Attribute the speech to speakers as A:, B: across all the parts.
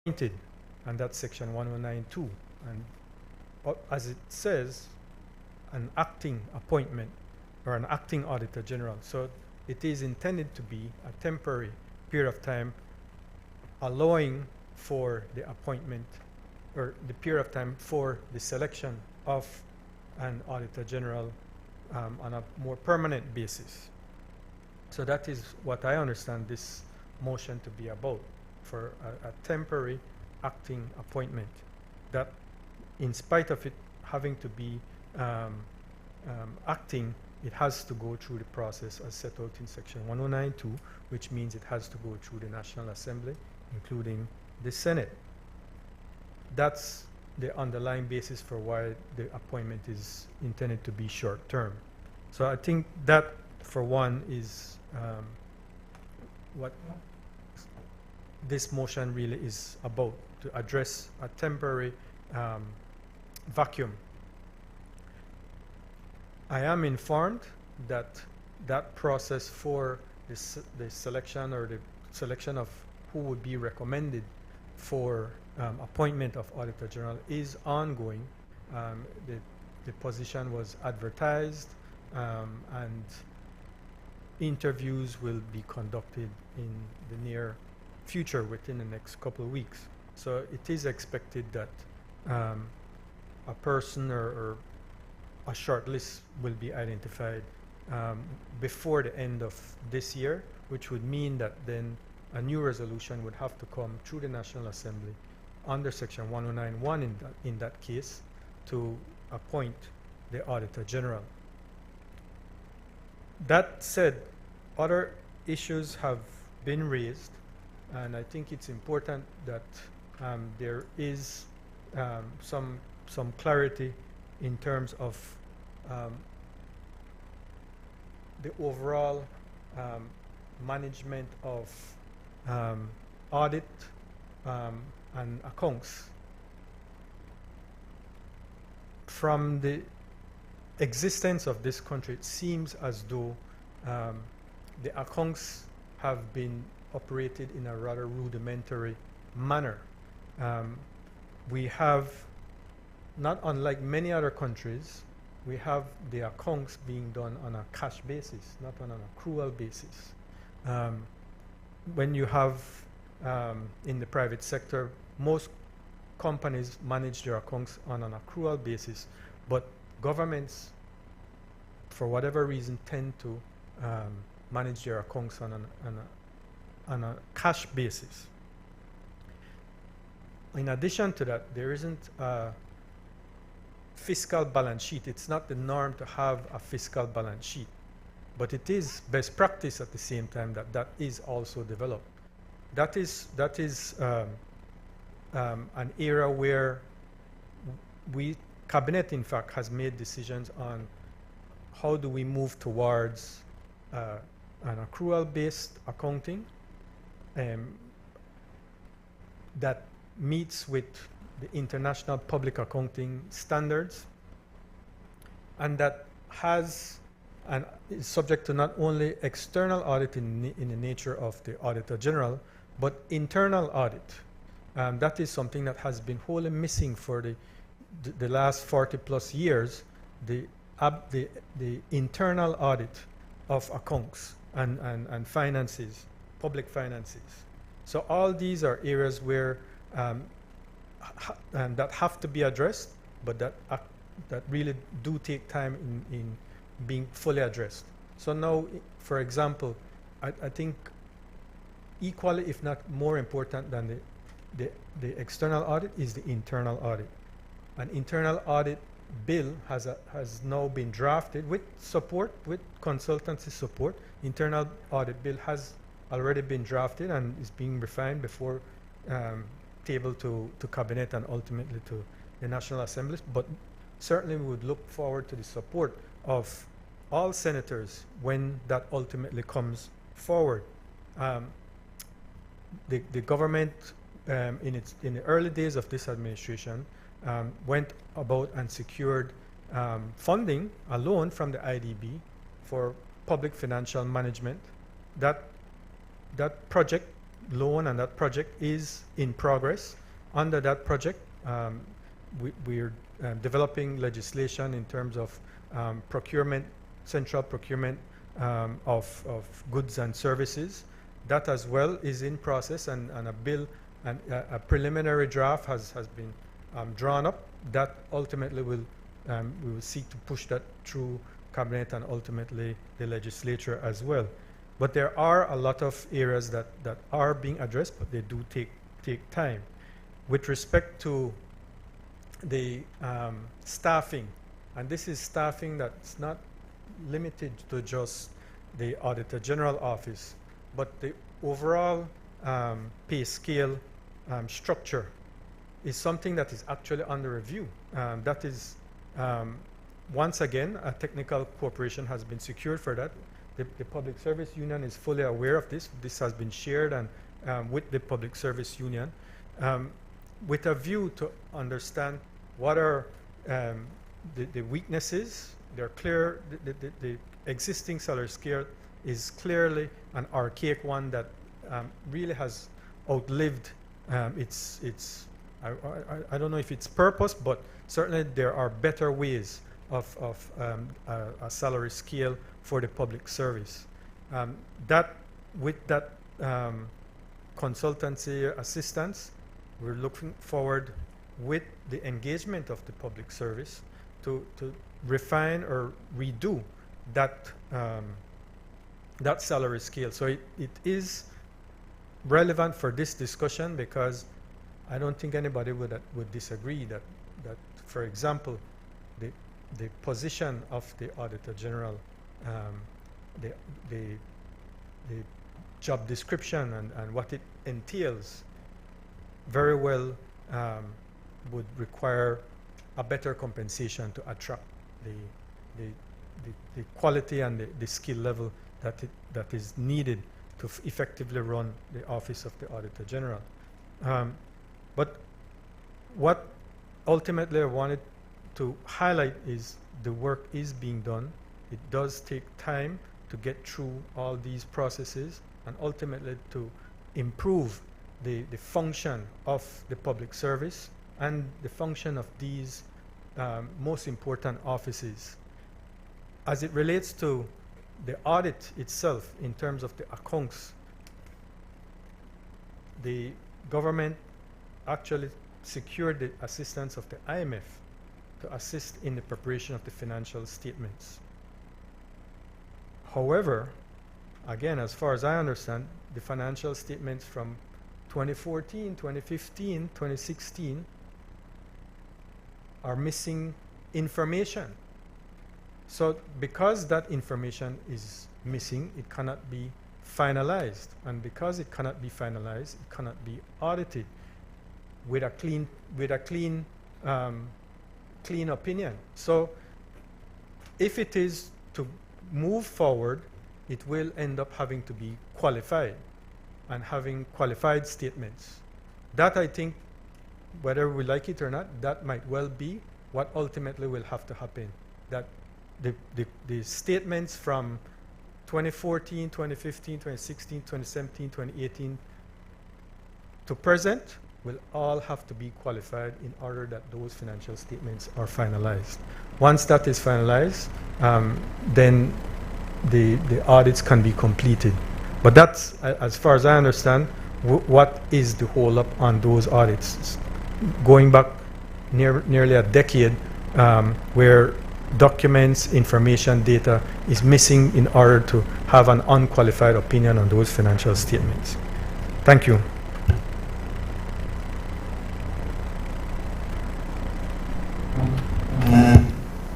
A: appointed, and that's section 109(2). And as it says, an acting appointment or an acting auditor general. So it is intended to be a temporary period of time, allowing for the appointment or the period of time for the selection of an auditor general on a more permanent basis. So that is what I understand this motion to be about, for a temporary acting appointment, that in spite of it having to be acting, it has to go through the process as set out in section 109(2), which means it has to go through the National Assembly, including the Senate. That's the underlying basis for why the appointment is intended to be short term. So I think that, for one, is what this motion really is about, to address a temporary vacuum. I am informed that that process for the selection or the selection of who would be recommended for appointment of Auditor General is ongoing. The position was advertised, and interviews will be conducted in the near future, within the next couple of weeks. So it is expected that a person or a short list will be identified before the end of this year, which would mean that then a new resolution would have to come through the National Assembly under section 109(1) in that case, to appoint the Auditor General. That said, other issues have been raised, and I think it's important that there is some clarity in terms of the overall management of audit and accounts. From the existence of this country, it seems as though the accounts have been operated in a rather rudimentary manner. We have, not unlike many other countries, we have the accounts being done on a cash basis, not on an accrual basis. When you have in the private sector, most companies manage their accounts on an accrual basis, but governments, for whatever reason, tend to manage their accounts on a cash basis. In addition to that, there isn't a fiscal balance sheet. It's not the norm to have a fiscal balance sheet, but it is best practice at the same time that is also developed. That is an area where Cabinet, in fact, has made decisions on how do we move towards an accrual-based accounting that meets with the international public accounting standards, and that has and is subject to not only external audit in the nature of the Auditor General, but internal audit. That is something that has been wholly missing for the last 40 plus years, the internal audit of accounts and finances, public finances. So all these are areas where that have to be addressed, but that really do take time in being fully addressed. So now, for example, I think equally, if not more important than the external audit, is the internal audit. An internal audit bill has now been drafted with support, with consultancy support. Internal audit bill has already been drafted and is being refined before tabled to Cabinet and ultimately to the National Assembly. But certainly we would look forward to the support of all senators when that ultimately comes forward. The government in the early days of this administration went about and secured funding, a loan from the IDB for public financial management. That project loan and that project is in progress. Under that project, we're developing legislation in terms of procurement, central procurement of goods and services. That as well is in process, and a bill and a preliminary draft has been drawn up. That ultimately we will seek to push that through cabinet and ultimately the legislature as well. But there are a lot of areas that are being addressed, but they do take time. With respect to the staffing, and this is staffing that's not limited to just the Auditor General Office, but the overall pay scale structure is something that is actually under review. That is, once again, a technical cooperation has been secured for that. The Public Service Union is fully aware of this. This has been shared and with the Public Service Union with a view to understand what are the weaknesses. They're clear. The existing salary scale is clearly an archaic one that really has outlived its I don't know if it's purpose, but certainly there are better ways of a salary scale for the public service. With that consultancy assistance, we're looking forward with the engagement of the public service to refine or redo that that salary scale. So it is relevant for this discussion, because I don't think anybody would disagree that for example, the position of the Auditor General, the job description and what it entails very well would require a better compensation to attract the quality and the skill level that is needed to effectively run the office of the Auditor General. But what ultimately I wanted to highlight is the work is being done. It does take time to get through all these processes and ultimately to improve the function of the public service and the function of these most important offices. As it relates to the audit itself, in terms of the accounts, the government actually secured the assistance of the IMF to assist in the preparation of the financial statements. However, again, as far as I understand, the financial statements from 2014, 2015, 2016 are missing information. So because that information is missing, it cannot be finalized. And because it cannot be finalized, it cannot be audited with a clean opinion. So if it is to move forward, it will end up having to be qualified and having qualified statements. That, I think, whether we like it or not, that might well be what ultimately will have to happen. That the statements from 2014, 2015, 2016, 2017, 2018 to present will all have to be qualified in order that those financial statements are finalized. Once that is finalized, then the audits can be completed. But that's, as far as I understand, what is the hold up on those audits. Going back nearly a decade, where documents, information, data is missing in order to have an unqualified opinion on those financial statements. Thank you.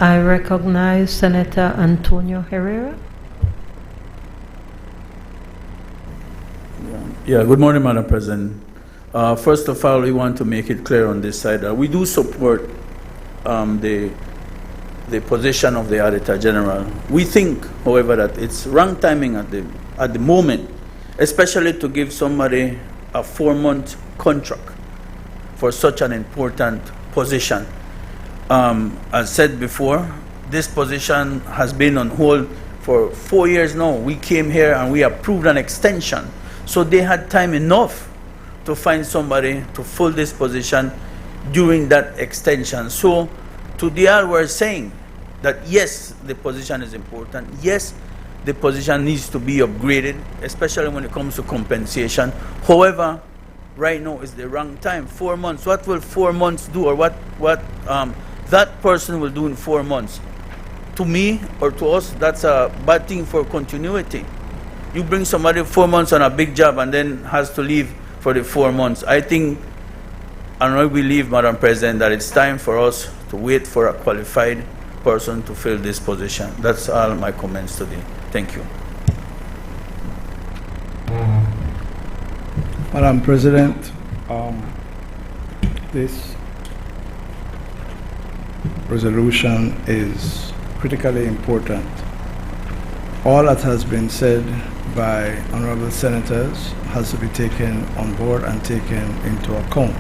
B: I recognize Senator Antonio Herrera.
C: Yeah, good morning, Madam President. First of all, we want to make it clear on this side that we do support the position of the Auditor General. We think, however, that it's wrong timing at the moment, especially to give somebody a 4-month contract for such an important position. As said before, this position has been on hold for 4 years now. We came here and we approved an extension. So they had time enough to find somebody to fill this position during that extension. So to DR, we're saying that yes, the position is important. Yes, the position needs to be upgraded, especially when it comes to compensation. However, right now is the wrong time. 4 months. What will 4 months do, or what that person will do in 4 months? To me or to us, that's a bad thing for continuity. You bring somebody 4 months on a big job and then has to leave for the 4 months. I think, and I believe, Madam President, that it's time for us to wait for a qualified person to fill this position. That's all my comments today. Thank you.
D: Madam President, this resolution is critically important. All that has been said by honorable senators has to be taken on board and taken into account.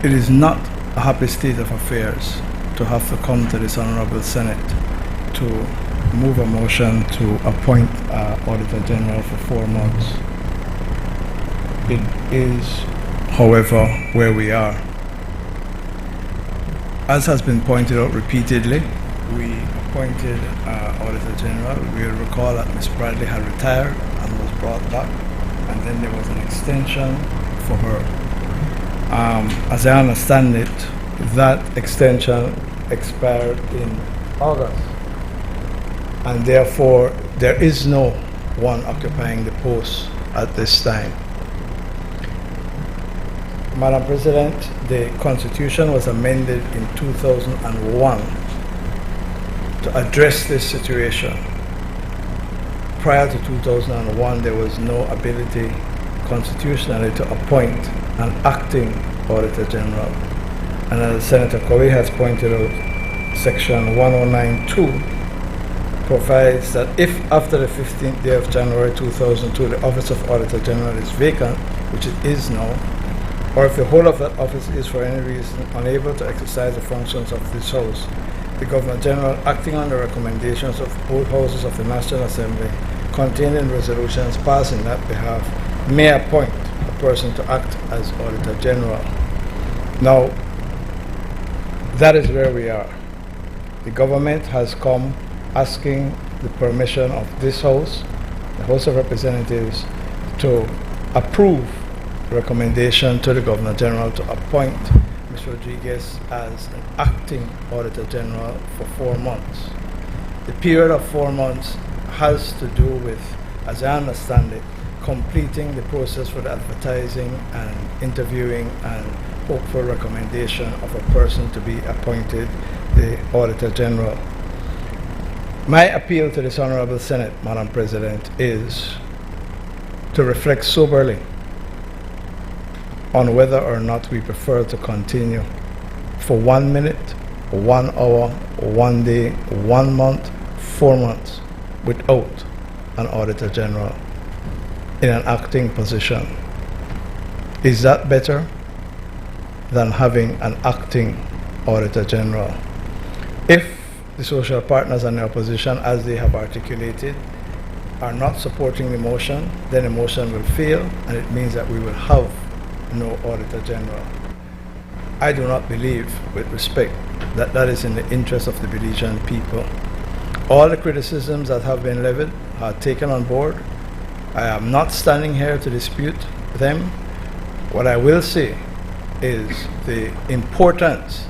D: It is not a happy state of affairs to have to come to this honorable Senate to move a motion to appoint Auditor General for 4 months. It is, however, where we are. As has been pointed out repeatedly, we appointed Auditor General. We'll recall that Ms. Bradley had retired and was brought back, and then there was an extension for her. As I understand it, that extension expired in August, and therefore there is no one occupying the post at this time. Madam President, the Constitution was amended in 2001 to address this situation. Prior to 2001, there was no ability constitutionally to appoint an acting Auditor General. And as Senator Corey has pointed out, Section 109(2) provides that if after the 15th day of January 2002 the office of Auditor General is vacant, which it is now, or if the whole of that office is for any reason unable to exercise the functions of this House, the Governor General, acting on the recommendations of both Houses of the National Assembly contained in resolutions passed in that behalf, may appoint a person to act as Auditor General. Now, that is where we are. The government has come asking the permission of this House, the House of Representatives, to approve the recommendation to the Governor General to appoint Ms. Rodriguez as an acting Auditor General for 4 months. The period of 4 months has to do with, as I understand it, completing the process for the advertising and interviewing and hopeful recommendation of a person to be appointed the Auditor General. My appeal to this Honorable Senate, Madam President, is to reflect soberly on whether or not we prefer to continue for 1 minute, 1 hour, 1 day, 1 month, 4 months without an Auditor General in an acting position. Is that better than having an acting Auditor General? If the social partners and the opposition, as they have articulated, are not supporting the motion, then the motion will fail, and it means that we will have no Auditor General. I do not believe, with respect, that that is in the interest of the Belizean people. All the criticisms that have been levied are taken on board. I am not standing here to dispute them. What I will say is the importance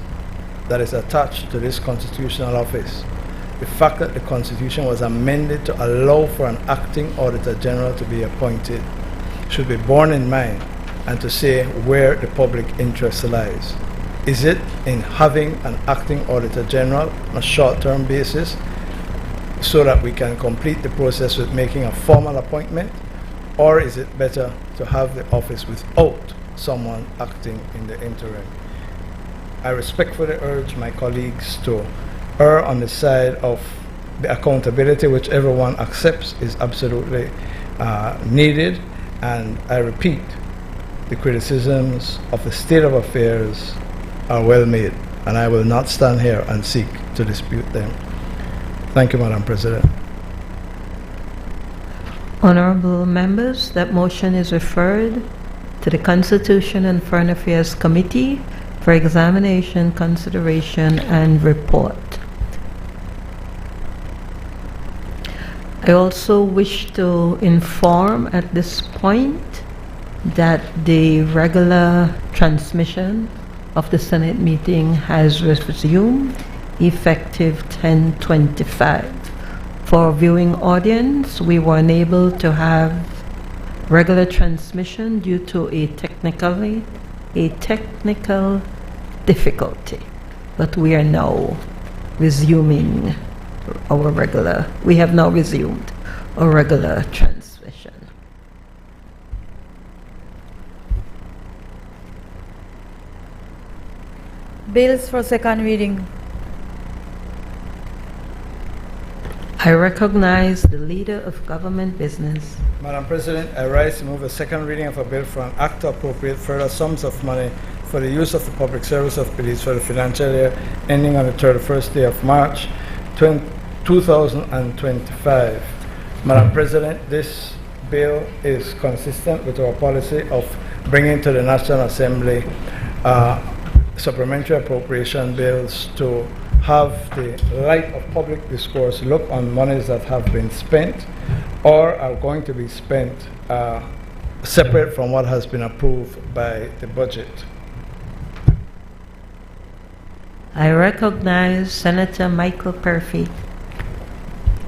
D: that is attached to this constitutional office. The fact that the Constitution was amended to allow for an acting Auditor General to be appointed should be borne in mind, and to say where the public interest lies. Is it in having an acting Auditor General on a short-term basis so that we can complete the process with making a formal appointment, or is it better to have the office without someone acting in the interim? I respectfully urge my colleagues to err on the side of the accountability, which everyone accepts is absolutely needed, and I repeat, the criticisms of the state of affairs are well made, and I will not stand here and seek to dispute them. Thank you, Madam President.
B: Honorable members, that motion is referred to the Constitution and Foreign Affairs Committee for examination, consideration, and report. I also wish to inform at this point that the regular transmission of the Senate meeting has resumed effective 10:25. For viewing audience, we were unable to have regular transmission due to a technical difficulty, but we are now resuming we have now resumed our regular transmission.
E: Bills for second reading.
B: I recognize the leader of government business.
D: Madam President, I rise to move a second reading of a bill for an act to appropriate further sums of money for the use of the public service of police for the financial year ending on the 31st day of March 2025. Madam President, this bill is consistent with our policy of bringing to the National Assembly supplementary appropriation bills to have the light of public discourse look on monies that have been spent or are going to be spent separate from what has been approved by the budget.
B: I recognize Senator Michael Perfy.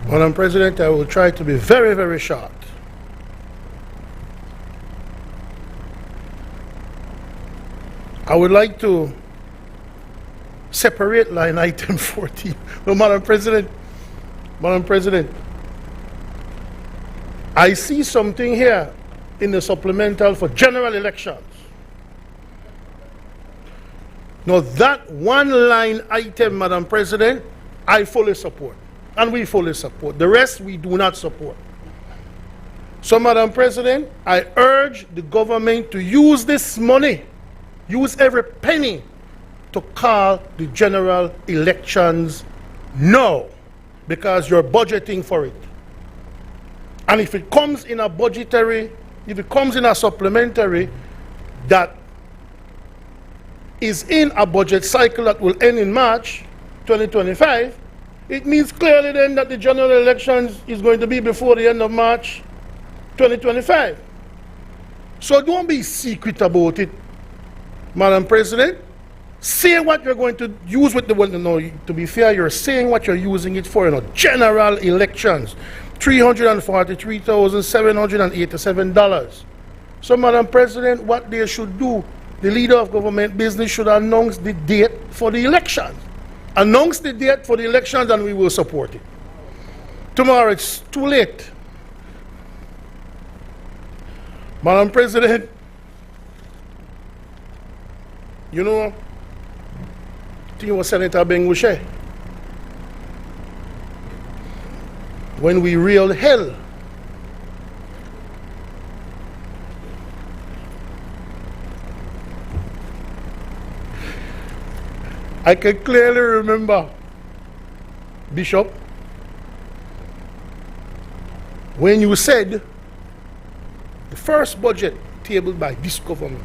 F: Madam President, I will try to be very, very short. I would like to separate line item 14. No, Madam President, I see something here in the supplemental for general elections. Now that one line item, Madam President, I fully support, and we fully support. The rest we do not support. So, Madam President, I urge the government to use this money, use every penny to call the general elections now, because you're budgeting for it. And if it comes in a budgetary, if it comes in a supplementary that is in a budget cycle that will end in March 2025, it means clearly then that the general elections is going to be before the end of March 2025. So don't be secret about it, Madam President. Say what you're going to use with the one. No, to be fair, you're saying what you're using it for. General elections, $343,787. So, Madam President, what they should do, the leader of government business should announce the date for the elections. Announce the date for the elections, and we will support it. Tomorrow, it's too late. Madam President, you know, I think it was Senator Bengushe. When we reeled hell, I can clearly remember, Bishop, when you said the first budget tabled by this government,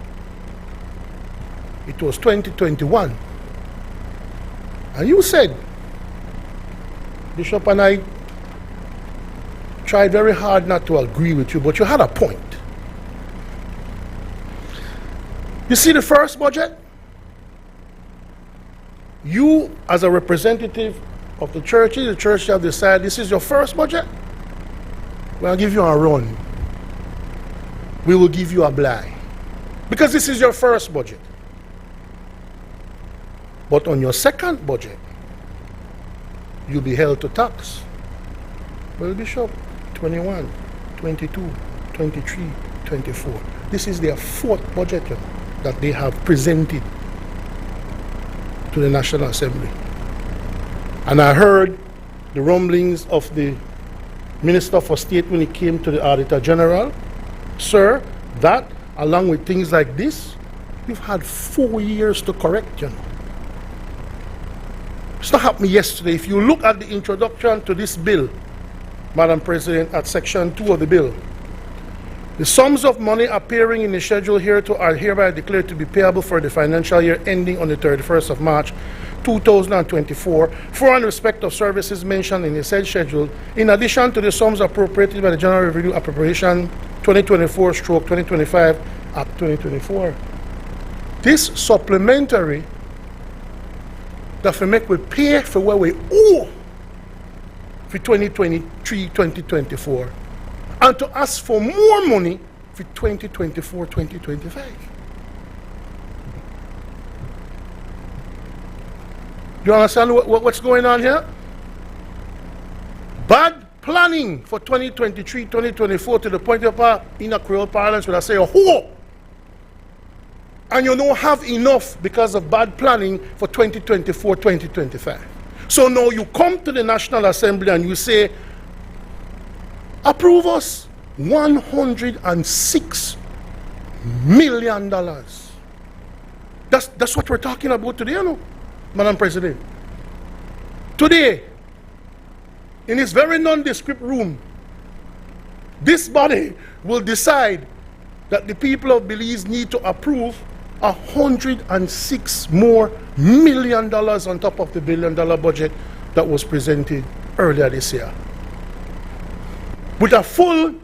F: it was 2021. And you said, Bishop, and I tried very hard not to agree with you, but you had a point. You see the first budget? You, as a representative of the church have decided this is your first budget. We'll give you a run. We will give you a blind. Because this is your first budget. But on your second budget, you'll be held to tax. Well, Bishop, 21, 22, 23, 24. This is their fourth budget that they have presented to the National Assembly. And I heard the rumblings of the Minister for State when he came to the Auditor General. Sir, that, along with things like this, we've had 4 years to correct, It's not happened yesterday. If you look at the introduction to this bill, Madam President, at Section 2 of the bill. The sums of money appearing in the schedule hereto are hereby declared to be payable for the financial year ending on the 31st of March 2024 for and respect of services mentioned in the said schedule, in addition to the sums appropriated by the General Revenue Appropriation 2024/2025 Act 2024. This supplementary that we make we pay for what we owe for 2023-2024 and to ask for more money for 2024-2025. Do you understand what's going on here? Bad planning for 2023-2024 to the point of in a Creole parlance when I say a whore. And you don't have enough because of bad planning for 2024-2025. So now you come to the National Assembly and you say, approve us $106 million. That's what we're talking about today, you know, Madam President. Today, in this very nondescript room, this body will decide that the people of Belize need to approve $106 more million on top of the $1 billion budget that was presented earlier this year. With a full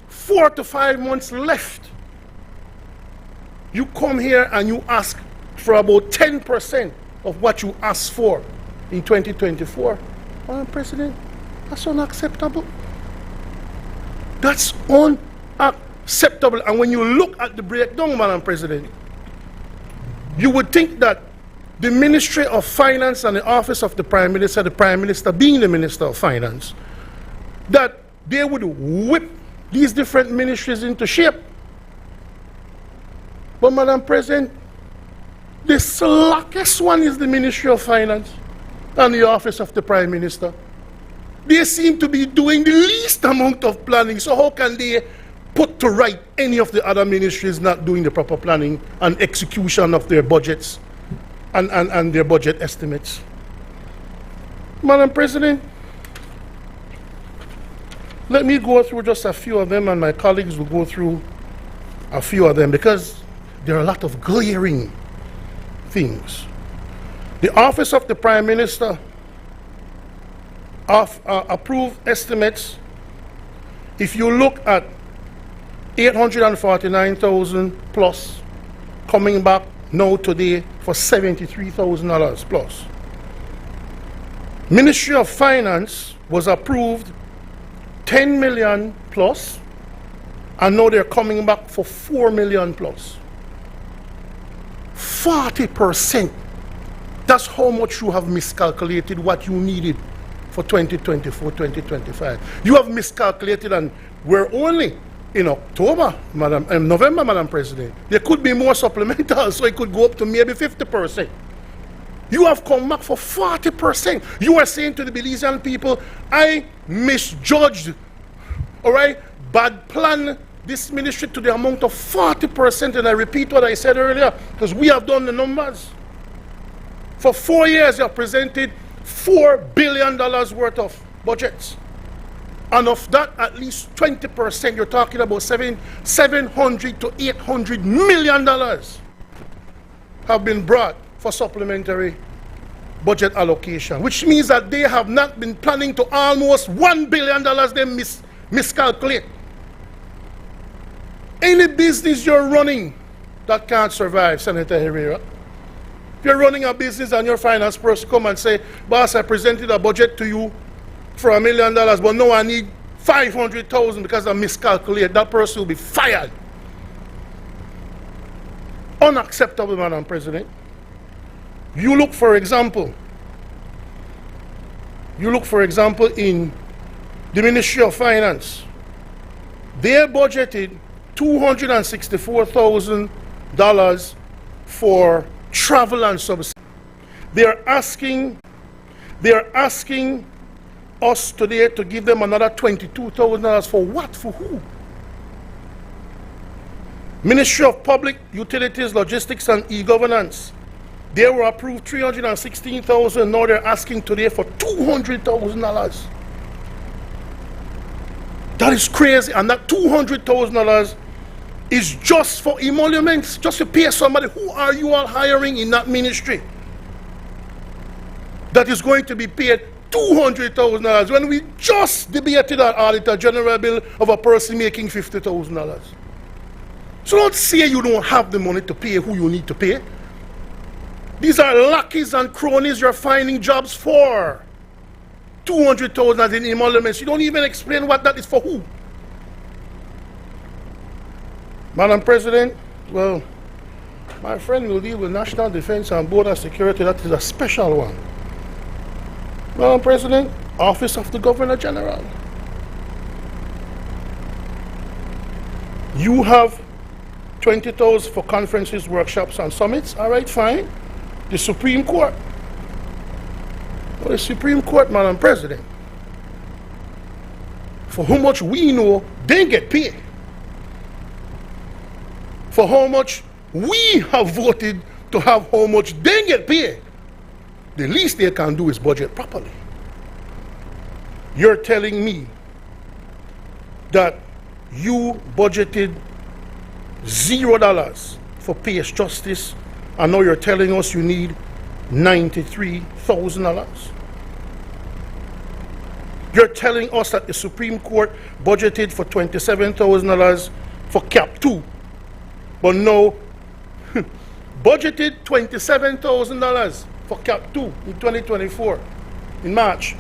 F: 4 to 5 months left, you come here and you ask for about 10% of what you asked for in 2024. Madam President, that's unacceptable. That's unacceptable. And when you look at the breakdown, Madam President, you would think that the Ministry of Finance and the Office of the Prime Minister being the Minister of Finance, that they would whip these different ministries into shape. But Madam President, the slackest one is the Ministry of Finance and the Office of the Prime Minister. They seem to be doing the least amount of planning, so how can they put to right any of the other ministries not doing the proper planning and execution of their budgets and their budget estimates? Madam President, let me go through just a few of them, and my colleagues will go through a few of them, because there are a lot of glaring things. The Office of the Prime Minister approved estimates. If you look at 849,000 plus coming back now today for $73,000 plus. Ministry of Finance was approved 10 million plus, and now they're coming back for 4 million plus. 40%. That's how much you have miscalculated what you needed for 2024-2025. You have miscalculated, and we're only in November, Madam President. There could be more supplemental, so it could go up to maybe 50%. You have come back for 40%. You are saying to the Belizean people, I misjudged, all right, bad plan this ministry to the amount of 40%, and I repeat what I said earlier, because we have done the numbers. For 4 years, you have presented $4 billion worth of budgets. And of that, at least 20%, you're talking about $700 to $800 million have been brought for supplementary budget allocation, which means that they have not been planning to almost $1 billion they miscalculate. Any business you're running that can't survive, Senator Herrera. If you're running a business and your finance person come and say, boss, I presented a budget to you for $1 million, but no, I need 500,000 because I miscalculated, that person will be fired. Unacceptable, Madam President. You look, for example, in the Ministry of Finance. They budgeted $264,000 for travel and subsidy. They're asking us today to give them another $22,000 for what? For who? Ministry of Public Utilities, Logistics and E-Governance. They were approved $316,000. Now they're asking today for $200,000. That is crazy. And that $200,000 is just for emoluments, just to pay somebody. Who are you all hiring in that ministry that is going to be paid $200,000 when we just debated an Auditor General bill of a person making $50,000? So don't say you don't have the money to pay who you need to pay. These are lackeys and cronies you're finding jobs for. $200,000 in emoluments. You don't even explain what that is for who. Madam President, well, my friend will deal with National Defense and Border Security. That is a special one. Madam President, Office of the Governor General. You have 20,000 for conferences, workshops, and summits. All right, fine. The Supreme Court. Well, the Supreme Court, Madam President, for how much we know, they get paid. For how much we have voted to have how much they get paid, the least they can do is budget properly. You're telling me that you budgeted $0 for Peace Justice, and now you're telling us you need $93,000. You're telling us that the Supreme Court budgeted for $27,000 for Cap 2, but now budgeted $27,000 for Cap 2 in 2024, in March.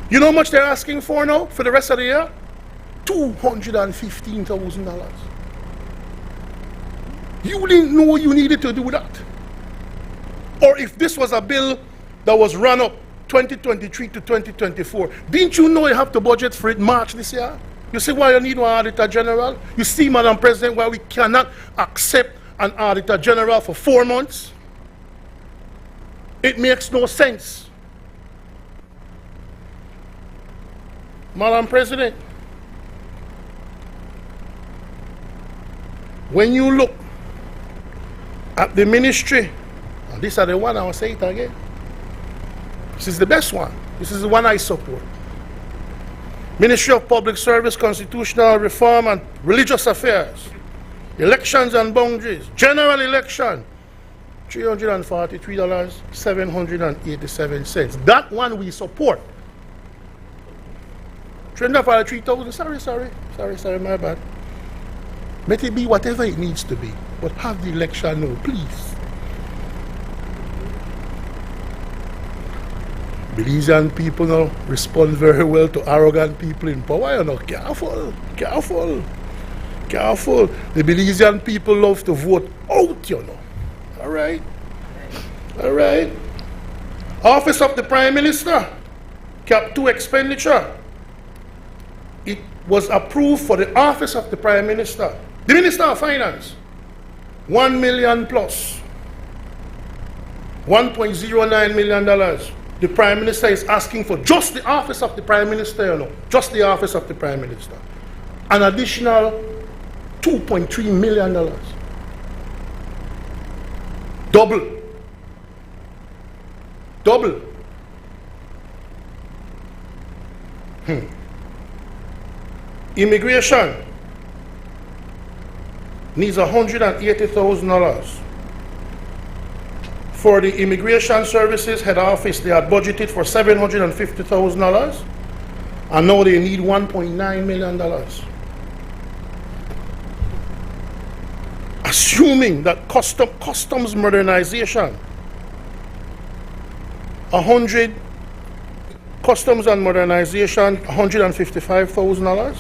F: You know how much they're asking for now for the rest of the year? $215,000. You didn't know you needed to do that. Or if this was a bill that was run up 2023 to 2024, didn't you know you have to budget for it March this year? You see why you need one Auditor General? You see, Madam President, why we cannot accept an Auditor General for 4 months? It makes no sense. Madam President, when you look at the ministry, and this is the one, I will say it again, this is the best one. This is the one I support. Ministry of Public Service, Constitutional Reform and Religious Affairs, Elections and Boundaries, General Election, $343,787. That one we support. $343,000, sorry, my bad. Let it be whatever it needs to be, but have the election now, please. Belizean people now respond very well to arrogant people in power. You know, careful. The Belizean people love to vote out, you know. All right. Office of the Prime Minister, Cap 2 expenditure. It was approved for the Office of the Prime Minister. The Minister of Finance, $1 million plus, $1.09 million. The Prime Minister is asking for just the Office of the Prime Minister, you know, just the Office of the Prime Minister. An additional $2.3 million. Double. Immigration needs $180,000. For the Immigration Services Head Office, they had budgeted for $750,000, and now they need $1.9 million. Assuming that customs modernization, 100 customs and modernization, $155,000.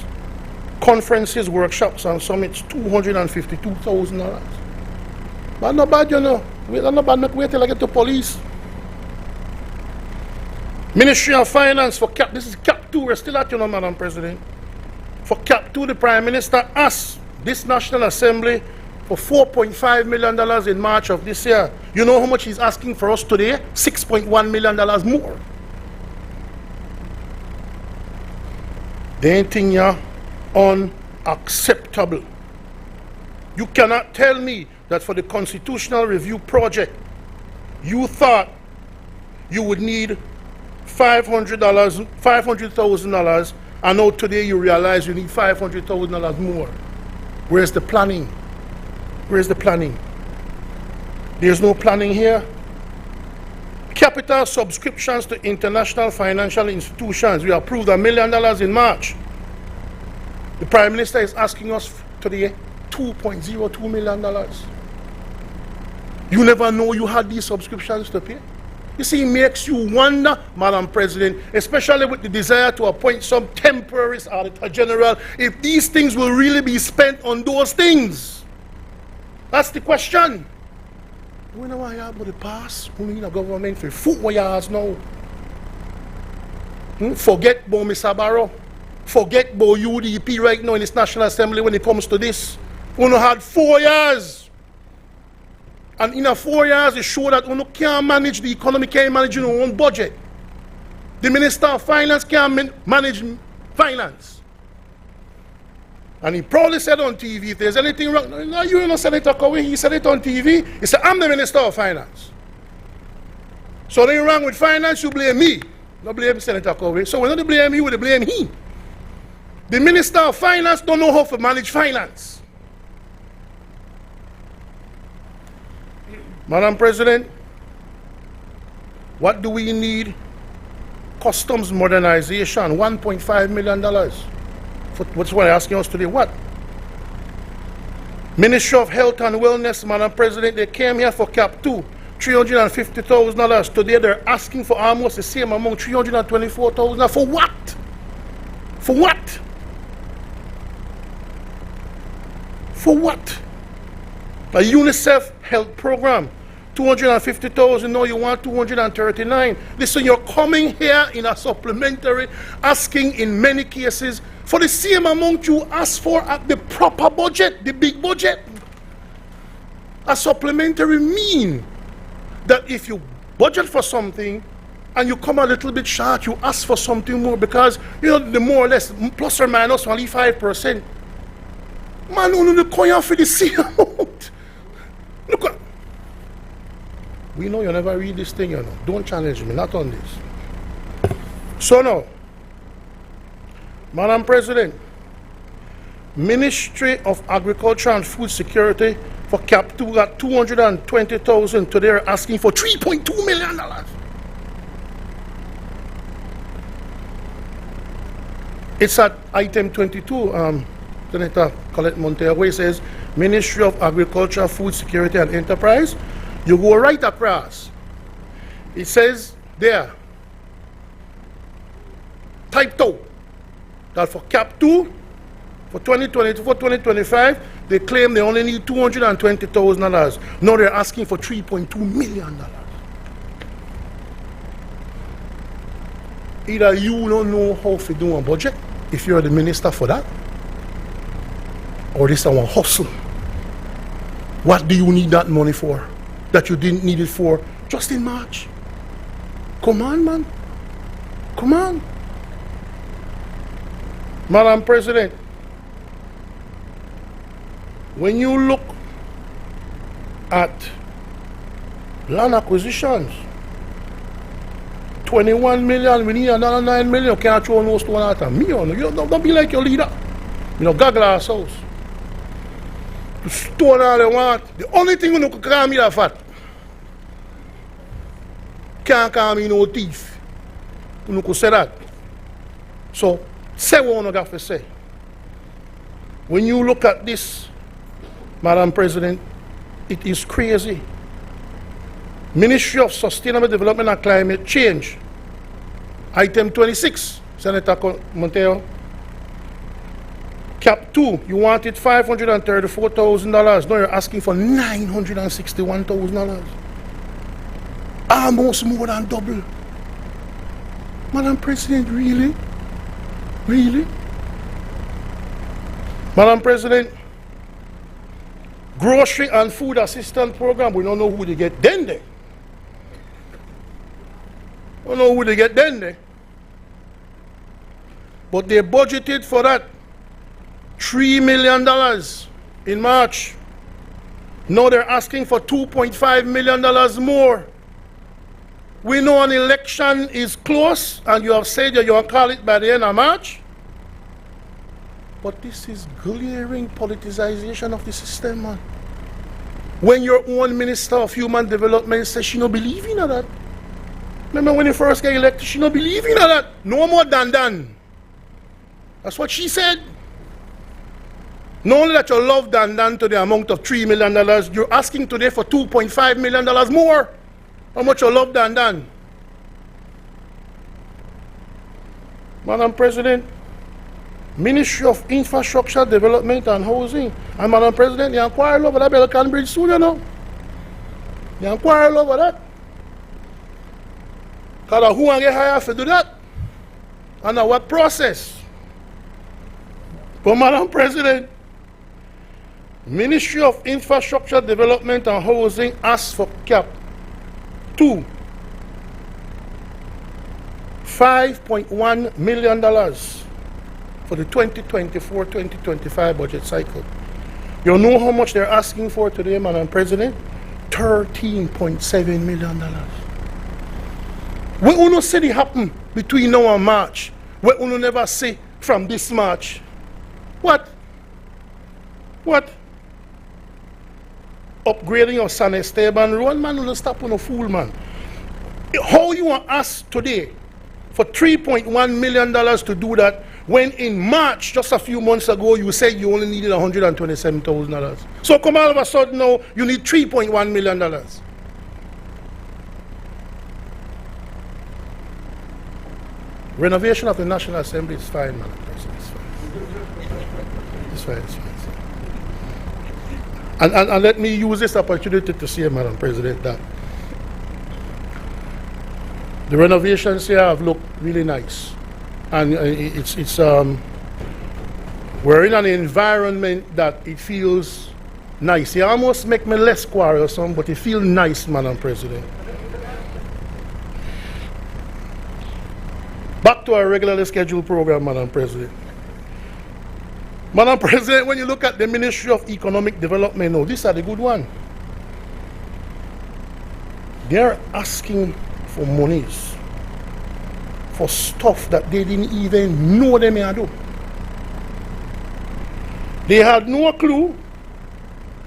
F: Conferences, workshops, and summits, $252,000. That's not bad, you know. That's not bad, not wait till I get to police. Ministry of Finance for Cap, this is Cap 2, we're still at, you know, Madam President. For Cap 2, the Prime Minister asked this National Assembly for $4.5 million in March of this year. You know how much he's asking for us today? $6.1 million more. The ain't thing here unacceptable. You cannot tell me that for the Constitutional Review Project, you thought you would need $500,000 And now today you realize you need $500,000 more. Where's the planning? Where's the planning? There's no planning here. Capital subscriptions to international financial institutions. We approved $1 million in March. The Prime Minister is asking us today $2.02 million. You never know you had these subscriptions to pay. You see, it makes you wonder, Madam President, especially with the desire to appoint some temporary Auditor General, if these things will really be spent on those things. That's the question. We know why you have the past. We need a government for foot warriors now. Forget about Mr. Barrow. Forget about UDP right now in this National Assembly when it comes to this. We had 4 years. And in 4 years, it showed that we can't manage the economy, can't manage your own budget. The Minister of Finance can't manage finance. And he probably said on TV, if there's anything wrong, no, you know, Senator Cowie, he said it on TV. He said, I'm the Minister of Finance. So anything wrong with finance, you blame me. Not blame Senator Cowie. So when they blame you, they blame him. The Minister of Finance don't know how to manage finance. Madam President, what do we need? Customs modernization, $1.5 million. What's what I'm asking us today? What? Ministry of Health and Wellness, Madam President, they came here for Cap 2, $350,000. Today they're asking for almost the same amount, $324,000. For what? For what? For what? A UNICEF health program, $250,000. No, you want $239,000. Listen, you're coming here in a supplementary, asking in many cases for the same amount you asked for at the proper budget, the big budget. A supplementary mean that if you budget for something and you come a little bit short, you ask for something more because, you know, the more or less, plus or minus only 5%. Man, you don't come here for the same amount. Look at, we know you never read this thing, you know. Don't challenge me, not on this. So now, Madam President, Ministry of Agriculture and Food Security for Cap 2 got $220,000. Today they're asking for $3.2 million. It's at item 22, Senator Colette Montero, where it says Ministry of Agriculture, Food Security and Enterprise. You go right across. It says there, type 2, that for Cap 2, for 2022, for 2025, they claim they only need $220,000. Now they're asking for $3.2 million. Either you don't know how to do a budget, if you're the minister for that, or this is our hustle. What do you need that money for that you didn't need it for just in March? Come on, man. Come on. Madam President, when you look at land acquisitions, 21 million, we need another 9 million, can't throw no stone at me. You don't be like your leader. You know, gaggle our house. To stone all they want. The only thing you can call me that fat. Can't call me no thief. You can say that. So, say what you have to say. When you look at this, Madam President, it is crazy. Ministry of Sustainable Development and Climate Change. Item 26, Senator Montero. Cap 2, you wanted $534,000. Now you're asking for $961,000. Almost more than double. Madam President, really? Really? Madam President, grocery and food assistance program, we don't know who they get then there. We don't know who they get then there. But they budgeted for that $3 million in March. Now they're asking for $2.5 million more. We know an election is close, and you have said that you will call it by the end of March. But this is glaring politicization of the system, man. When your own Minister of Human Development says she don't believe in that. Remember when you first get elected, she don't believe in that. No more Dan. That's what she said. Not only that you love Dan to the amount of $3 million, you're asking today for $2.5 million more. How much you love Dan? Madam President, Ministry of Infrastructure Development and Housing, and Madam President, you inquire over that Belcan Bridge soon, you know. You inquire over that. Because who can get hired to do that? And what process? But Madam President, Ministry of Infrastructure Development and Housing asked for cap 2, $5.1 million for the 2024-2025 budget cycle. You know how much they're asking for today, Madam President? $13.7 million. What uno said it happen between now and March? What uno never say from this March? What? Upgrading of San Esteban Road, man, uno stop uno fool, man. How you want us today for $3.1 million to do that when in March, just a few months ago, you said you only needed $127,000. So come all of a sudden now, you need $3.1 million. Renovation of the National Assembly is fine, man. It's fine. And let me use this opportunity to say, Madam President, that the renovations here have looked really nice. And we're in an environment that it feels nice. It almost make me less quarrelsome, but it feels nice, Madam President. Back to our regularly scheduled program, Madam President. Madam President, when you look at the Ministry of Economic Development, no, these are the good one. They're asking for monies for stuff that they didn't even know they may do. They had no clue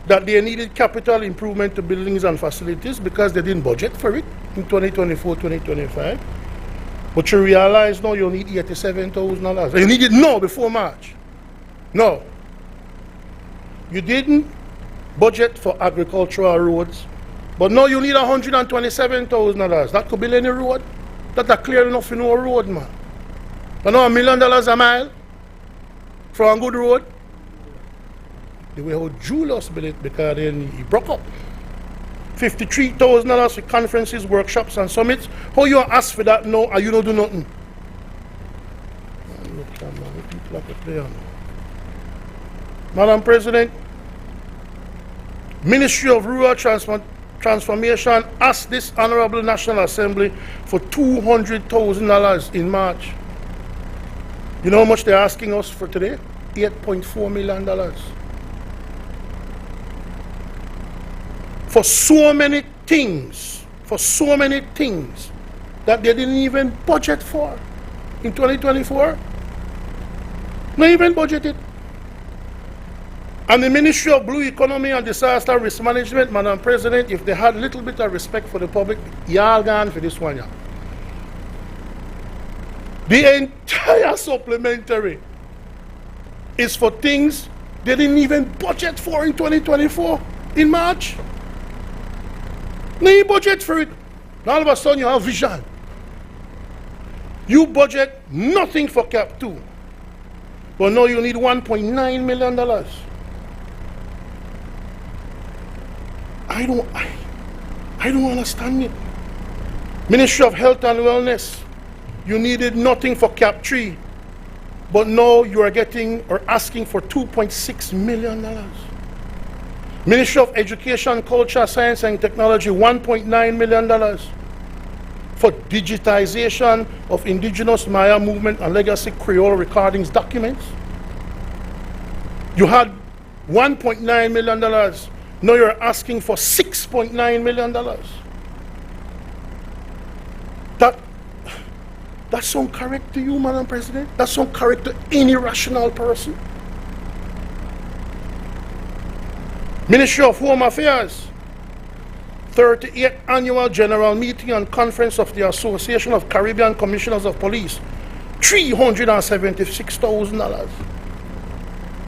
F: that they needed capital improvement to buildings and facilities because they didn't budget for it in 2024-2025. But you realize now you need $87,000. You need it now before March. No. You didn't budget for agricultural roads, but now you need $127,000. That could be any road. That's clear enough in our road, man. You know $1 million a mile for a good road? The way how Julius built it, because then he broke up. $53,000 for conferences, workshops, and summits. How you ask for that now and you don't do nothing? Madam President, Ministry of Rural Transformation asked this Honorable National Assembly for $200,000 in March. You know how much they're asking us for today? $8.4 million. For so many things that they didn't even budget for in 2024. Not even budgeted. And the Ministry of Blue Economy and Disaster Risk Management, Madam President, if they had a little bit of respect for the public, y'all gone for this one, yeah. The entire supplementary is for things they didn't even budget for in 2024, in March. No budget for it. All of a sudden you have vision. You budget nothing for Cap 2. But now you need $1.9 million. I don't understand it. Ministry of Health and Wellness, you needed nothing for Cap 3. But now you are getting or asking for $2.6 million. Ministry of Education, Culture, Science and Technology, $1.9 million for digitization of indigenous Maya movement and legacy Creole recordings documents. You had $1.9 million. Now you're asking for $6.9 million. That sound correct to you, Madam President? That sound correct to any rational person? Ministry of Home Affairs, 38th Annual General Meeting and Conference of the Association of Caribbean Commissioners of Police, $376,000.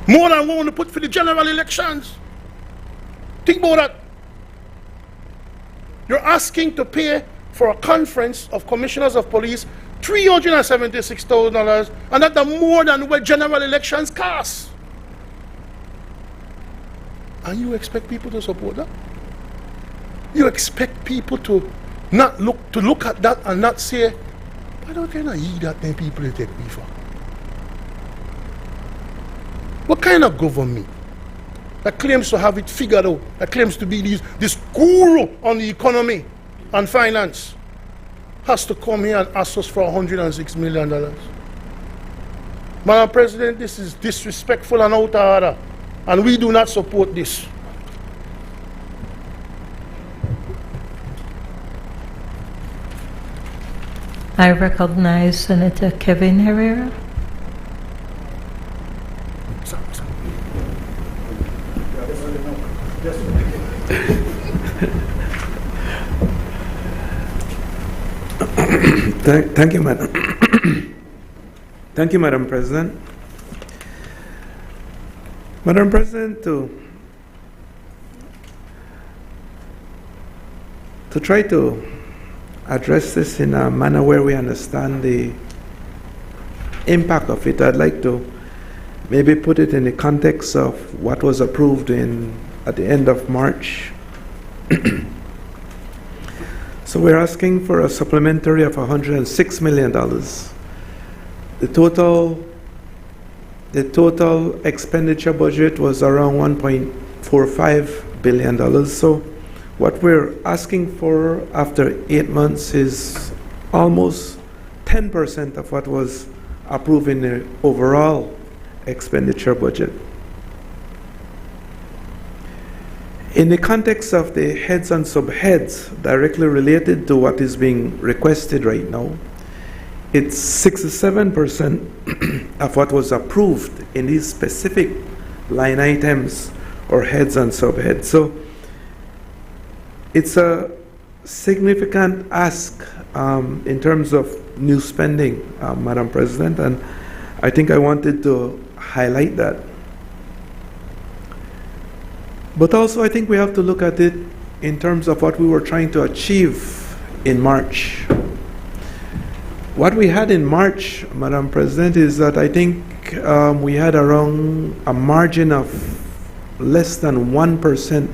F: More than we want to put for the general elections. Think about that. You're asking to pay for a conference of commissioners of police $376,000, and that's more than what general elections cost. And you expect people to support that? You expect people to not look at that and not say, why don't you not eat that then people they take me for? What kind of government that claims to have it figured out, that claims to be this guru on the economy and finance, has to come here and ask us for $106 million? Madam President, this is disrespectful and out of order, and we do not support this.
B: I recognize Senator Kevin Herrera.
G: Thank you, Madam. Thank you, Madam President. Madam President, to try to address this in a manner where we understand the impact of it, I'd like to maybe put it in the context of what was approved at the end of March. So we're asking for a supplementary of $106 million. The total expenditure budget was around $1.45 billion. So what we're asking for after 8 months is almost 10% of what was approved in the overall expenditure budget. In the context of the heads and subheads directly related to what is being requested right now, it's 67% of what was approved in these specific line items or heads and subheads. So it's a significant ask in terms of new spending, Madam President, and I think I wanted to highlight that. But also I think we have to look at it in terms of what we were trying to achieve in March. What we had in March, Madam President, is that I think we had around a margin of less than 1%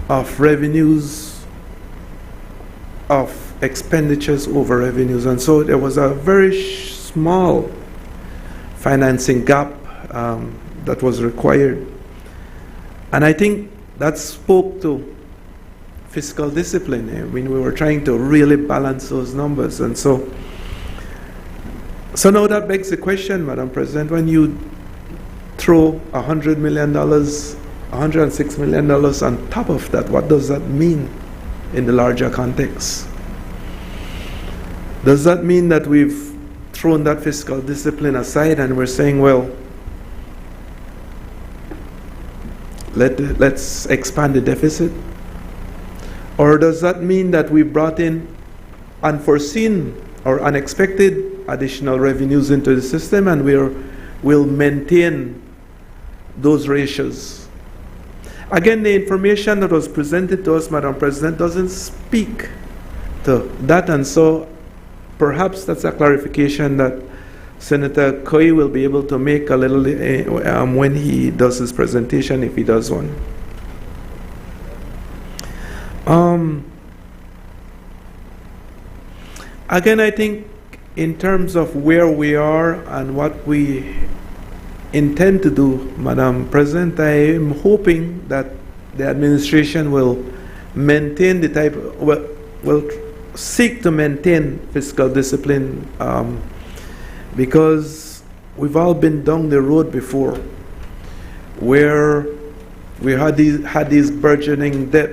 G: of revenues, of expenditures over revenues. And so there was a very small financing gap that was required. And I think that spoke to fiscal discipline. I mean, we were trying to really balance those numbers. And so now that begs the question, Madam President, when you throw $100 million, $106 million on top of that, what does that mean in the larger context? Does that mean that we've thrown that fiscal discipline aside and we're saying, well, let's expand the deficit? Or does that mean that we brought in unforeseen or unexpected additional revenues into the system and we'll maintain those ratios? Again, the information that was presented to us, Madam President, doesn't speak to that, and so perhaps that's a clarification that Senator Koi will be able to make a little when he does his presentation, if he does one. Again, I think in terms of where we are and what we intend to do, Madam President, I am hoping that the administration will maintain the type, will seek to maintain fiscal discipline, because we've all been down the road before where we had these burgeoning debt,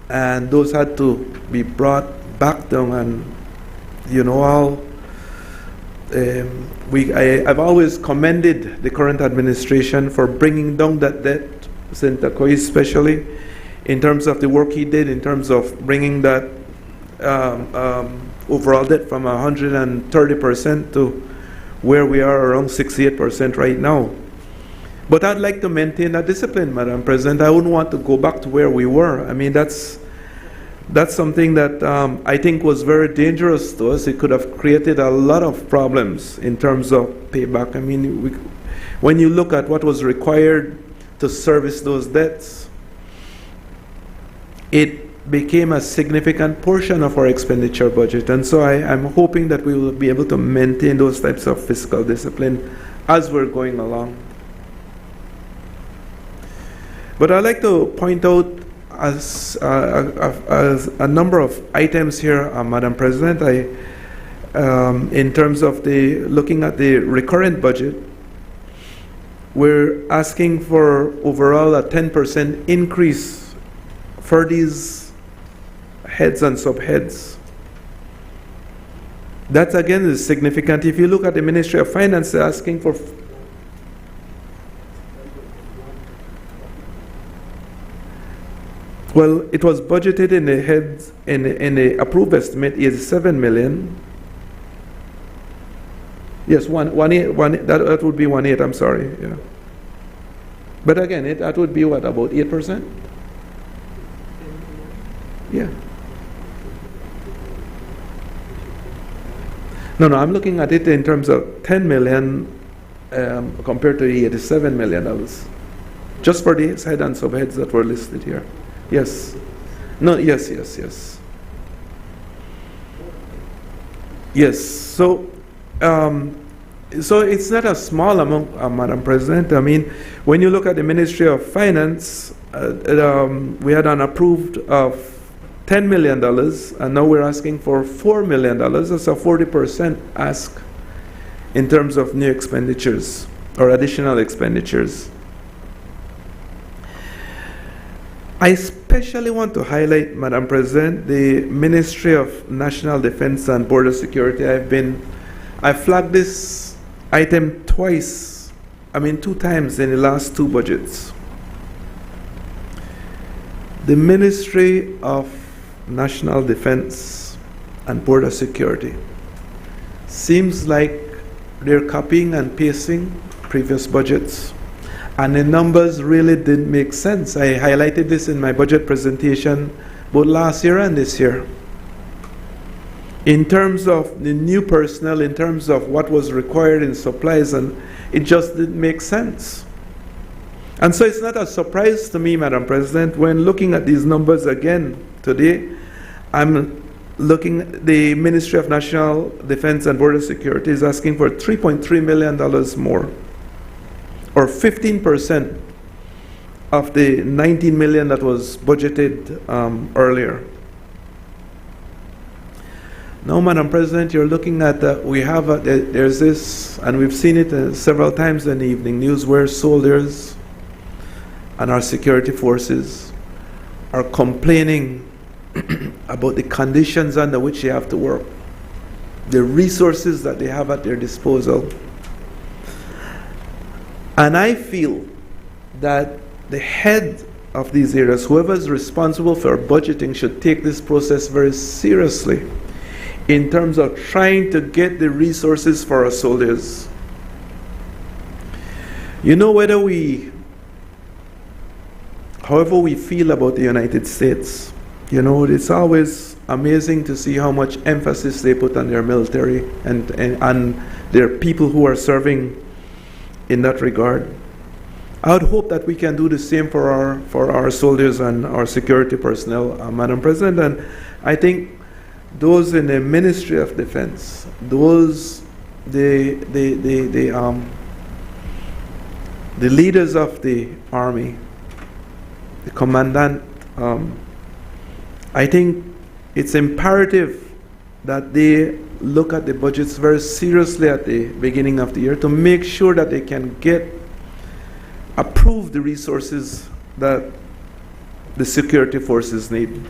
G: and those had to be brought back down. And you know, I've always commended the current administration for bringing down that debt Senator Koi especially, in terms of the work he did, in terms of bringing that overall debt from 130% to where we are around 68% right now. But I'd like to maintain that discipline, Madam President. I wouldn't want to go back to where we were. I mean, that's something that I think was very dangerous to us. It could have created a lot of problems in terms of payback. I mean, when you look at what was required to service those debts, it became a significant portion of our expenditure budget. And so I'm hoping that we will be able to maintain those types of fiscal discipline as we're going along. But I'd like to point out as a number of items here, Madam President. In terms of looking at the recurrent budget, we're asking for overall a 10% increase for these heads and subheads. That again is significant. If you look at the Ministry of Finance, they're asking for well, it was budgeted in the heads in the approved estimate is 7 million. Yes, that would be 1.8. I'm sorry. Yeah. But again, that would be what, about 8%? Yeah. No, I'm looking at it in terms of 10 million compared to the $87 million, just for the head and subheads that were listed here. Yes. No, yes. Yes, so it's not a small amount, Madam President. I mean, when you look at the Ministry of Finance, we had an approved of $10 million, and now we're asking for $4 million. That's a 40% ask in terms of new expenditures or additional expenditures. I especially want to highlight, Madam President, the Ministry of National Defense and Border Security. I flagged this item two times in the last two budgets. The Ministry of National Defense and Border Security seems like they're copying and pasting previous budgets, and the numbers really didn't make sense. I highlighted this in my budget presentation both last year and this year. In terms of the new personnel, in terms of what was required in supplies, and it just didn't make sense. And so it's not a surprise to me, Madam President, when looking at these numbers again today, I'm looking at the Ministry of National Defense and Border Security is asking for $3.3 million more, or 15% of the $19 million that was budgeted earlier. Now, Madam President, you're looking at there's this, and we've seen it several times in the evening news, where soldiers and our security forces are complaining about the conditions under which they have to work, the resources that they have at their disposal. And I feel that the head of these areas, whoever is responsible for budgeting, should take this process very seriously in terms of trying to get the resources for our soldiers. You know, however we feel about the United States, you know, it's always amazing to see how much emphasis they put on their military and their people who are serving in that regard. I would hope that we can do the same for our soldiers and our security personnel, Madam President. And I think those in the Ministry of Defense, the leaders of the Army, the commandant, I think it's imperative that they look at the budgets very seriously at the beginning of the year to make sure that they can approve the resources that the security forces need.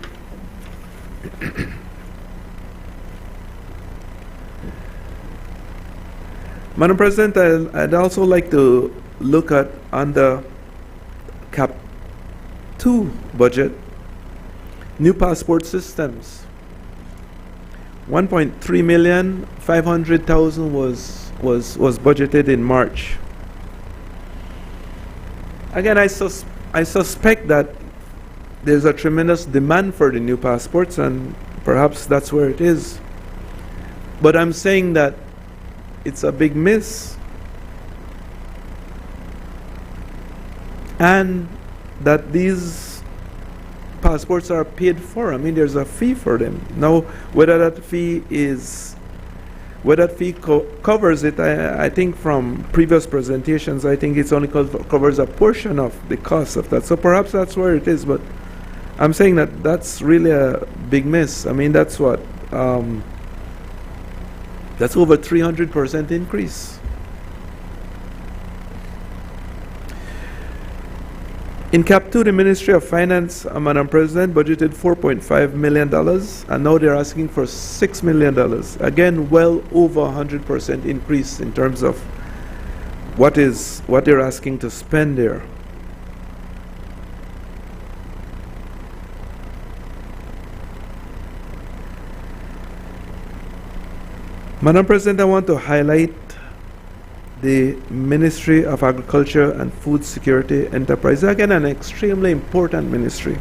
G: Madam President, I'd also like to look at under 2 budget, new passport systems. 1.3 million, 500,000 was budgeted in March. Again, I suspect that there's a tremendous demand for the new passports, and perhaps that's where it is. But I'm saying that it's a big miss, and that these passports are paid for. I mean, there's a fee for them. Now, whether that fee covers it, I think from previous presentations, I think it's only covers a portion of the cost of that. So perhaps that's where it is, but I'm saying that that's really a big miss. I mean, that's what, that's over 300% increase. In Cap 2, the Ministry of Finance, Madam President, budgeted $4.5 million, and now they're asking for $6 million. Again, well over 100% increase in terms of what they're asking to spend there. Madam President, I want to highlight the Ministry of Agriculture and Food Security Enterprise. Again, an extremely important ministry.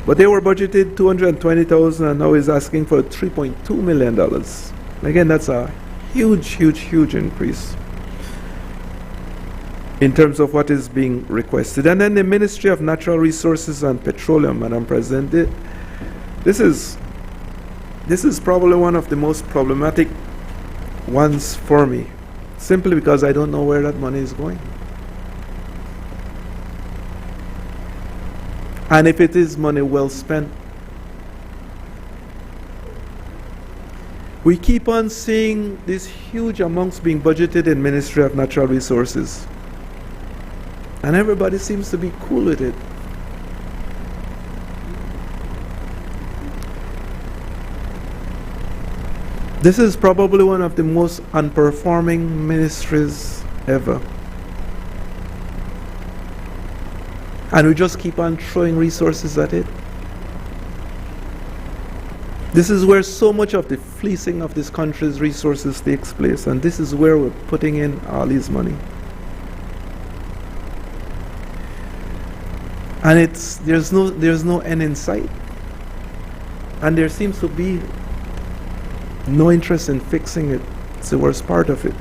G: But they were budgeted $220,000 and now is asking for $3.2 million. Again, that's a huge increase in terms of what is being requested. And then the Ministry of Natural Resources and Petroleum, Madam President, this is probably one of the most problematic ones for me, simply because I don't know where that money is going. And if it is money well spent. We keep on seeing these huge amounts being budgeted in Ministry of Natural Resources, and everybody seems to be cool with it. This is probably one of the most unperforming ministries ever. And we just keep on throwing resources at it. This is where so much of the fleecing of this country's resources takes place, and this is where we're putting in all this money. And there's no end in sight. And there seems to be no interest in fixing it. It's the worst part of it.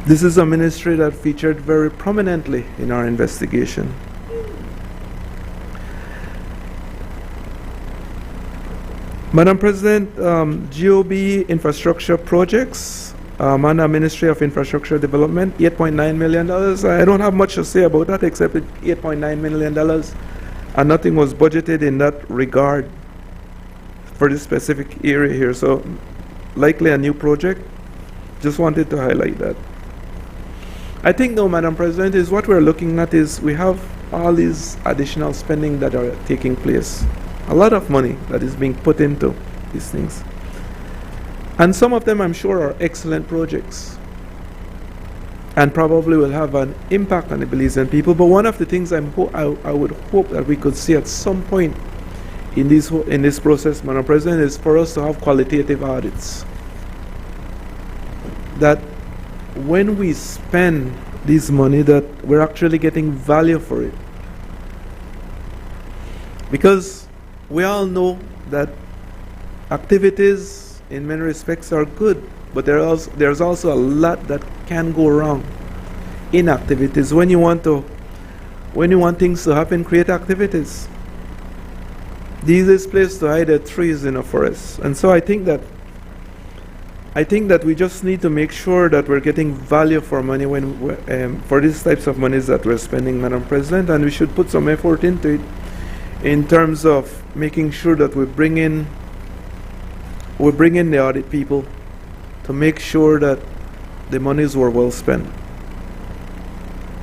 G: This is a ministry that featured very prominently in our investigation. Madam President, GOB infrastructure projects, under Ministry of Infrastructure Development, $8.9 million. I don't have much to say about that except $8.9 million, and nothing was budgeted in that regard for this specific area here. So likely a new project. Just wanted to highlight that. I think though, Madam President, is what we're looking at is we have all these additional spending that are taking place. A lot of money that is being put into these things. And some of them I'm sure are excellent projects and probably will have an impact on the Belizean people. But one of the things I would hope that we could see at some point in this process, Madam President, is for us to have qualitative audits. That when we spend this money, that we're actually getting value for it. Because we all know that activities in many respects are good, but there's also a lot that can go wrong in activities. When you want things to happen, create activities. The easiest place to hide a tree is in a forest. And so I think that we just need to make sure that we're getting value for money for these types of monies that we're spending, Madam President, and we should put some effort into it in terms of making sure that we bring in the audit people to make sure that the monies were well spent.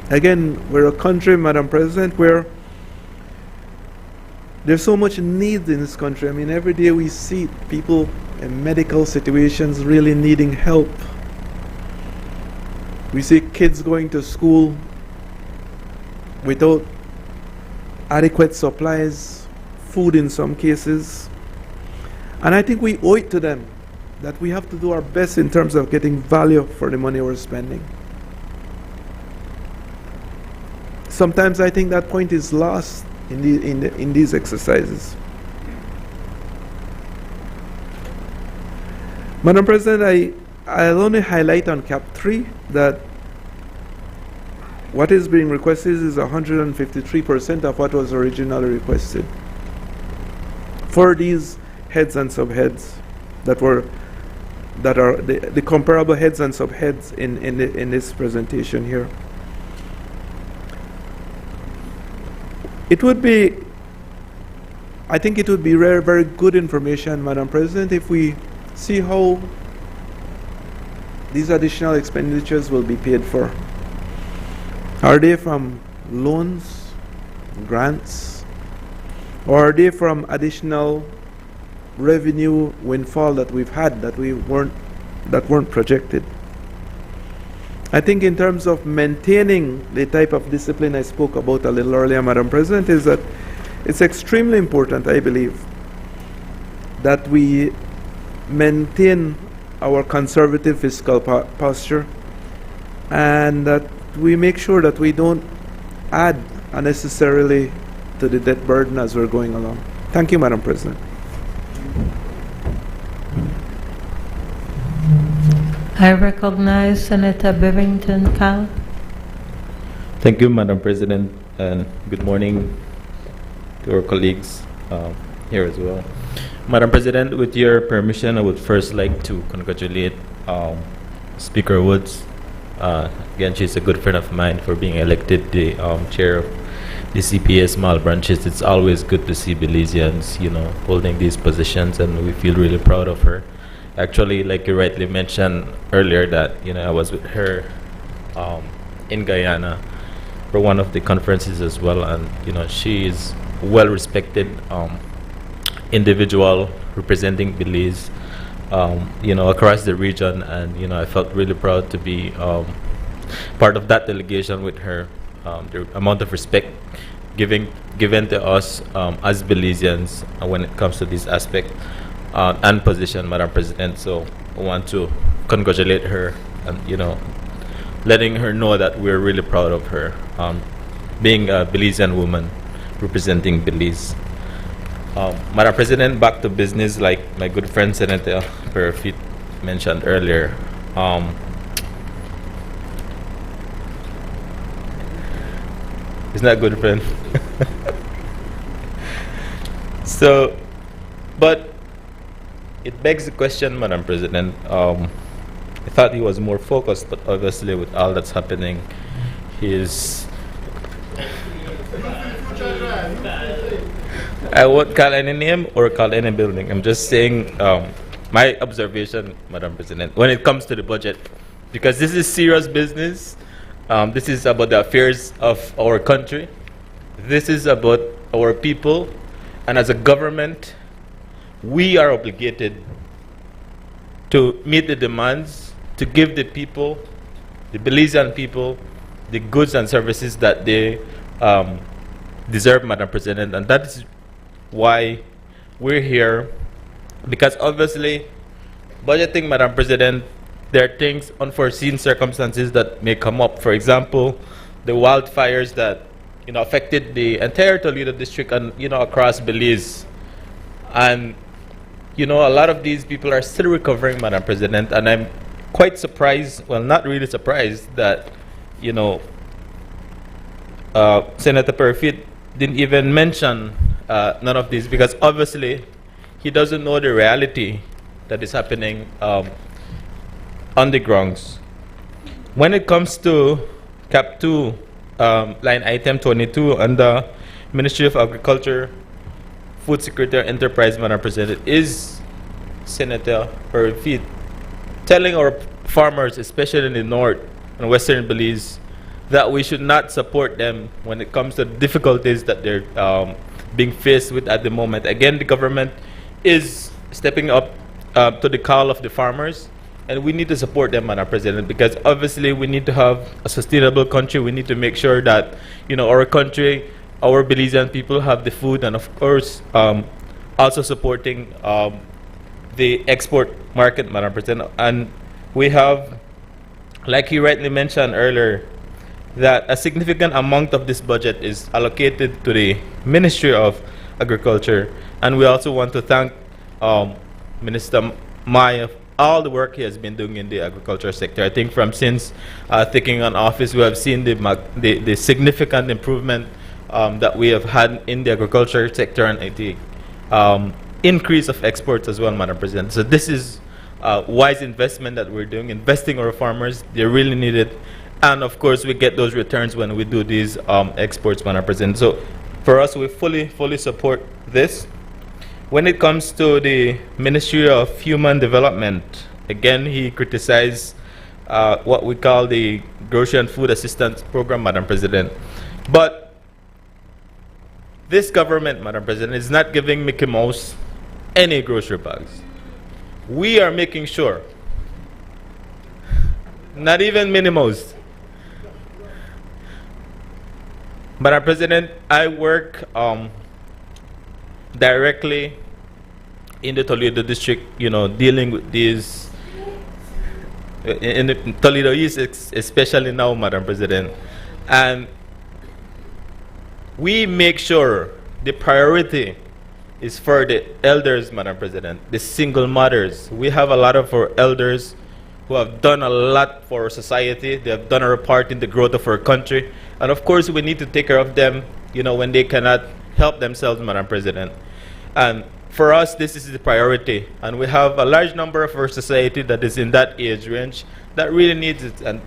G: Again, we're a country, Madam President, where there's so much need in this country. I mean, every day we see people in medical situations really needing help. We see kids going to school without adequate supplies, food in some cases. And I think we owe it to them that we have to do our best in terms of getting value for the money we're spending. Sometimes I think that point is lost in these exercises. Madam President, I'll only highlight on Cap 3 that what is being requested is 153% of what was originally requested for these heads and subheads that are the comparable heads and subheads in this presentation here. I think it would be very, very good information, Madam President, if we see how these additional expenditures will be paid for. Are they from loans, grants, or are they from additional revenue windfall that we've had that weren't projected? I think in terms of maintaining the type of discipline I spoke about a little earlier, Madam President, is that it's extremely important, I believe, that we maintain our conservative fiscal posture and that we make sure that we don't add unnecessarily to the debt burden as we're going along. Thank you, Madam President.
B: I recognize Senator Bevington Cal.
H: Thank you, Madam President, and good morning to our colleagues here as well. Madam President, with your permission, I would first like to congratulate Speaker Woods. Again, she's a good friend of mine for being elected the chair of the CPA small branches. It's always good to see Belizeans, holding these positions, and we feel really proud of her. Actually, like you rightly mentioned earlier, that I was with her in Guyana for one of the conferences as well, and she is well respected individual representing Belize, across the region, and I felt really proud to be part of that delegation with her. The amount of respect given to us as Belizeans when it comes to this aspect and position, Madam President. So I want to congratulate her and letting her know that we're really proud of her being a Belizean woman representing Belize. Madam President, back to business, like my good friend Senator Perfit mentioned earlier. He's not a good friend. But it begs the question, Madam President. I thought he was more focused, but obviously with all that's happening, I won't call any name or call any building. I'm just saying my observation, Madam President, when it comes to the budget, because this is serious business. This is about the affairs of our country. This is about our people. And as a government, we are obligated to meet the demands, to give the people, the Belizean people, the goods and services that they deserve, Madam President. And that is why we're here, because obviously budgeting, Madam President, there are things, unforeseen circumstances that may come up. For example, the wildfires that affected the entire Toledo district and across Belize, and a lot of these people are still recovering, Madam President, and I'm quite surprised, well, not really surprised, that Senator Perfit didn't even mention none of these, because obviously he doesn't know the reality that is happening on the grounds. When it comes to Cap 2, line item 22 under Ministry of Agriculture, Food Security and Enterprise, Madam President, is Senator Perfit telling our farmers, especially in the north and western Belize, that we should not support them when it comes to difficulties that they're being faced with at the moment. Again, the government is stepping up to the call of the farmers, and we need to support them, Madam President, because obviously we need to have a sustainable country. We need to make sure that, our country, our Belizean people have the food, and of course, also supporting the export market, Madam President. And we have, like you rightly mentioned earlier, that a significant amount of this budget is allocated to the Ministry of Agriculture. And we also want to thank Minister Mai for all the work he has been doing in the agriculture sector. I think from since taking on office, we have seen the significant improvement that we have had in the agriculture sector, and the increase of exports as well, Madam President. So this is wise investment that we're doing, investing our farmers. They really need it. And of course, we get those returns when we do these exports, Madam President. So for us, we fully support this. When it comes to the Ministry of Human Development, again, he criticized what we call the Grocery and Food Assistance Program, Madam President. But this government, Madam President, is not giving Mickey Mouse any grocery bags. We are making sure, not even Minnie Mouse. Madam President, I work directly in the Toledo district, dealing with these, in the Toledo East especially now, Madam President. And we make sure the priority is for the elders, Madam President, the single mothers. We have a lot of our elders who have done a lot for our society. They have done a part in the growth of our country. And of course, we need to take care of them, when they cannot help themselves, Madam President. And for us, this is the priority. And we have a large number of our society that is in that age range that really needs it. And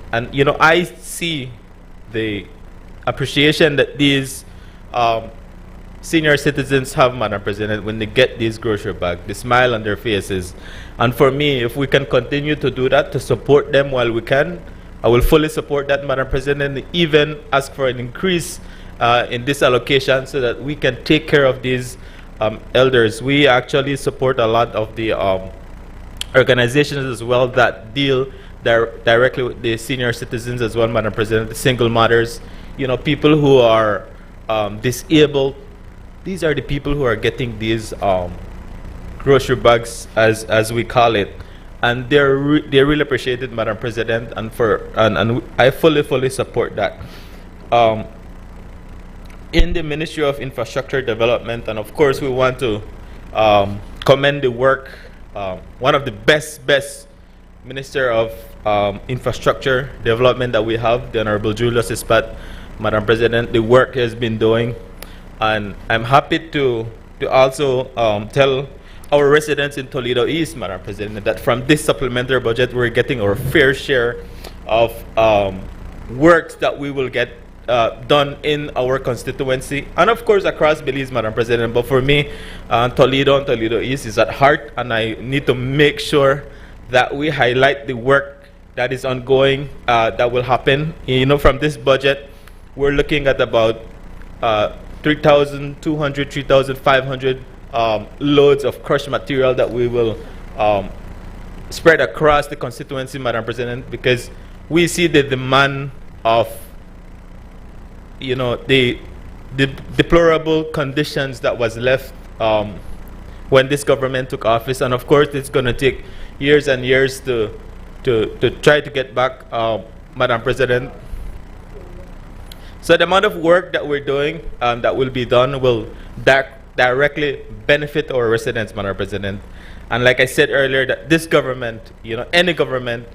H: I see the appreciation that these senior citizens have, Madam President, when they get these grocery bags, the smile on their faces. And for me, if we can continue to do that, to support them while we can, I will fully support that, Madam President, and even ask for an increase in this allocation so that we can take care of these elders. We actually support a lot of the organizations as well that deal directly with the senior citizens as well, Madam President, the single mothers, people who are disabled. These are the people who are getting these grocery bags, as we call it, and they're really appreciated, Madam President, and I fully support that. In the Ministry of Infrastructure Development, and of course, we want to commend the work. One of the best Minister of Infrastructure Development that we have, the Honorable Julius Ispat, Madam President, the work he has been doing. And I'm happy to also tell our residents in Toledo East, Madam President, that from this supplementary budget, we're getting our fair share of works that we will get done in our constituency, and of course across Belize, Madam President. But for me, Toledo and Toledo East is at heart, and I need to make sure that we highlight the work that is ongoing, that will happen. From this budget, we're looking at about 3,200, 3,500 loads of crushed material that we will spread across the constituency, Madam President, because we see the demand of the deplorable conditions that was left when this government took office. And of course, it's going to take years and years to try to get back, Madam President. So the amount of work that we're doing, that will be done, will directly benefit our residents, Madam President. And like I said earlier, that this government, any government,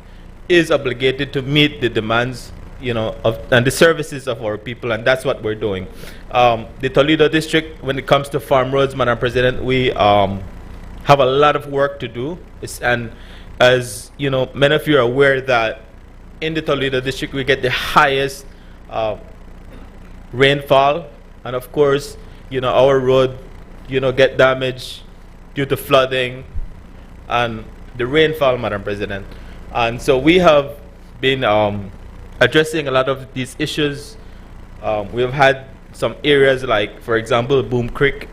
H: is obligated to meet the demands, and the services of our people, and that's what we're doing. The Toledo district, when it comes to farm roads, Madam President, we have a lot of work to do. And as many of you are aware that in the Toledo district, we get the highest rainfall, and of course, our road, get damaged due to flooding and the rainfall, Madam President. And so we have been addressing a lot of these issues. We have had some areas like, for example, Boom Creek,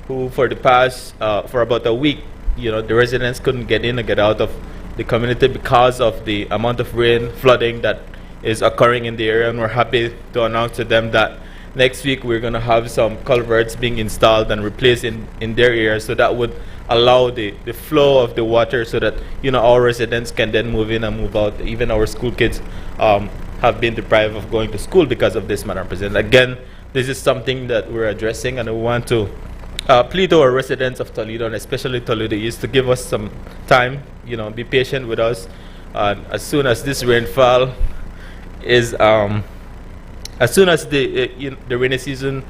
H: who for the past, for about a week, the residents couldn't get in and get out of the community because of the amount of rain, flooding that is occurring in the area, and we're happy to announce to them that next week we're going to have some culverts being installed and replaced in their area, so that would allow the flow of the water so that, you know, our residents can then move in and move out. Even our school kids have been deprived of going to school because of this, Madam President. Again, this is something that we're addressing, and we want to plead to our residents of Toledo, and especially Toledo East, to give us some time, you know, be patient with us. As soon as this rainfall is, as soon as the rainy season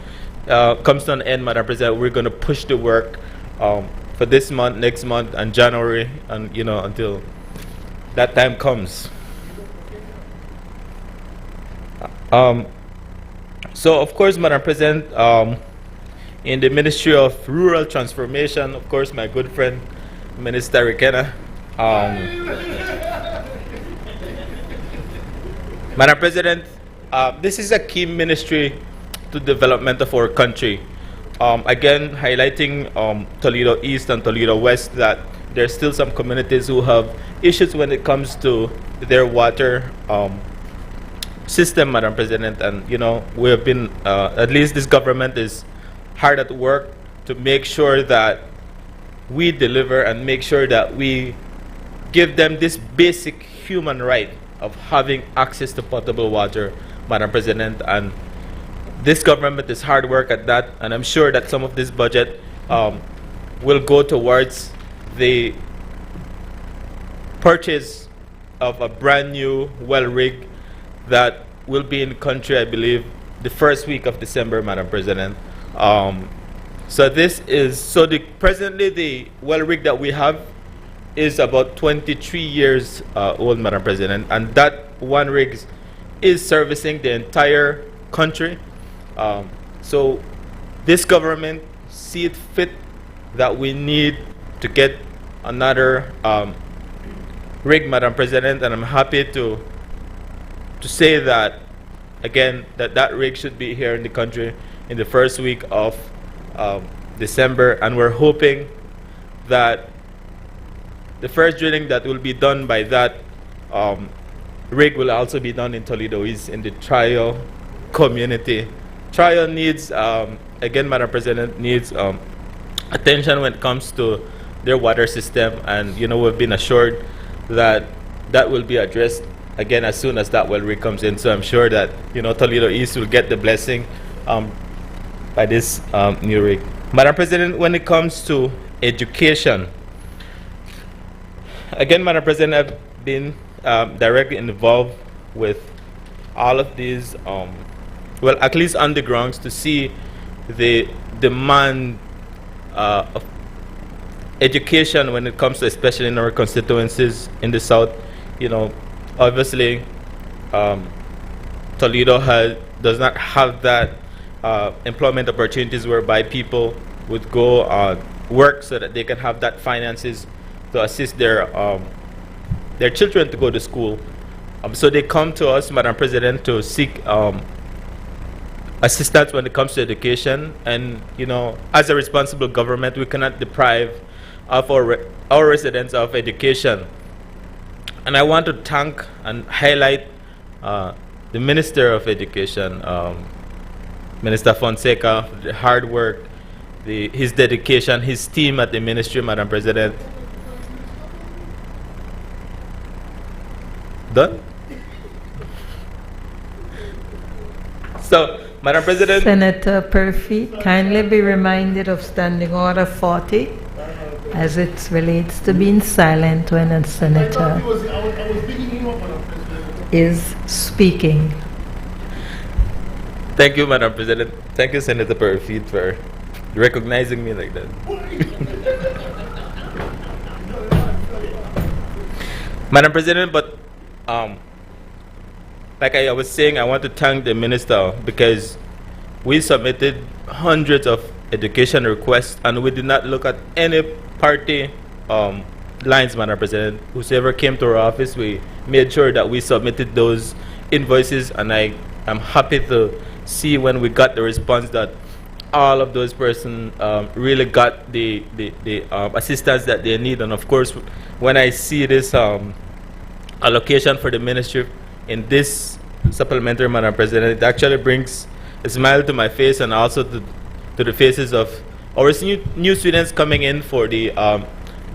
H: comes to an end, Madam President, we're going to push the work for this month, next month, and January, and, you know, until that time comes. So, of course, Madam President, in the Ministry of Rural Transformation, of course, my good friend, Minister Rikena. Madam President, this is a key ministry to development of our country. Again, highlighting Toledo East and Toledo West, that there's still some communities who have issues when it comes to their water system, Madam President. And, you know, we have been, at least this government is hard at work to make sure that we deliver and make sure that we give them this basic human right of having access to potable water, Madam President. And this government is hard work at that, and I'm sure that some of this budget will go towards the purchase of a brand new well rig that will be in the country, I believe, the first week of December, Madam President. So this is, so presently the well rig that we have is about 23 years old, Madam President, and that one rig is servicing the entire country. So this government see it fit that we need to get another rig, Madam President, and I'm happy to say that, again, that rig should be here in the country in the first week of December, and we're hoping that the first drilling that will be done by that rig will also be done in Toledo East, in the Trio community. Trio needs, again, Madam President, needs attention when it comes to their water system, and, you know, we've been assured that that will be addressed again as soon as that well rig comes in. So I'm sure that, you know, Toledo East will get the blessing by this new rig. Madam President, when it comes to education, again, Madam President, I've been directly involved with all of these, well, at least undergrounds, to see the demand of education when it comes to, especially in our constituencies in the South. You know, obviously, Toledo does not have that employment opportunities whereby people would go work so that they can have that finances to assist their children to go to school. So they come to us, Madam President, to seek assistance when it comes to education. And, you know, as a responsible government, we cannot deprive of our residents of education. And I want to thank and highlight the Minister of Education, Minister Fonseca, for the hard work, his dedication, his team at the ministry, Madam President. Done? So, Madam President.
B: Senator Perfeet, kindly be reminded of Standing Order 40 as it relates to being silent when a senator is speaking.
H: Thank you, Madam President. Thank you, Senator Perfeet, for recognizing me like that. Madam President, but like I was saying, I want to thank the minister, because we submitted hundreds of education requests and we did not look at any party lines, Madam President. Whoever came to our office, we made sure that we submitted those invoices, and I am happy to see when we got the response that all of those persons really got the assistance that they need. And of course, when I see this allocation for the ministry in this supplementary, Madam President, it actually brings a smile to my face and also to the faces of our new students coming in for the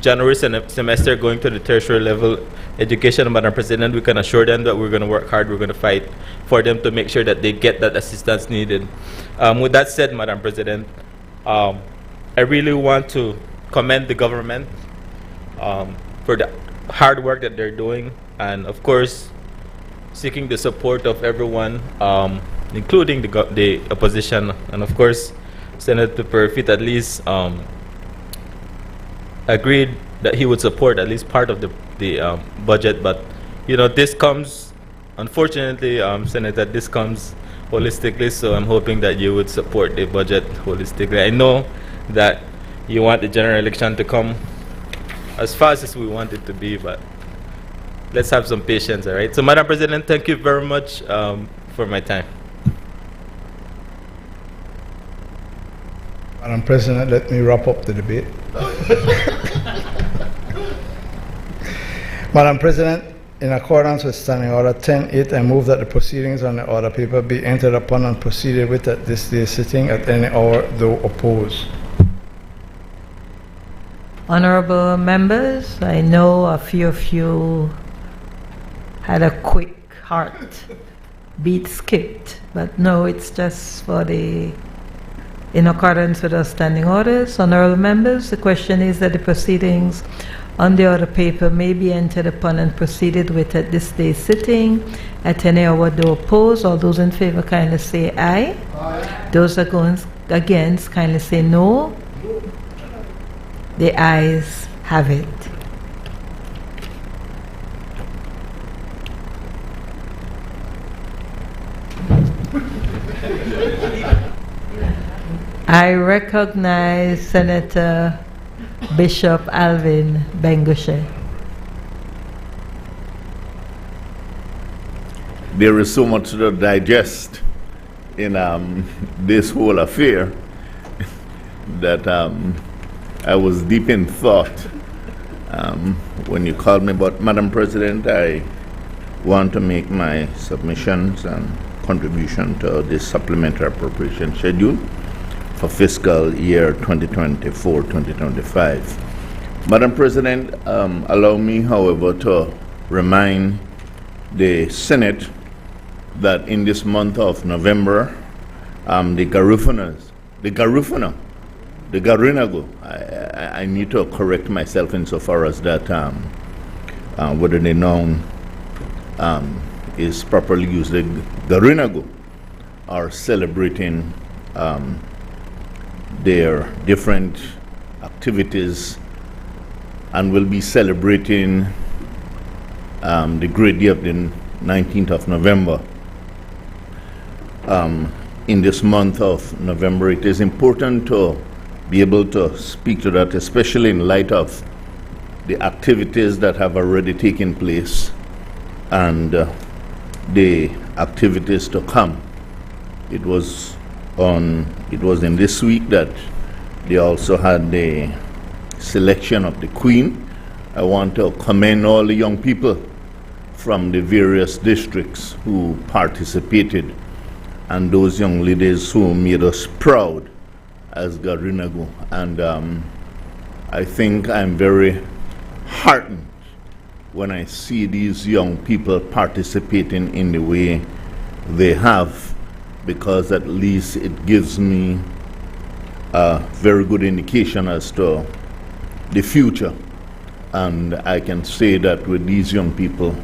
H: January semester going to the tertiary level education. Madam President, we can assure them that we're going to work hard, we're going to fight for them to make sure that they get that assistance needed. With that said, Madam President, I really want to commend the government for the hard work that they're doing, and of course seeking the support of everyone, including the opposition, and of course Senator Perfit at least agreed that he would support at least part of the budget. But you know, this comes, unfortunately, Senator, this comes holistically, so I'm hoping that you would support the budget holistically. I know that you want the general election to come as fast as we want it to be, but let's have some patience, all right? So, Madam President, thank you very much for my time.
D: Madam President, let me wrap up the debate. Madam President, in accordance with Standing Order 10.8, I move that the proceedings on the order paper be entered upon and proceeded with at this day's sitting at any hour, though opposed.
B: Honorable members, I know a few of you had a quick heart beat skipped, but no, it's just for the, in accordance with our standing orders. Honorable members, the question is that the proceedings on the order paper may be entered upon and proceeded with at this day's sitting at any hour, though opposed. All those in favor kindly say aye. Aye. Those that go against kindly say no. The ayes have it. I recognize Senator Bishop Alvin Bengushe.
I: There is so much to digest in this whole affair that I was deep in thought when you called me. But Madam President, I want to make my submissions and contribution to this supplementary appropriation schedule for fiscal year 2024-2025. Madam President, allow me, however, to remind the Senate that in this month of November, the Garinago, I need to correct myself insofar as that whether the noun is properly used. The Garinago are celebrating their different activities and will be celebrating the great day of the 19th of November. In this month of November, it is important to be able to speak to that, especially in light of the activities that have already taken place and the activities to come. It was in this week that they also had the selection of the Queen. I want to commend all the young people from the various districts who participated and those young ladies who made us proud as Garinago. And I think I'm very heartened when I see these young people participating in the way they have, because at least it gives me a very good indication as to the future. And I can say that with these young people,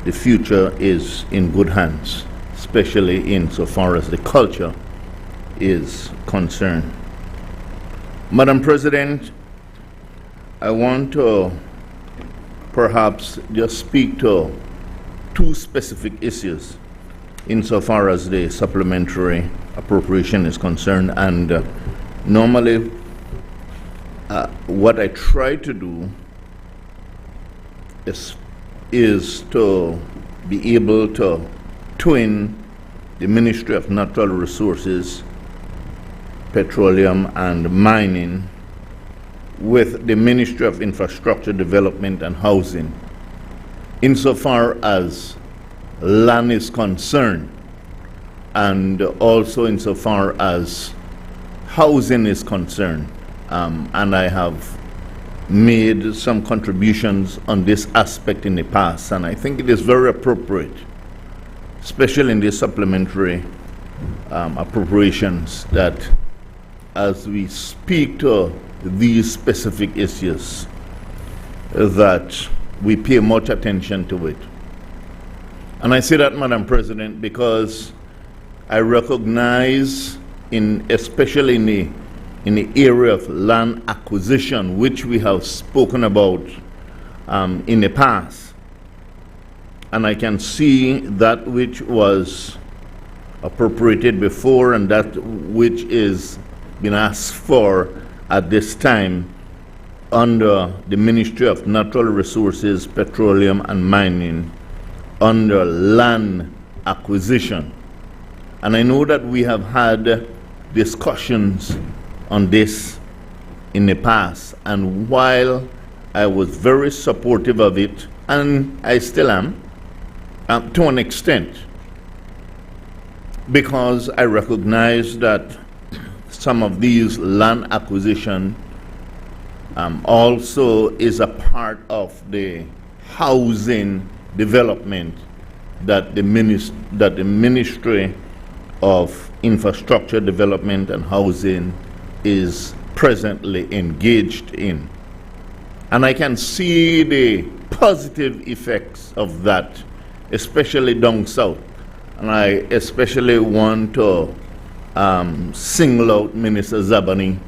I: the future is in good hands, especially insofar as the culture is concerned. Madam President, I want to perhaps just speak to two specific issues insofar as the supplementary appropriation is concerned. And normally what I try to do is to be able to twin the Ministry of Natural Resources Petroleum and Mining with the Ministry of Infrastructure Development and Housing insofar as land is concerned, and also insofar as housing is concerned. And I have made some contributions on this aspect in the past, and I think it is very appropriate, especially in the supplementary appropriations, that as we speak to these specific issues, that we pay much attention to it. And I say that, Madam President, because I recognize, especially in the area of land acquisition, which we have spoken about in the past, and I can see that which was appropriated before and that which is been asked for at this time under the Ministry of Natural Resources, Petroleum and Mining, under land acquisition. And I know that we have had discussions on this in the past, and while I was very supportive of it, and I still am, to an extent, because I recognize that some of these land acquisition also is a part of the housing development that the Ministry of Infrastructure Development and Housing is presently engaged in. And I can see the positive effects of that, especially down south. And I especially want to single out Minister Zabani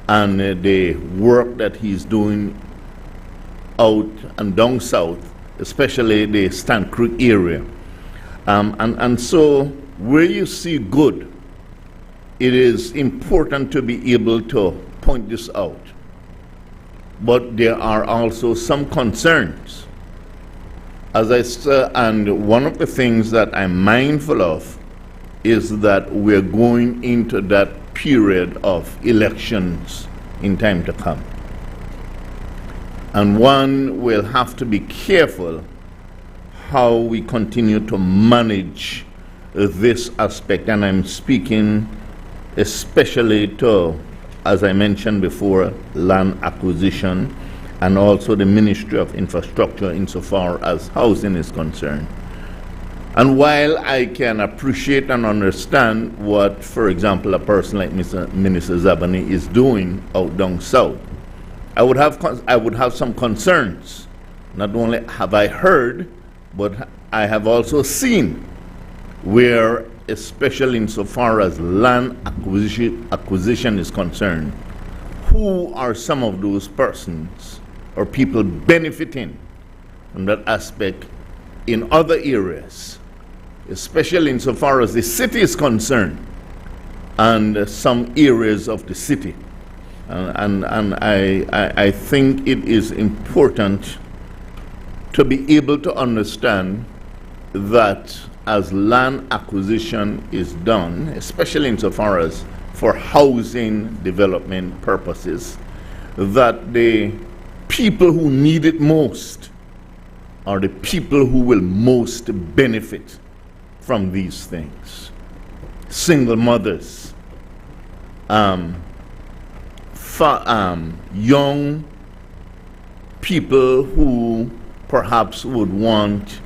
I: and the work that he's doing out and down south, especially the Stand Creek area. And so where you see good, it is important to be able to point this out. But there are also some concerns. As I said, and one of the things that I'm mindful of is that we're going into that period of elections in time to come. And one will have to be careful how we continue to manage this aspect. And I'm speaking especially to, as I mentioned before, land acquisition, and also the Ministry of Infrastructure insofar as housing is concerned. And while I can appreciate and understand what, for example, a person like Minister Zabani is doing out down south, I would have some concerns. Not only have I heard, but I have also seen where, especially insofar as land acquisition is concerned, who are some of those persons or people benefiting from that aspect in other areas, especially insofar as the city is concerned and some areas of the city. And I think it is important to be able to understand that as land acquisition is done, especially insofar as for housing development purposes, that the people who need it most are the people who will most benefit from these things. Single mothers, young people who perhaps would want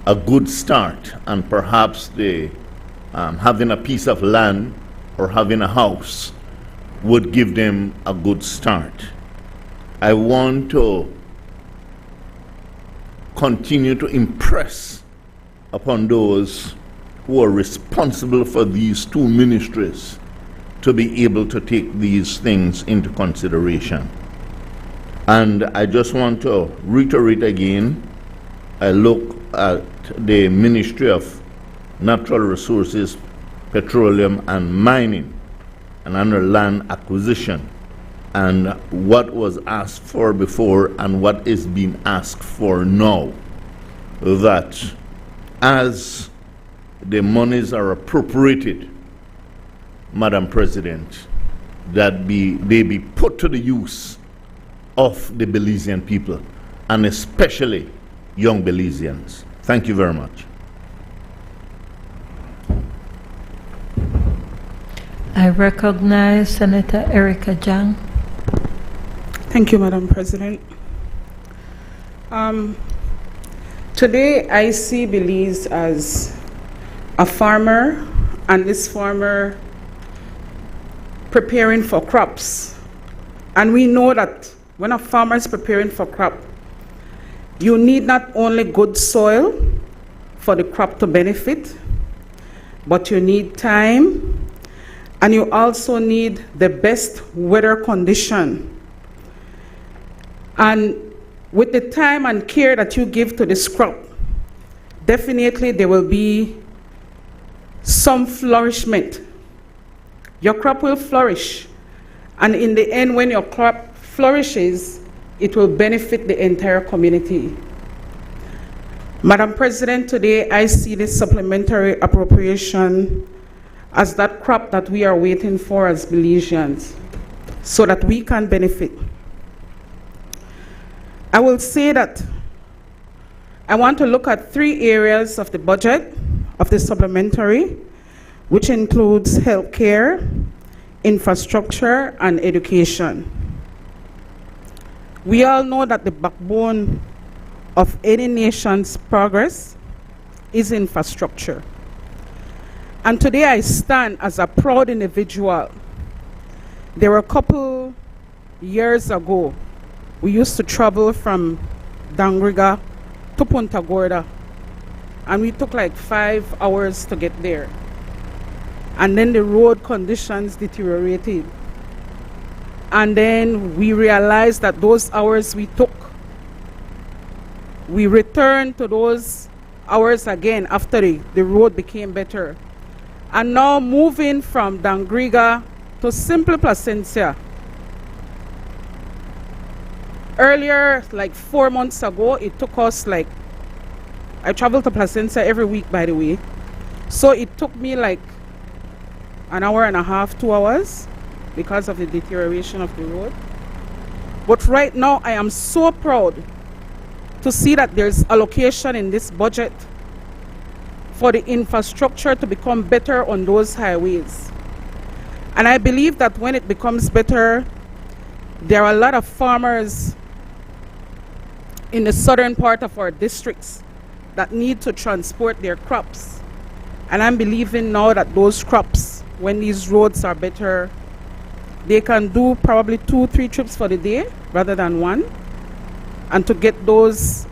I: a good start, and perhaps they having a piece of land or having a house would give them a good start. I want to continue to impress upon those who are responsible for these two ministries to be able to take these things into consideration. And I just want to reiterate again, I look at the Ministry of Natural Resources, Petroleum and Mining, and under land acquisition, and what was asked for before and what is being asked for now, that as the monies are appropriated, Madam President, that they be put to the use of the Belizean people, and especially young Belizeans. Thank you very much.
B: I recognize Senator Erica Jang.
J: Thank you, Madam President. Today I see Belize as a farmer, and this farmer preparing for crops. And we know that when a farmer is preparing for crop, you need not only good soil for the crop to benefit, but you need time, and you also need the best weather condition. And with the time and care that you give to this crop, definitely there will be some flourishment. Your crop will flourish. And in the end, when your crop flourishes, it will benefit the entire community. Madam President, today I see this supplementary appropriation as that crop that we are waiting for as Belizeans, so that we can benefit. I will say that I want to look at 3 areas of the budget of the supplementary, which includes healthcare, infrastructure, and education. We all know that the backbone of any nation's progress is infrastructure. And today I stand as a proud individual. There were a couple years ago, we used to travel from Dangriga to Punta Gorda, and we took like 5 hours to get there. And then the road conditions deteriorated. And then we realized that those hours we took, we returned to those hours again after the road became better. And now moving from Dangriga to Simple Placencia. Earlier, like 4 months ago, it took us like, I travel to Placencia every week, by the way. So it took me like an hour and a half, 2 hours, because of the deterioration of the road. But right now, I am so proud to see that there's allocation in this budget for the infrastructure to become better on those highways. And I believe that when it becomes better, there are a lot of farmers in the southern part of our districts that need to transport their crops. And I'm believing now that those crops, when these roads are better, they can do probably 2-3 trips for the day rather than 1, and to get those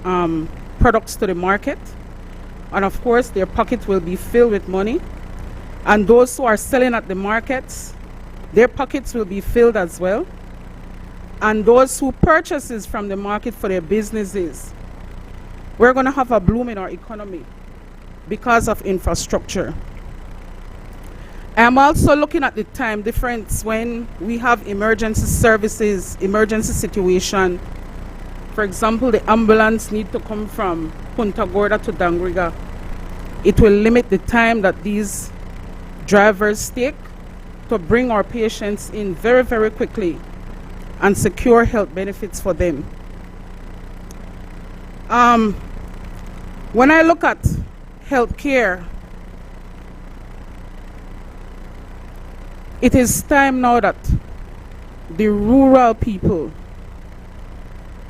J: products to the market. And of course, their pockets will be filled with money. And those who are selling at the markets, their pockets will be filled as well. And those who purchases from the market for their businesses, we're going to have a bloom in our economy because of infrastructure. I'm also looking at the time difference when we have emergency services, emergency situation. For example, the ambulance need to come from Punta Gorda to Dangriga. It will limit the time that these drivers take to bring our patients in very, very quickly and secure health benefits for them. When I look at healthcare, it is time now that the rural people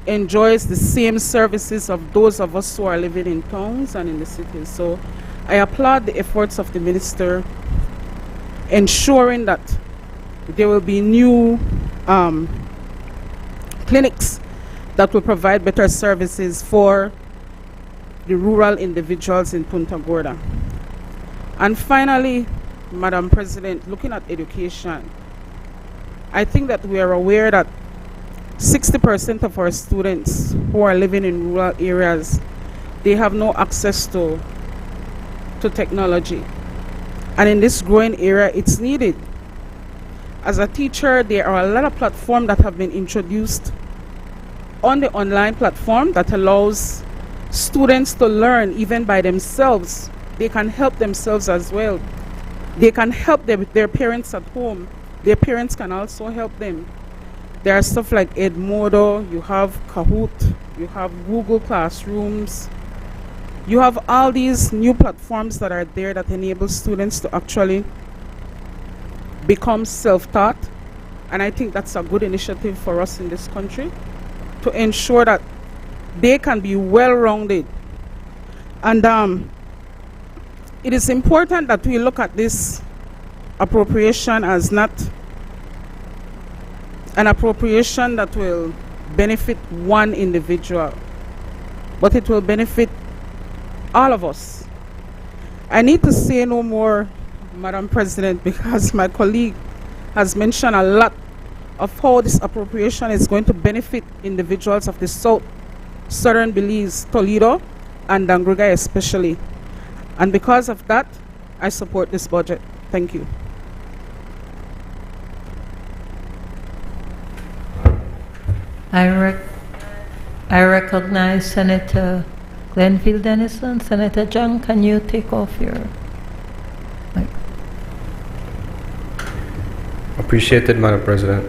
J: enjoys the same services of those of us who are living in towns and in the cities. So I applaud the efforts of the minister ensuring that there will be new clinics that will provide better services for the rural individuals in Punta Gorda. And finally, Madam President, looking at education, I think that we are aware that 60% of our students who are living in rural areas, they have no access to technology. And in this growing area, it's needed. As a teacher, there are a lot of platforms that have been introduced on the online platform that allows students to learn even by themselves. They can help themselves as well. They can help their parents at home. Their parents can also help them. There are stuff like Edmodo, you have Kahoot, you have Google Classrooms. You have all these new platforms that are there that enable students to actually become self-taught. And I think that's a good initiative for us in this country to ensure that they can be well-rounded. And it is important that we look at this appropriation as not an appropriation that will benefit one individual, but it will benefit all of us. I need to say no more, Madam President, because my colleague has mentioned a lot of how this appropriation is going to benefit individuals of the Southern Belize, Toledo, and Dangruga especially. And because of that, I support this budget. Thank you.
B: I recognize Senator Glenfield Dennison. Senator John, can you take off your mic?
K: Appreciated, Madam President.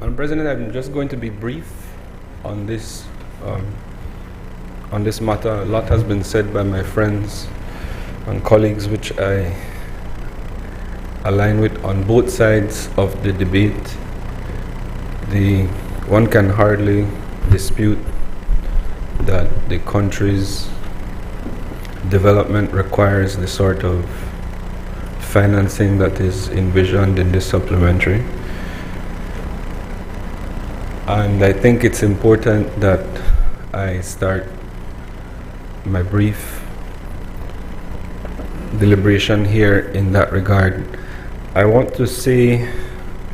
K: Madam President, I'm just going to be brief on this matter. A lot has been said by my friends and colleagues, which I align with on both sides of the debate. One can hardly dispute that the country's development requires the sort of financing that is envisioned in this supplementary. And I think it's important that I start my brief deliberation here in that regard. I want to say,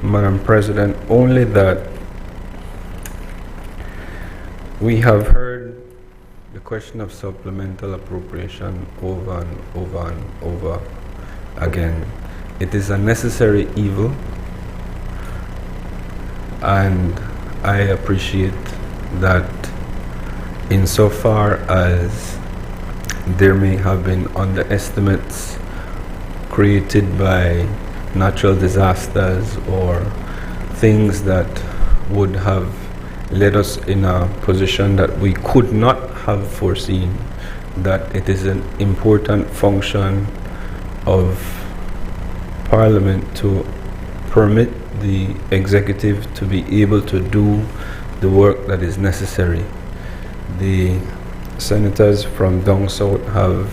K: Madam President, only that we have heard the question of supplemental appropriation over and over and over again. It is a necessary evil, and I appreciate that insofar as there may have been underestimates created by natural disasters or things that would have led us in a position that we could not have foreseen, that it is an important function of Parliament to permit the executive to be able to do the work that is necessary. The senators from down south have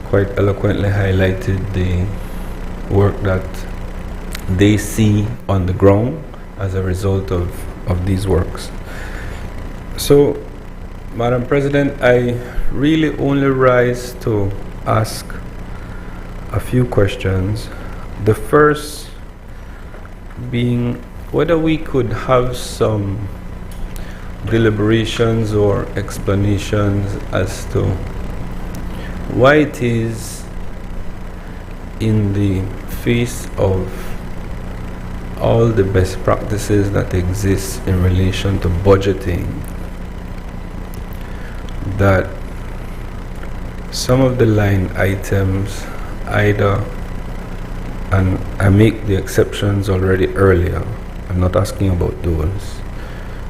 K: quite eloquently highlighted the work that they see on the ground as a result of these works. So, Madam President, I really only rise to ask a few questions. The first being whether we could have some deliberations or explanations as to why it is, in the face of all the best practices that exist in relation to budgeting, that some of the line items either, and I make the exceptions already earlier, I'm not asking about those,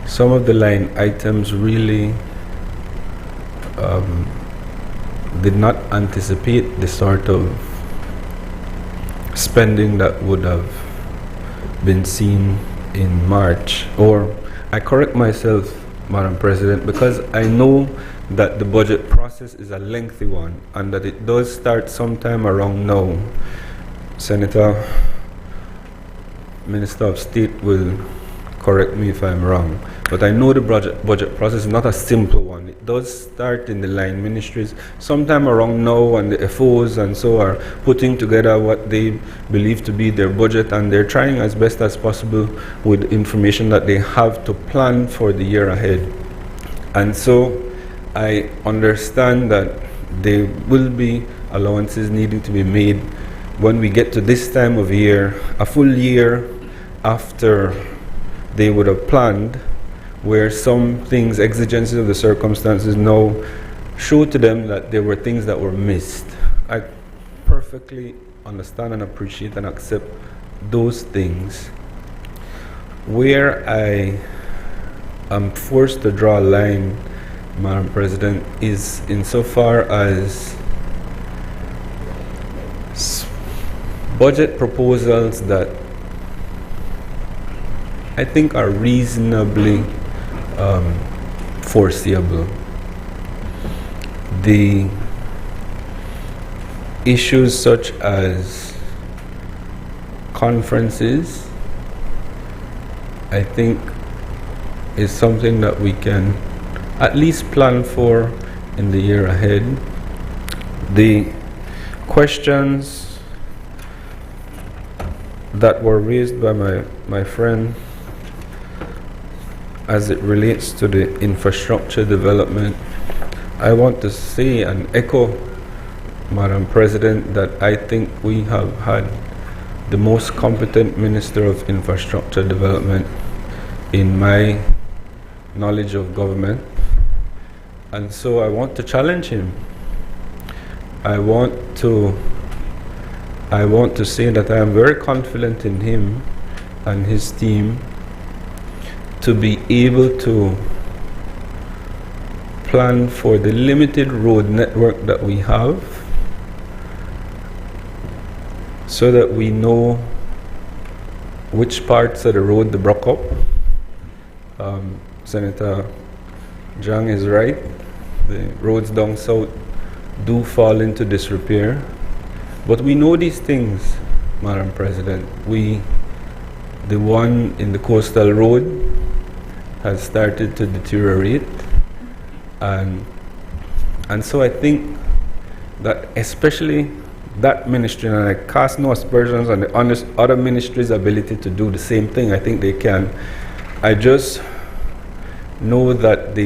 K: some of the line items really did not anticipate the sort of spending that would have been seen in March. Or I correct myself, Madam President, because I know that the budget process is a lengthy one and that it does start sometime around now. Senator, Minister of State will correct me if I'm wrong, but I know the budget process is not a simple one. It does start in the line ministries sometime around now, and the FOs and so are putting together what they believe to be their budget, and they're trying as best as possible with information that they have to plan for the year ahead. And so I understand that there will be allowances needing to be made when we get to this time of year, a full year after they would have planned, where some things, exigencies of the circumstances now show to them that there were things that were missed. I perfectly understand and appreciate and accept those things. Where I am forced to draw a line, Madam President, is insofar as budget proposals that I think are reasonably foreseeable. The issues such as conferences, I think, is something that we can at least plan for in the year ahead. The questions that were raised by my friend as it relates to the infrastructure development, I want to say and echo, Madam President, that I think we have had the most competent Minister of Infrastructure Development in my knowledge of government, and so I want to challenge him. I want to say that I am very confident in him and his team to be able to plan for the limited road network that we have, so that we know which parts of the road they broke up. Senator Jang is right. The roads down south do fall into disrepair. But we know these things, Madam President. The one in the coastal road has started to deteriorate. And so I think that especially that ministry, and I cast no aspersions on the other ministries' ability to do the same thing. I think they can. I just know that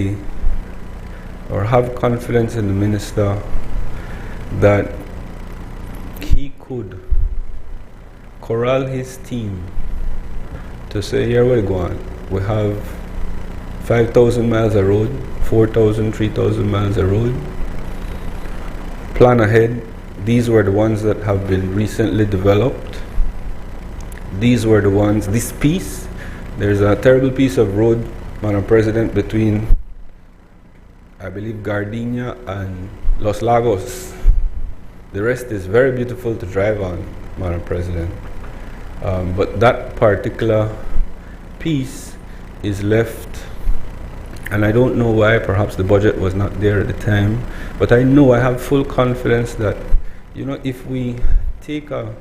K: or have confidence in the minister that he could corral his team to say, here we go on. We have 5,000 miles of road, 4,000, 3,000 miles of road. Plan ahead. These were the ones that have been recently developed. These were the ones, this piece, there's a terrible piece of road, Madam President, between, I believe, Gardenia and Los Lagos. The rest is very beautiful to drive on, Madam President. But that particular piece is left, and I don't know why. Perhaps the budget was not there at the time, but I know, I have full confidence that, you know, if we take a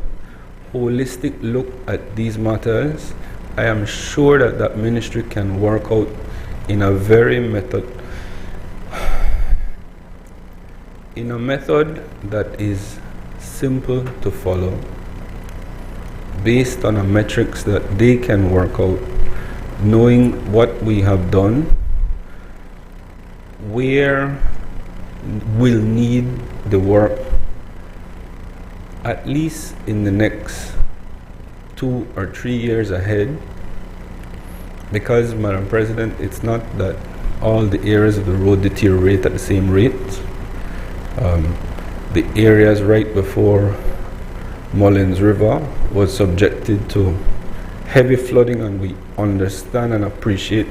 K: holistic look at these matters, I am sure that that ministry can work out in a very method that is simple to follow, based on a metrics that they can work out, knowing what we have done, where we'll need the work, at least in the next 2 or 3 years ahead. Because, Madam President, it's not that all the areas of the road deteriorate at the same rate. The areas right before Mullins River was subjected to heavy flooding, and we understand and appreciate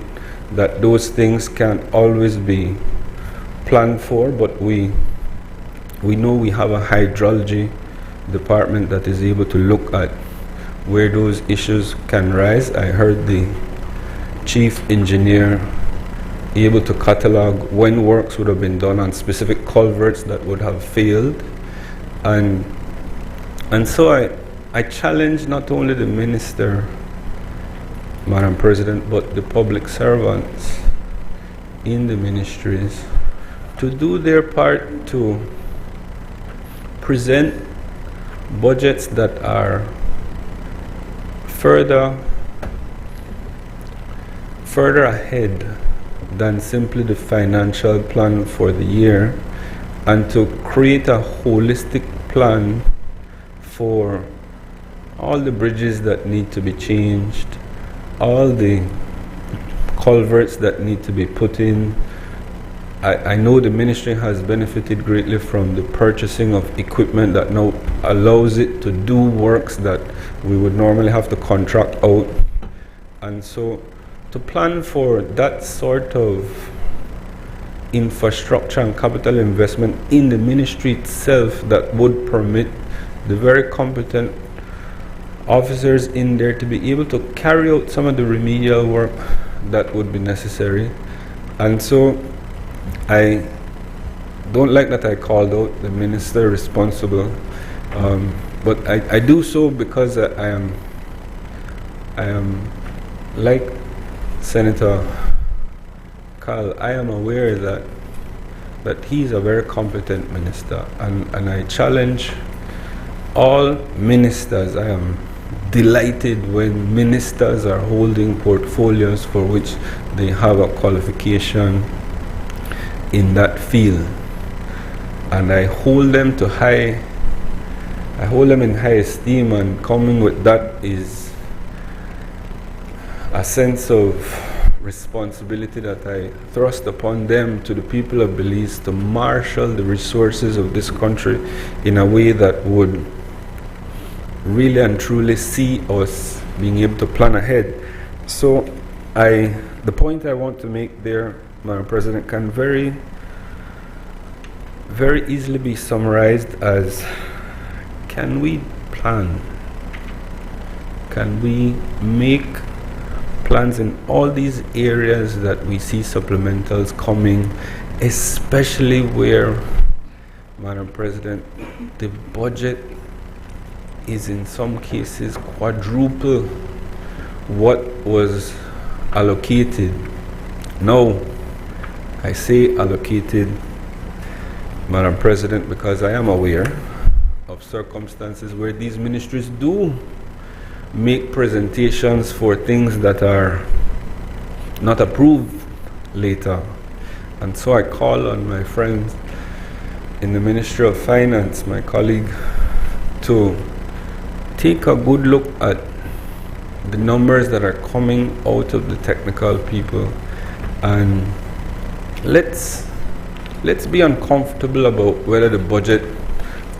K: that those things can't always be planned for, but we know we have a hydrology department that is able to look at where those issues can rise. I heard the chief engineer able to catalog when works would have been done on specific culverts that would have failed, and so I challenge not only the minister, Madam President, but the public servants in the ministries to do their part to present budgets that are further ahead than simply the financial plan for the year, and to create a holistic plan for all the bridges that need to be changed, all the culverts that need to be put in, I know the ministry has benefited greatly from the purchasing of equipment that now allows it to do works that we would normally have to contract out. And so to plan for that sort of infrastructure and capital investment in the ministry itself that would permit the very competent officers in there to be able to carry out some of the remedial work that would be necessary. And so I don't like that I called out the minister responsible, but I do so because I am like Senator Carl, I am aware that he's a very competent minister, and I challenge all ministers. I am delighted when ministers are holding portfolios for which they have a qualification in that field, and I hold them in high esteem, and coming with that is a sense of responsibility that I thrust upon them to the people of Belize to marshal the resources of this country in a way that would really and truly see us being able to plan ahead. So the point I want to make there, Madam President, can very, very easily be summarized as, can we plan? Can we make plans in all these areas that we see supplementals coming, especially where, Madam President, the budget is in some cases quadruple what was allocated. No, I say allocated, Madam President, because I am aware of circumstances where these ministries do make presentations for things that are not approved later. And so I call on my friends in the Ministry of Finance, my colleague, to take a good look at the numbers that are coming out of the technical people, and let's be uncomfortable about whether the budget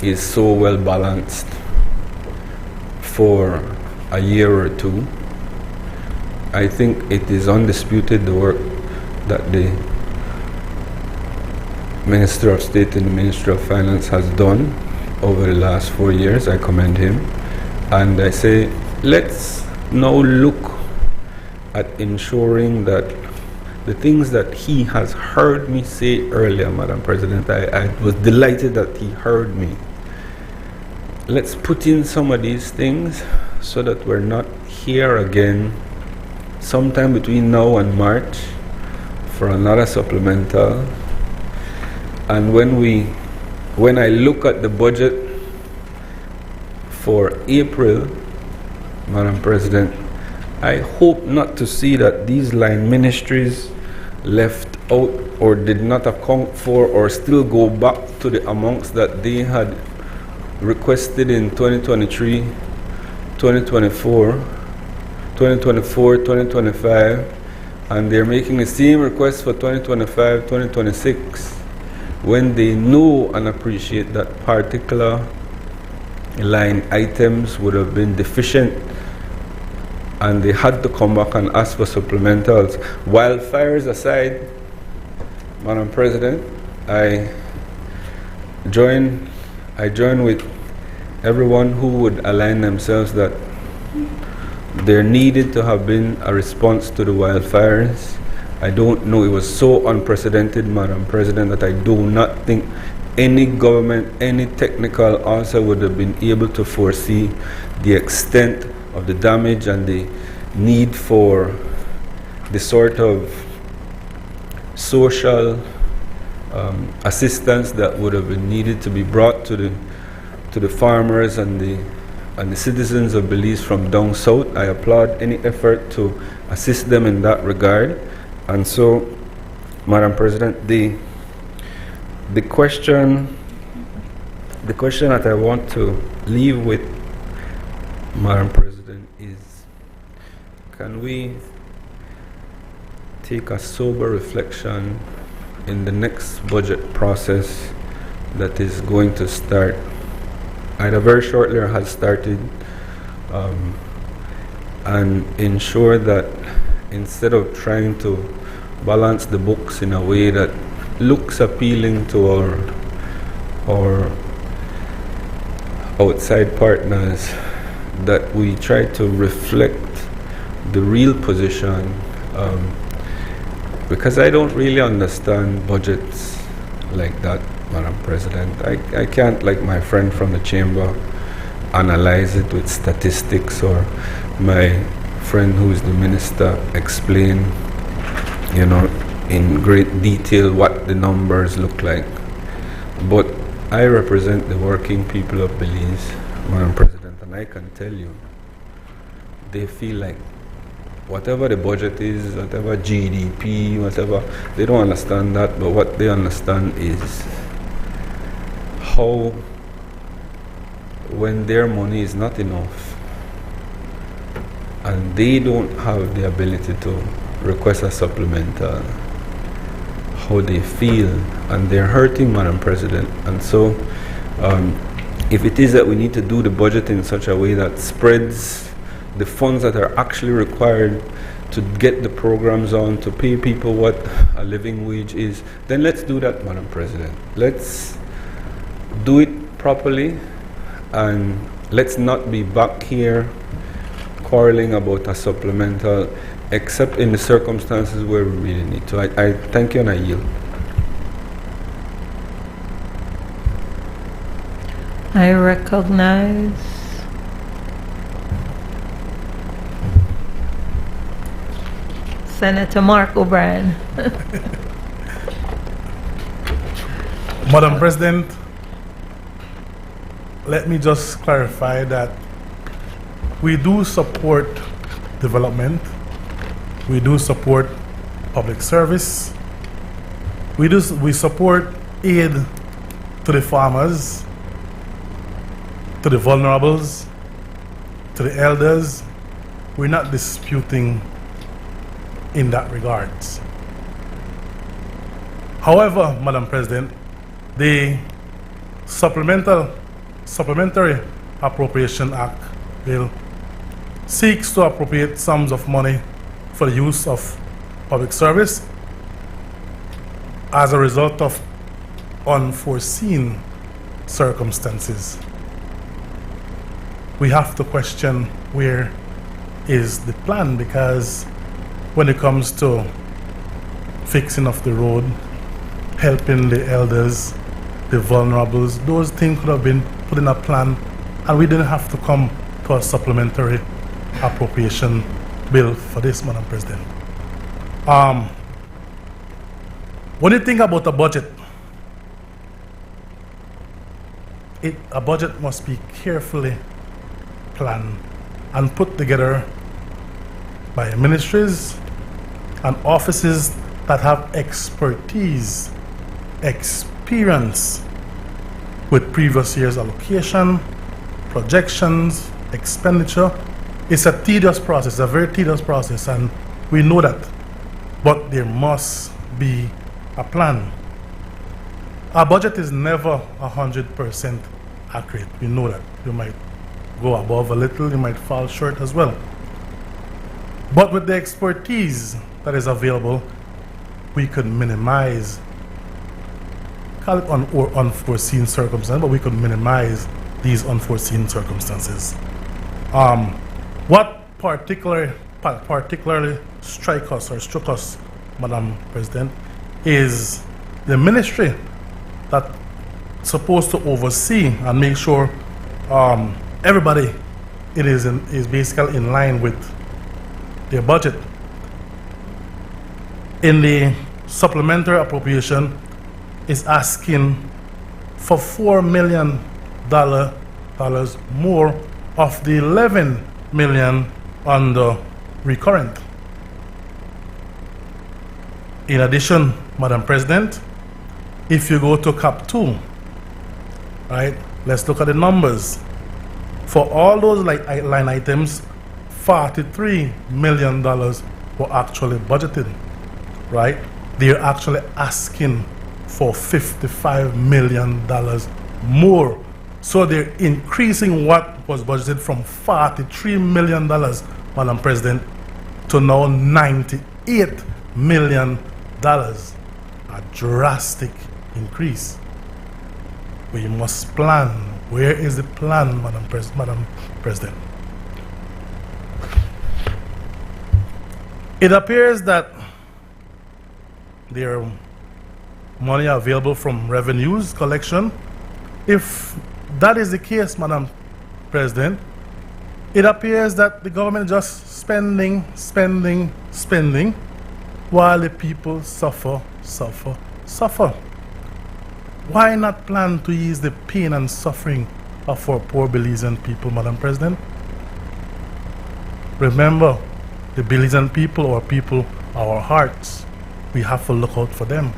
K: is so well balanced for a year or two. I think it is undisputed the work that the Minister of State and the Ministry of Finance has done over the last 4 years. I commend him, and I say let's now look at ensuring that the things that he has heard me say earlier, Madam President, I was delighted that he heard me. Let's put in some of these things so that we're not here again sometime between now and March for another supplemental. And when I look at the budget for April, Madam President, I hope not to see that these line ministries left out or did not account for or still go back to the amounts that they had requested in 2023, 2024, 2025, and they're making the same request for 2025, 2026, when they know and appreciate that particular line items would have been deficient and they had to come back and ask for supplementals. Wildfires aside, Madam President, I join with everyone who would align themselves that there needed to have been a response to the wildfires. I don't know, it was so unprecedented, Madam President, that I do not think any government, any technical answer would have been able to foresee the extent of the damage and the need for the sort of social assistance that would have been needed to be brought to the farmers and the citizens of Belize from down south. I applaud any effort to assist them in that regard. And so, Madam President, the question that I want to leave with, Madam President, is, can we take a sober reflection in the next budget process that is going to start either very shortly or has started, and ensure that instead of trying to balance the books in a way that looks appealing to our outside partners, that we try to reflect the real position, because I don't really understand budgets like that, Madam President. I can't, like my friend from the chamber, analyze it with statistics, or my friend who is the minister explain, in great detail what the numbers look like. But I represent the working people of Belize, Madam President, and I can tell you, they feel like whatever the budget is, whatever GDP, whatever, they don't understand that, but what they understand is how, when their money is not enough and they don't have the ability to request a supplemental, how they feel, and they're hurting, Madam President. And so if it is that we need to do the budget in such a way that spreads the funds that are actually required to get the programs on, to pay people what a living wage is, then let's do that, Madam President. Let's do it properly, and let's not be back here quarreling about a supplemental, except in the circumstances where we really need to. I thank you and I yield.
B: I recognize Senator Mark O'Brien.
L: Madam President, let me just clarify that we do support development, we do support public service, we support aid to the farmers, to the vulnerables, to the elders. We're not disputing in that regards. However, Madam President, the Supplementary Appropriation Act bill seeks to appropriate sums of money for the use of public service as a result of unforeseen circumstances. We have to question where is the plan, because when it comes to fixing of the road, helping the elders, the vulnerables, those things could have been put in a plan, and we didn't have to come to a supplementary appropriation bill for this, Madam President. When you think about a budget, a budget must be carefully planned and put together by ministries and offices that have expertise, experience with previous year's allocation, projections, expenditure. It's a tedious process, a very tedious process, and we know that. But there must be a plan. Our budget is never 100% accurate. We know that. You might go above a little, you might fall short as well. But with the expertise that is available, we could minimize, call it unforeseen circumstances, but we could minimize these unforeseen circumstances. What particularly struck us, Madam President, is the ministry that's supposed to oversee and make sure everybody is basically in line with their budget. In the supplementary appropriation, is asking for $4 million more of the $11 million on the recurrent. In addition, Madam President, if you go to Cap 2, right, let's look at the numbers. For all those line items, $43 million were actually budgeted, right? they're actually asking for $55 million more. So they're increasing what was budgeted from $43 million, Madam President, to now $98 million. A drastic increase. We must plan. Where is the plan, Madam President? It appears that there are money available from revenues collection. If that is the case, Madam President, it appears that the government is just spending, while the people suffer. Why not plan to ease the pain and suffering of our poor Belizean people, Madam President? Remember, the Belizean people, our hearts, we have to look out for them.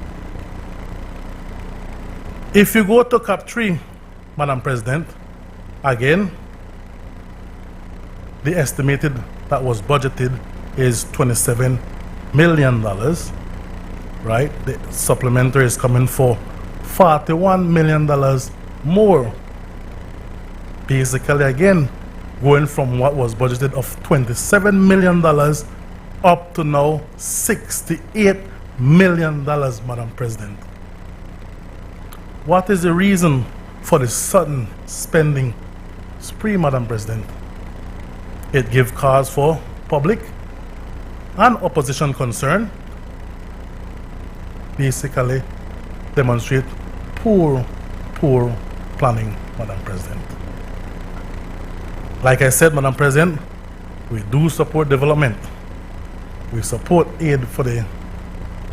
L: If you go to CAP 3, Madam President, again, the estimated that was budgeted is $27 million, right? The supplementary is coming for $41 million more. Basically, again, going from what was budgeted of $27 million up to now $68 million, Madam President. What is the reason for the sudden spending spree, Madam President? It gives cause for public and opposition concern. Basically, demonstrate poor planning, Madam President. Like I said, Madam President, we do support development. We support aid for the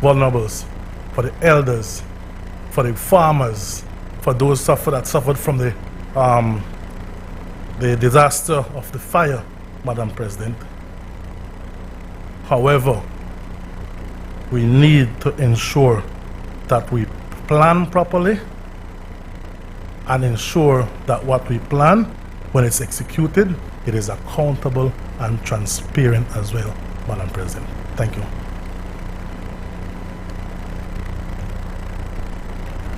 L: vulnerables, for the elders, for the farmers, for those that suffered from the disaster of the fire, Madam President. However, we need to ensure that we plan properly and ensure that what we plan, when it's executed, it is accountable and transparent as well, Madam President. Thank you.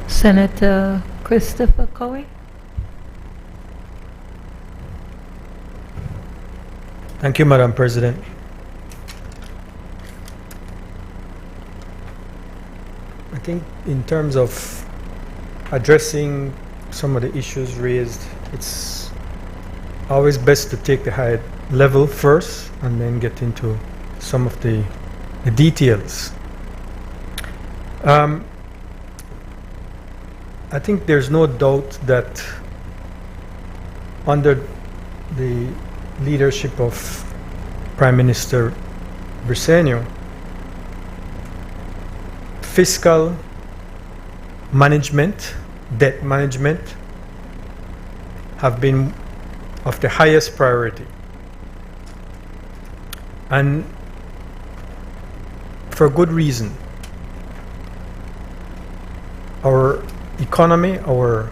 B: Senator Christopher Cowie.
A: Thank you, Madam President. I think in terms of addressing some of the issues raised, it's always best to take the high level first and then get into some of the details. I think there's no doubt that under the leadership of Prime Minister Briceño, fiscal management, debt management have been of the highest priority. And for good reason. Our economy, our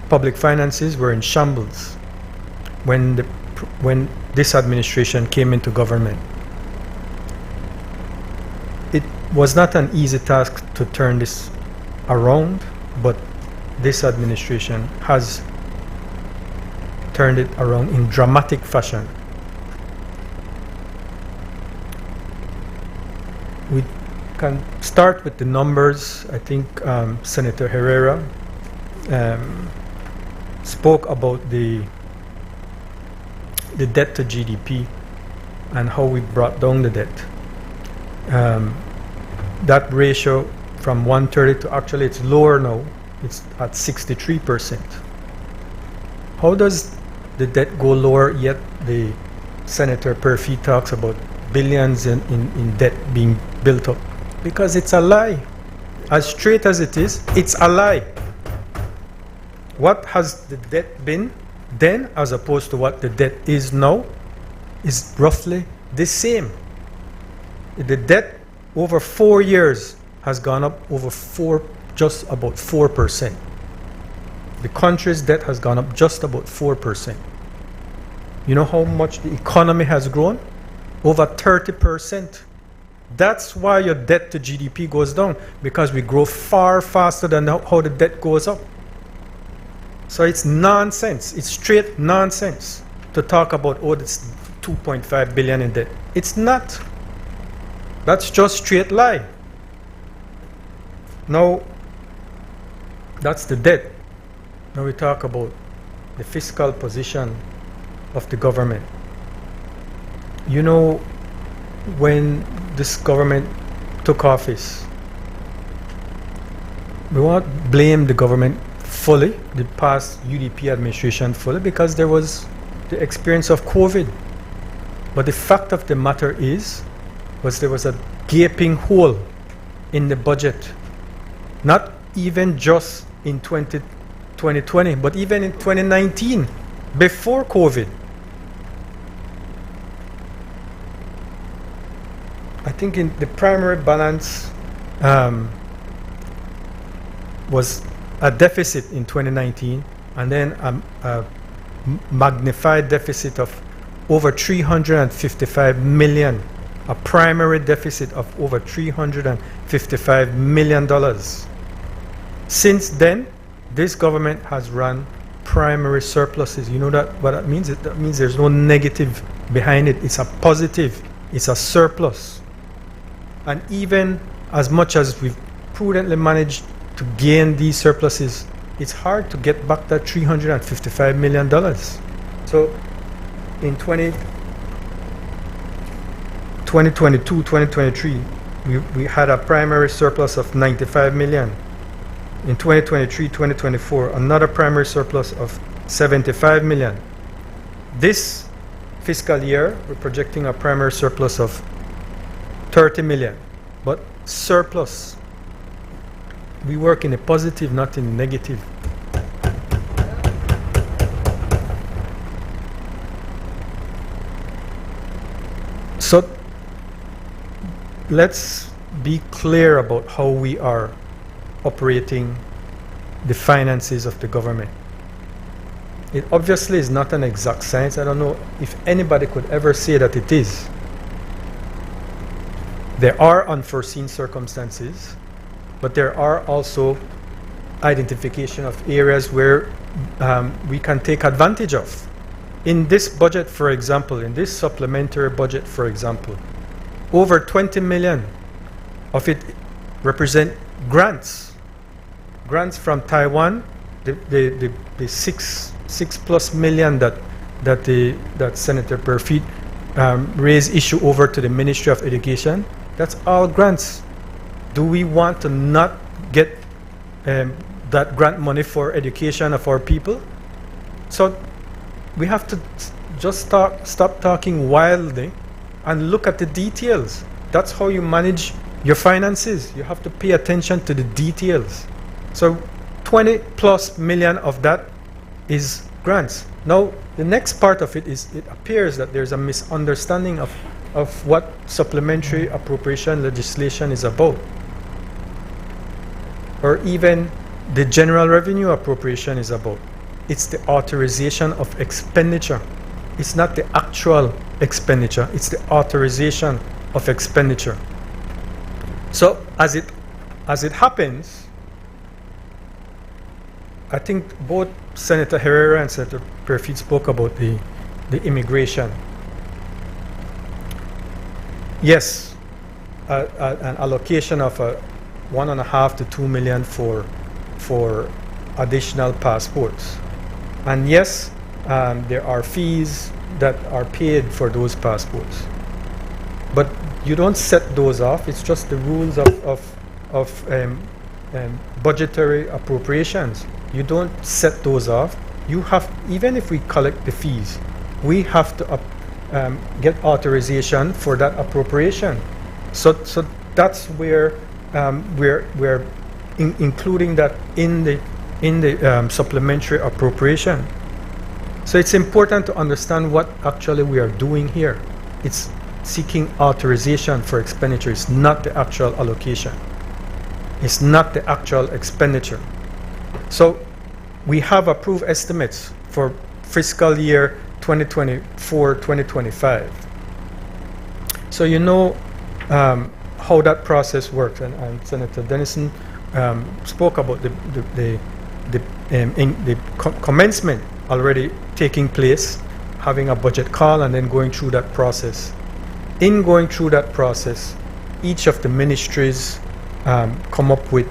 A: public finances were in shambles when this administration came into government. It was not an easy task to turn this around, but this administration has turned it around in dramatic fashion. We can start with the numbers. I think Senator Herrera spoke about the debt to GDP and how we brought down the debt. That ratio from 130 to actually it's lower now. It's at 63%. How does the debt go lower yet the Senator Perfy talks about billions in debt being built up? Because it's a lie. As straight as it is, it's a lie. What has the debt been then as opposed to what the debt is now is roughly the same. The debt over 4 years has gone up just about 4%. The country's debt has gone up just about 4%. You know how much the economy has grown? Over 30%. That's why your debt to GDP goes down, because we grow far faster than how the debt goes up. So it's nonsense. It's straight nonsense to talk about, oh, it's 2.5 billion in debt. It's not. That's just straight lie. Now, that's the debt. Now we talk about the fiscal position of the government. You know, when this government took office, we won't blame the government fully, the past UDP administration fully, because there was the experience of COVID. But the fact of the matter is, there was a gaping hole in the budget, not even just in 2020, but even in 2019, before COVID. I think in the primary balance was a deficit in 2019, and then a magnified deficit of over 355 million, a primary deficit of over $355 million. Since then, this government has run primary surpluses. You know what that means? That means there's no negative behind it. It's a positive. It's a surplus. And even as much as we've prudently managed to gain these surpluses, it's hard to get back that $355 million. So in 2022, 2023, we had a primary surplus of 95 million. In 2023, 2024, another primary surplus of 75 million. This fiscal year, we're projecting a primary surplus of 30 million. But surplus, we work in a positive, not in a negative. So let's be clear about how we are operating the finances of the government. It obviously is not an exact science. I don't know if anybody could ever say that it is. There are unforeseen circumstances, but there are also identification of areas where we can take advantage of. In this budget, for example, in this supplementary budget, for example, over 20 million of it represent grants. Grants from Taiwan, the 6+ million that Senator Perfit raised issue over to the Ministry of Education. That's all grants. Do we want to not get that grant money for education of our people? So we have to just stop talking wildly and look at the details. That's how you manage your finances. You have to pay attention to the details. So 20+ million of that is grants. Now, the next part of it is, it appears that there's a misunderstanding of what supplementary appropriation legislation is about, or even the general revenue appropriation is about. It's the authorization of expenditure. It's not the actual expenditure, it's the authorization of expenditure. So as it happens, I think both Senator Herrera and Senator Perfit spoke about the immigration. Yes, an allocation of 1.5 to 2 million for additional passports. And yes, there are fees that are paid for those passports. But you don't set those off. It's just the rules of budgetary appropriations. You don't set those off. You have, even if we collect the fees, we have to get authorization for that appropriation. So that's where we're including that in the supplementary appropriation. So it's important to understand what actually we are doing here. It's seeking authorization for expenditure. It's not the actual allocation. It's not the actual expenditure. So we have approved estimates for fiscal year 2024-2025. So you know, how that process works, and Senator Dennison spoke about the commencement already taking place, having a budget call, and then going through that process. In going through that process, each of the ministries come up with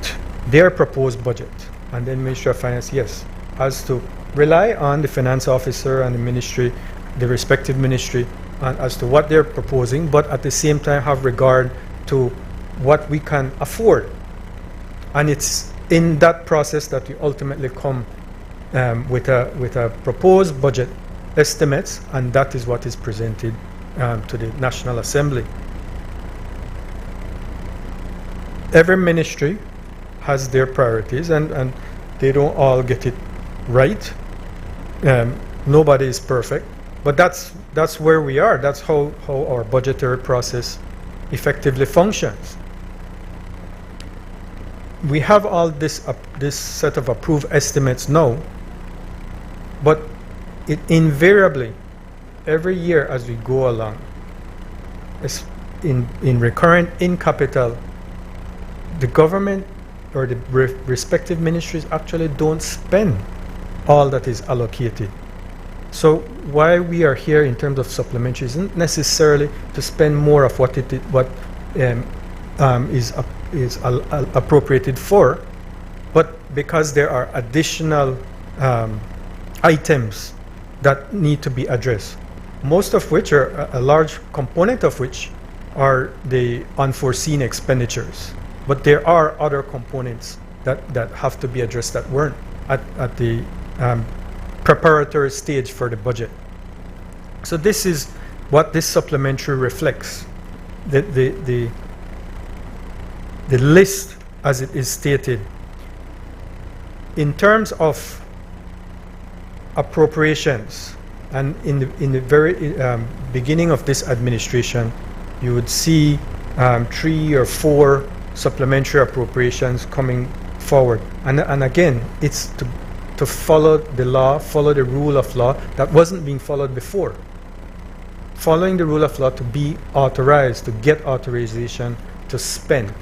A: their proposed budget, and then Ministry of Finance, yes, has to rely on the finance officer and the ministry, the respective ministry, and as to what they're proposing, but at the same time have regard to what we can afford. And it's in that process that we ultimately come with a proposed budget estimates, and that is what is presented to the National Assembly. Every ministry has their priorities, and they don't all get it right. Nobody is perfect, but that's where we are. That's how our budgetary process effectively functions. We have all this set of approved estimates now, but it invariably, every year as we go along, in recurrent, in capital, the government or the respective ministries actually don't spend all that is allocated. So why we are here in terms of supplementary isn't necessarily to spend more of what is appropriated for, but because there are additional items that need to be addressed, most of which are a large component of which are the unforeseen expenditures. But there are other components that have to be addressed that weren't at the preparatory stage for the budget. So this is what this supplementary reflects. The list as it is stated. In terms of appropriations, and in the very beginning of this administration, you would see 3 or 4 supplementary appropriations coming forward, and again, it's to follow the law, follow the rule of law that wasn't being followed before. Following the rule of law to be authorized, to get authorization to spend.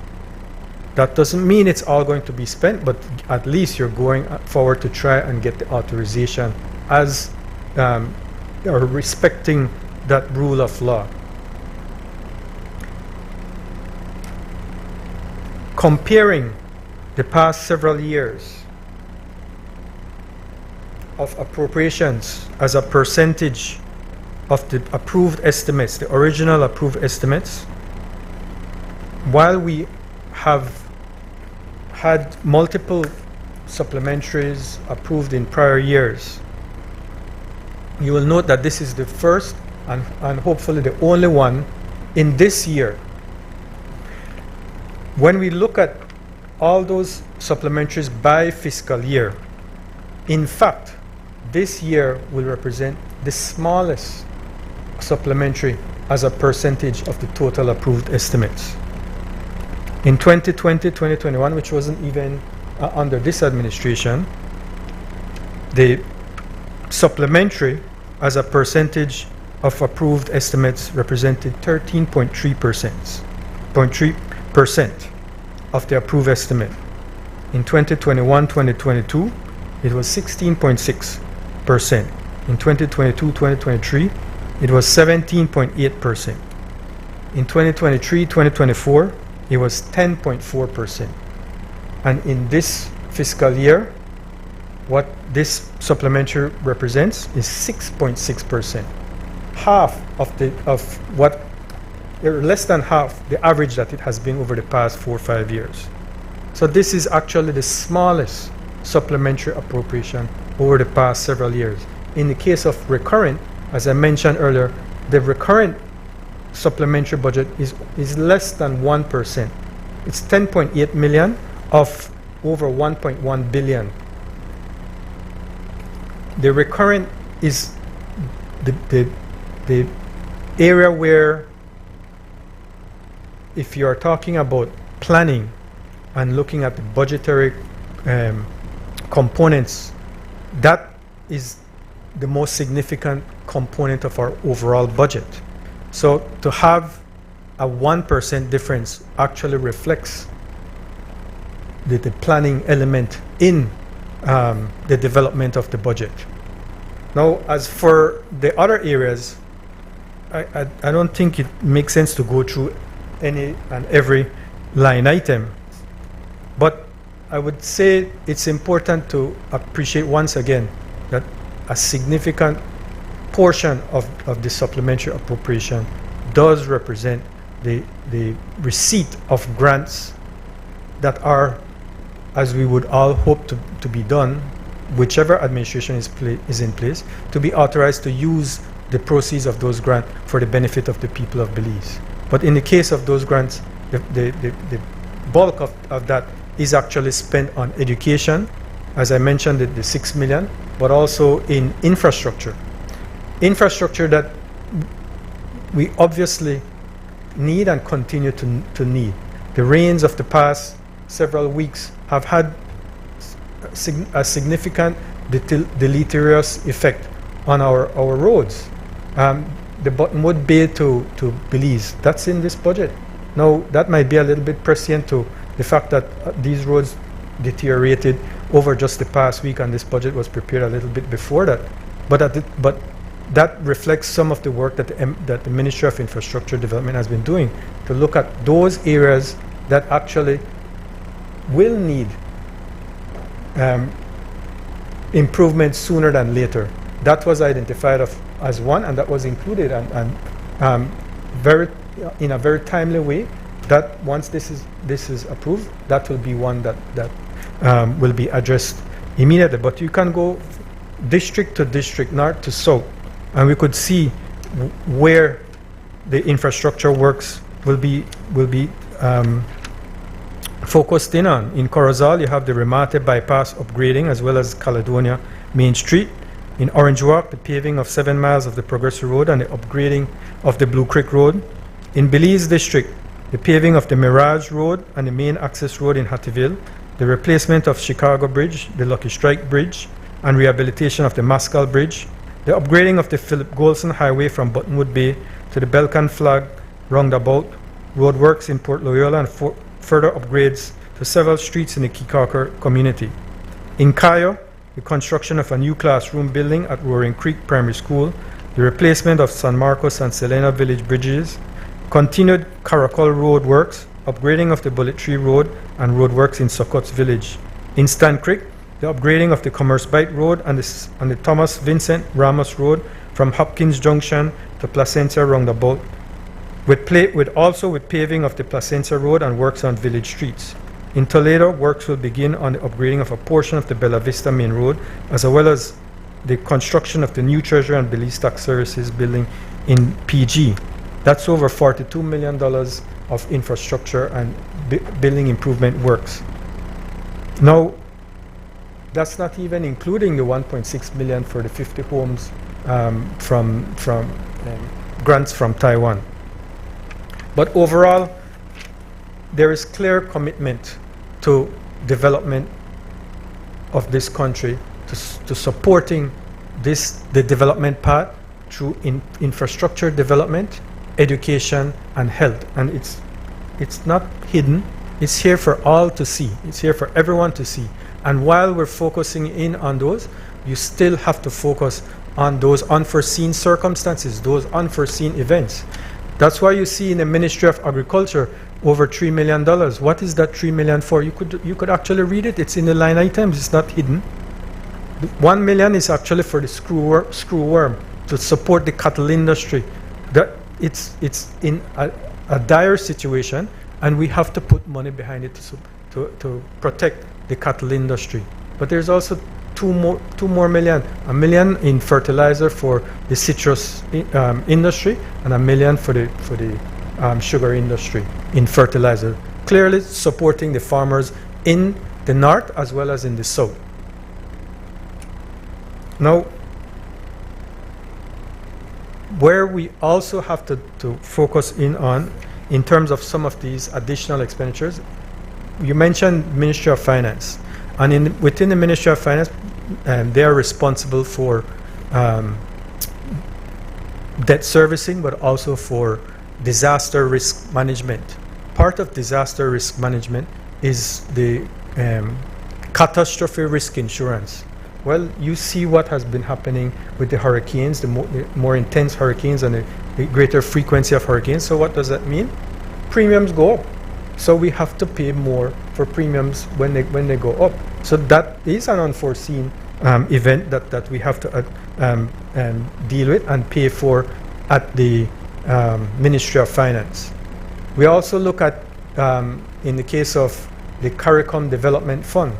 A: That doesn't mean it's all going to be spent, but at least you're going forward to try and get the authorization as or respecting that rule of law. Comparing the past several years of appropriations as a percentage of the approved estimates, the original approved estimates, while we have had multiple supplementaries approved in prior years, you will note that this is the first and hopefully the only one in this year. When we look at all those supplementaries by fiscal year, in fact, this year will represent the smallest supplementary as a percentage of the total approved estimates. In 2020, 2021, which wasn't even under this administration, the supplementary as a percentage of approved estimates represented 13.3% of the approved estimate. In 2021, 2022, it was 16.6%. In 2022, 2023, it was 17.8%. In 2023, 2024, it was 10.4%. And in this fiscal year, what this supplementary represents is 6.6%. Half of what, less than half the average that it has been over the past 4 or 5 years. So this is actually the smallest supplementary appropriation over the past several years. In the case of recurrent, as I mentioned earlier, the recurrent supplementary budget is less than 1%. It's 10.8 million of over 1.1 billion. The recurrent is the area where, if you are talking about planning and looking at the budgetary components, that is the most significant component of our overall budget. So to have a 1% difference actually reflects the planning element in the development of the budget. Now, as for the other areas, I don't think it makes sense to go through any and every line item, but I would say it's important to appreciate once again that a significant portion of the supplementary appropriation does represent the receipt of grants that are, as we would all hope to be done, whichever administration is in place, to be authorized to use the proceeds of those grants for the benefit of the people of Belize. But in the case of those grants, the bulk of that is actually spent on education, as I mentioned, the 6 million, but also in infrastructure. Infrastructure that we obviously need and continue to need. The rains of the past several weeks have had a significant deleterious effect on our roads. The Buttonwood Bay to Belize, that's in this budget. Now, that might be a little bit prescient to the fact that these roads deteriorated over just the past week, and this budget was prepared a little bit before that. But that reflects some of the work that the Ministry of Infrastructure Development has been doing to look at those areas that actually will need improvement sooner than later. That was identified as one, and that was included and in a very timely way. That once this is approved, that will be one that will be addressed immediately. But you can go district to district, north to south, and we could see where the infrastructure works will be focused in on. In Corozal, you have the Remate bypass upgrading as well as Caledonia Main Street. In Orange Walk, the paving of 7 miles of the Progressive Road and the upgrading of the Blue Creek Road. In Belize District, the paving of the Mirage Road and the main access road in Hattieville, the replacement of Chicago Bridge, the Lucky Strike Bridge, and rehabilitation of the Mascal Bridge, the upgrading of the Philip Golson Highway from Buttonwood Bay to the Belcan Flag Roundabout, roadworks in Port Loyola, and further upgrades to several streets in the Kikaker community. In Cayo, the construction of a new classroom building at Roaring Creek Primary School, the replacement of San Marcos and Selena Village bridges, continued Caracol Road works, upgrading of the Bullet Tree Road and roadworks in Sokots Village. In Stan Creek, the upgrading of the Commerce Bite Road and the Thomas Vincent Ramos Road from Hopkins Junction to Placencia Roundabout, with paving of the Placencia Road and works on village streets. In Toledo, works will begin on the upgrading of a portion of the Bella Vista Main Road, as well as the construction of the new Treasury and Belize Tax Services building in PG. That's over $42 million of infrastructure and building improvement works. Now, that's not even including the 1.6 million for the 50 homes from grants from Taiwan. But overall, there is clear commitment to development of this country, to supporting the development path through infrastructure development, education, and health. And it's not hidden. It's here for all to see. It's here for everyone to see. And while we're focusing in on those, you still have to focus on those unforeseen circumstances, those unforeseen events. That's why you see in the Ministry of Agriculture over $3 million. What is that $3 million for? You could actually read it. It's in the line items. It's not hidden. The $1 million is actually for the screwworm to support the cattle industry. That it's in a dire situation, and we have to put money behind it to protect the cattle industry. But there's also two more million, $1 million in fertilizer for the citrus industry, and $1 million for the sugar industry in fertilizer, clearly supporting the farmers in the north as well as in the south. Now, where we also have to focus in on, in terms of some of these additional expenditures, you mentioned Ministry of Finance. And within the Ministry of Finance, they are responsible for debt servicing, but also for disaster risk management. Part of disaster risk management is the catastrophe risk insurance. Well, you see what has been happening with the hurricanes, the more intense hurricanes and the greater frequency of hurricanes. So what does that mean? Premiums go up. So we have to pay more for premiums when they go up. So that is an unforeseen event that we have to deal with and pay for at the Ministry of Finance. We also look at, in the case of the CARICOM Development Fund.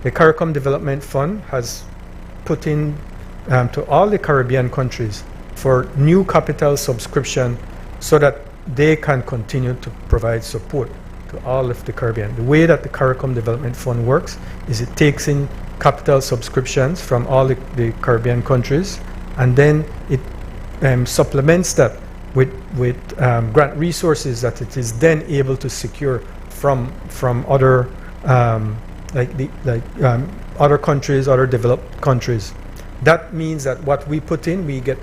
A: The CARICOM Development Fund has put in to all the Caribbean countries for new capital subscription so that they can continue to provide support to all of the Caribbean. The way that the CARICOM Development Fund works is it takes in capital subscriptions from all the Caribbean countries, and then it supplements that with grant resources that it is then able to secure from other other countries, other developed countries. That means that what we put in, we get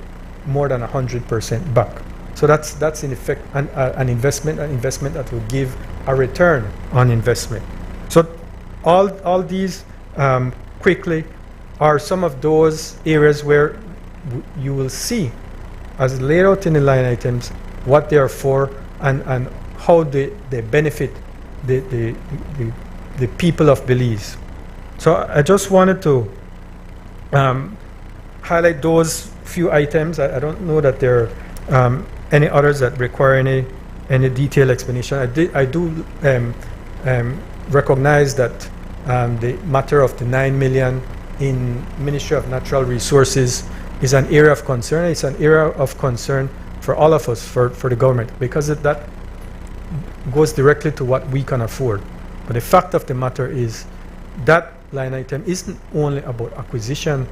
A: more than 100% back. So that's in effect an investment that will give a return on investment. So all these quickly are some of those areas where you will see, as laid out in the line items, what they are for and how they benefit the people of Belize. So I just wanted to highlight those few items. I don't know that there are any others that require any detailed explanation. I do recognize that the matter of the 9 million in Ministry of Natural Resources is an area of concern. It's an area of concern for all of us, for the government, because that goes directly to what we can afford. But the fact of the matter is that line item isn't only about acquisition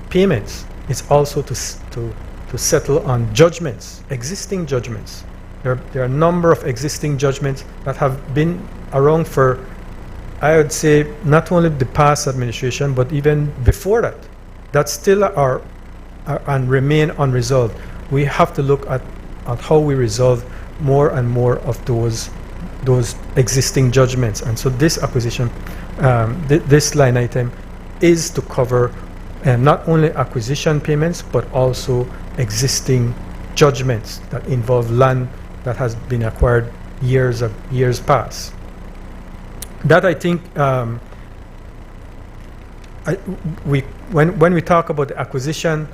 A: payments. It's also to settle on judgments, existing judgments. There are a number of existing judgments that have been around for, I would say, not only the past administration, but even before that still are and remain unresolved. We have to look at how we resolve more and more of those existing judgments. And so this acquisition, this line item is to cover not only acquisition payments, but also existing judgments that involve land that has been acquired years past. That I think when we talk about the acquisition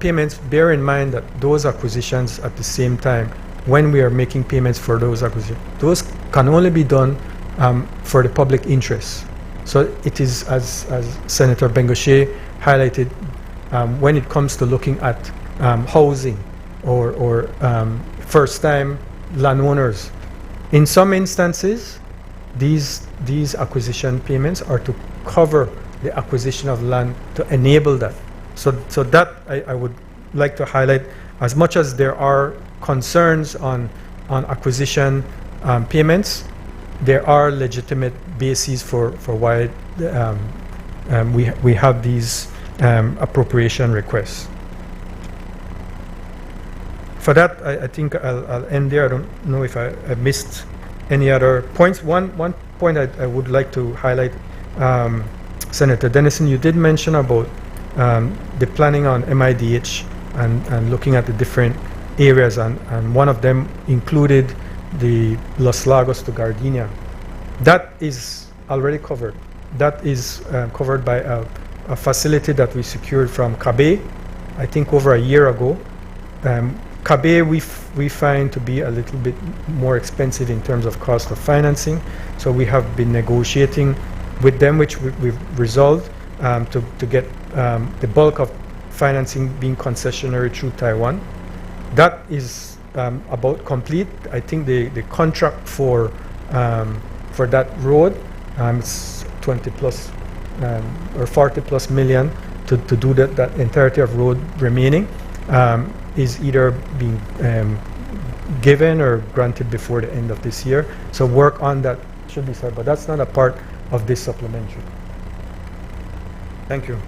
A: payments, bear in mind that those acquisitions at the same time, when we are making payments for those acquisitions, those can only be done for the public interest. So it is, as Senator Bengoshe highlighted, when it comes to looking at housing or first-time landowners. In some instances, these acquisition payments are to cover the acquisition of land to enable that. So that I would like to highlight. As much as there are concerns on acquisition payments, there are legitimate bases for why we have these appropriation requests. For that, I think I'll end there. I don't know if I missed any other points. One point I would like to highlight, Senator Dennison, you did mention about the planning on MIDH and looking at the different areas, and one of them included the Los Lagos to Gardenia. That is already covered. That is covered by a facility that we secured from CABE, I think over a year ago. CABE we find to be a little bit more expensive in terms of cost of financing, so we have been negotiating with them, which we've resolved to get the bulk of financing being concessionary through Taiwan. That is about complete. I think the contract for that road is 20 plus or 40 plus million to do that entirety of road remaining is either being given or granted before the end of this year. So work on that should be started, but that's not a part of this supplementary. Thank you.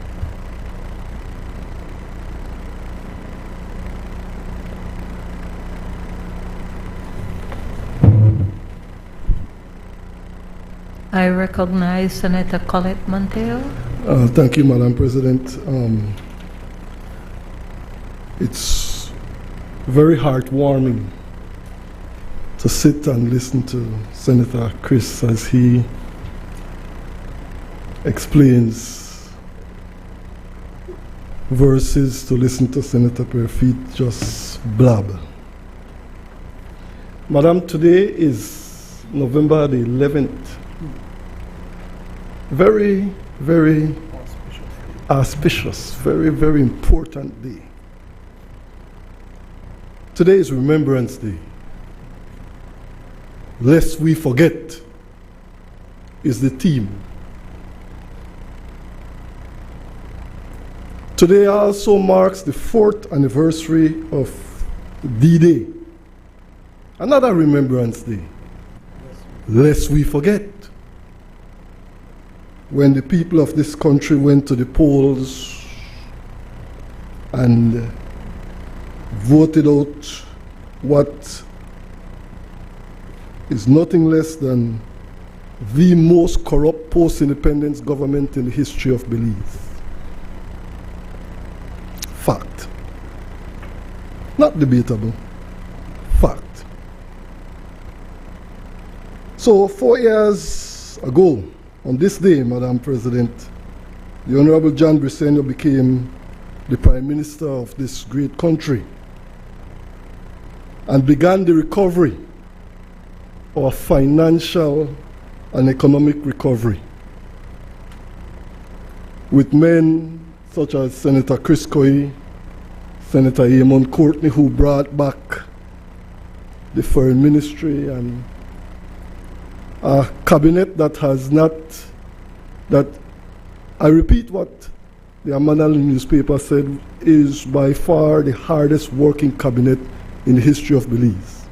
B: I recognize Senator Colette Monteiro.
F: Thank you, Madam President. It's very heartwarming to sit and listen to Senator Chris as he explains versus to listen to Senator Perfit just blab. Madam, today is November the 11th. Very, very auspicious, very, very important day. Today is Remembrance Day. Lest we forget is the theme. Today also marks the 4th anniversary of D-Day. Another Remembrance Day. Lest we forget when the people of this country went to the polls and voted out what is nothing less than the most corrupt post-independence government in the history of Belize. Fact. Not debatable. Fact. So 4 years ago, on this day, Madam President, the Honorable John Briceño became the Prime Minister of this great country and began the recovery, or financial and economic recovery, with men such as Senator Chris Coy, Senator Eamon Courtney, who brought back the Foreign Ministry, and a cabinet that has not, that I repeat what the Amanal newspaper said, is by far the hardest working cabinet in the history of Belize.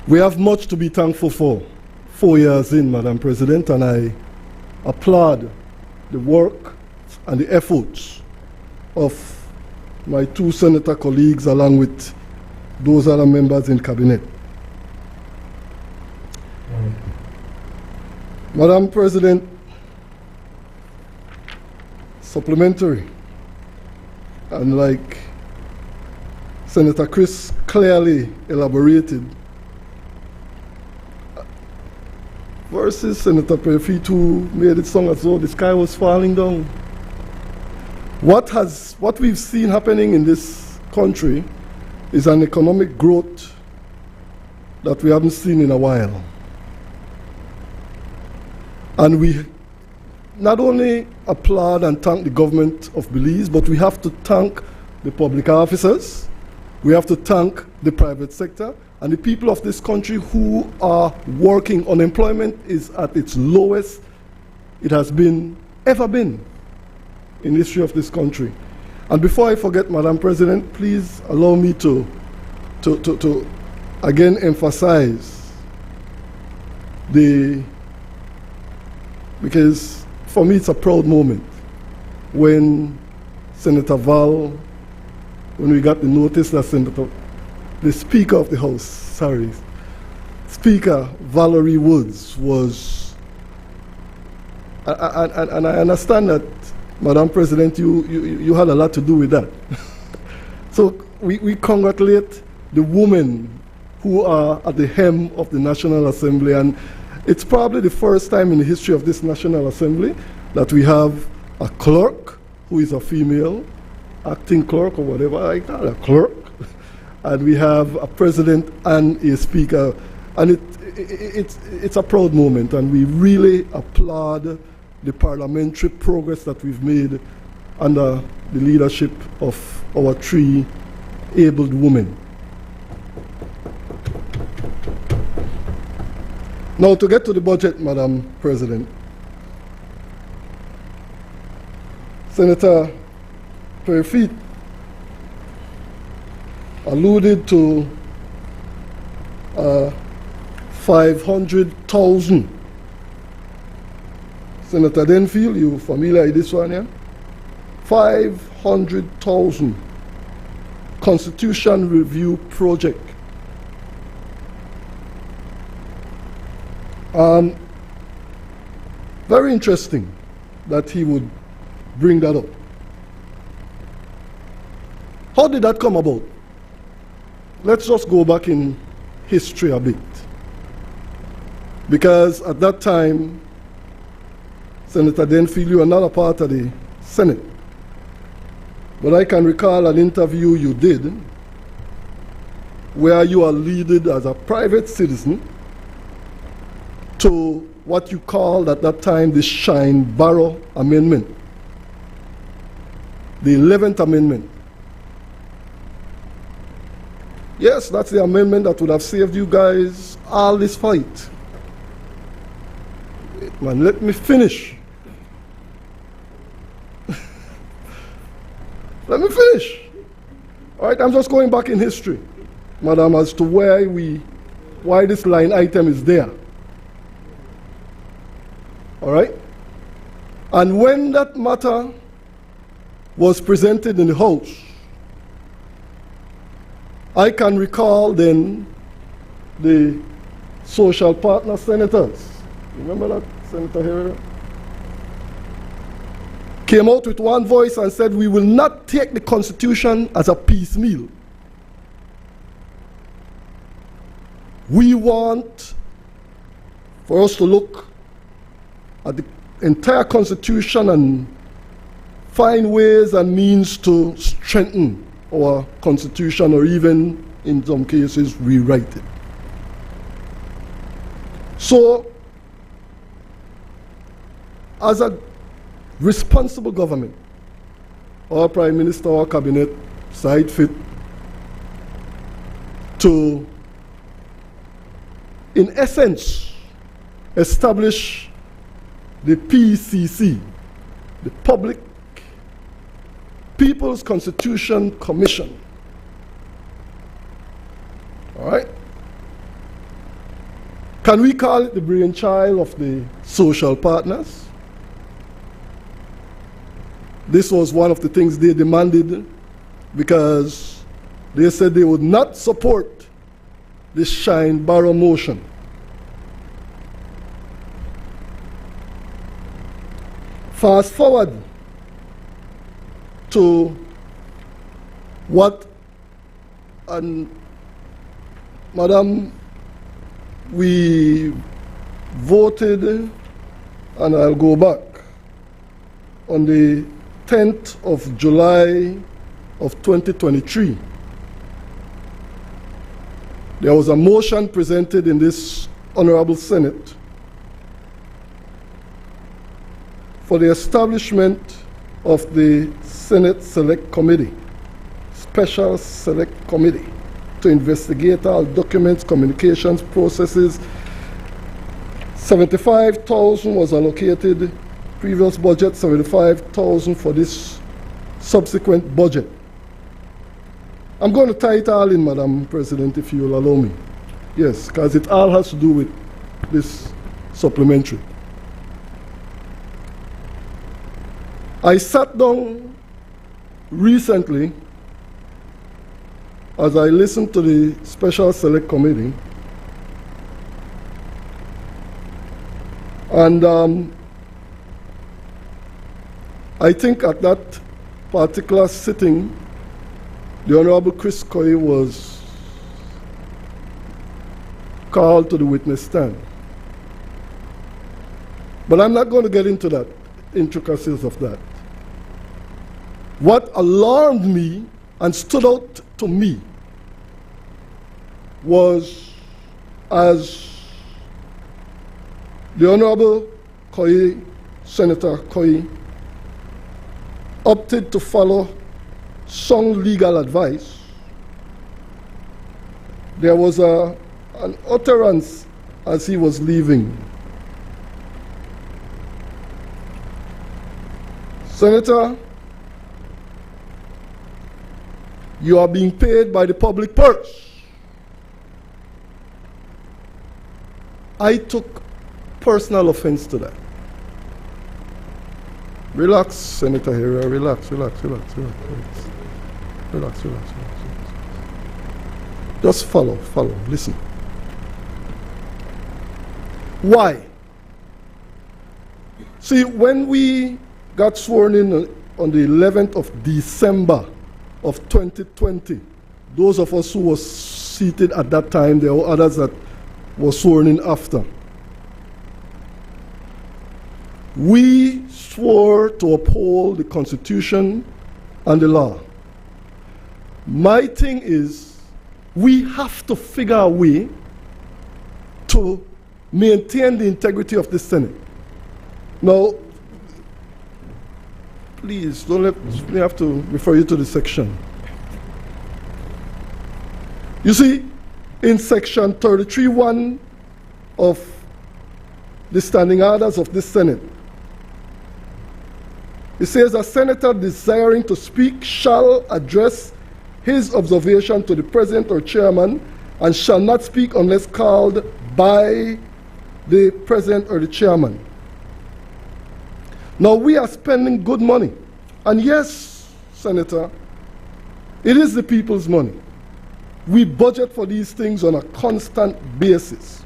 F: We have much to be thankful for 4 years in, Madam President, and I applaud the work and the efforts of my two senator colleagues along with those other members in cabinet. Madam President, supplementary, and like Senator Chris clearly elaborated, versus Senator Perfit, who made it sound as though the sky was falling down. What we've seen happening in this country is an economic growth that we haven't seen in a while. And we not only applaud and thank the government of Belize, but we have to thank the public officers, we have to thank the private sector, and the people of this country who are working. Unemployment is at its lowest it has ever been in the history of this country. And before I forget, Madam President, please allow me to again emphasize because for me it's a proud moment when Senator Val, when we got the notice that the Speaker of the House, Speaker Valerie Woods was, and I understand that, Madam President, you had a lot to do with that. So we congratulate the women who are at the helm of the National Assembly, and it's probably the first time in the history of this National Assembly that we have a clerk who is a female, acting clerk or whatever I call a clerk, and we have a president and a speaker, and it's a proud moment, and we really applaud the parliamentary progress that we've made under the leadership of our three abled women. Now to get to the budget, Madam President, Senator Perfit alluded to 500,000. Senator Denfield, you familiar with this one, yeah? 500,000 Constitution Review Project. Very interesting that he would bring that up. How did that come about? Let's just go back in history a bit. Because at that time, Senator Denfield, you were not a part of the Senate. But I can recall an interview you did where you alluded as a private citizen to what you called at that time the Shine-Barrow Amendment, the 11th Amendment. Yes, that's the amendment that would have saved you guys all this fight. Wait, man, let me finish. Let me finish. All right, I'm just going back in history, madam, as to why this line item is there. All right? And when that matter was presented in the House, I can recall then the social partner senators. Remember that, Senator Herrera? Came out with one voice and said, we will not take the Constitution as a piecemeal. We want for us to look at the entire Constitution and find ways and means to strengthen our Constitution, or even, in some cases, rewrite it. So, as a responsible government, our Prime Minister, our Cabinet, saw fit to, in essence, establish the PCC, the People's Constitution Commission. All right? Can we call it the brainchild of the social partners? This was one of the things they demanded, because they said they would not support this Shine-Barrow motion. Fast forward to what, and madam, we voted, and I'll go back, on the 10th of July of 2023. There was a motion presented in this Honorable Senate for the establishment of the Senate Select Committee, Special Select Committee, to investigate all documents, communications, processes. 75,000 was allocated previous budget, 75,000 for this subsequent budget. I'm going to tie it all in, Madam President, if you will allow me. Yes, because it all has to do with this supplementary. I sat down recently as I listened to the Special Select Committee, and I think at that particular sitting, the Honorable Chris Coy was called to the witness stand. But I'm not going to get into that, intricacies of that. What alarmed me and stood out to me was, as the Honorable Coy, Senator Coy, opted to follow sound legal advice, there was an utterance as he was leaving. Senator, you are being paid by the public purse. I took personal offense to that. Relax, Senator Herrera, relax. Just follow, listen.
M: Why? See, when we got sworn in on the 11th of December of 2020, those of us who were seated at that time, there were others that were sworn in after. We swore to uphold the Constitution and the law. My thing is, we have to figure a way to maintain the integrity of the Senate. Now, please, don't let me have to refer you to the section. You see, in section 33(1) of the standing orders of the Senate, it says a senator desiring to speak shall address his observation to the president or chairman and shall not speak unless called by the president or the chairman. Now we are spending good money. And yes, Senator, it is the people's money. We budget for these things on a constant basis.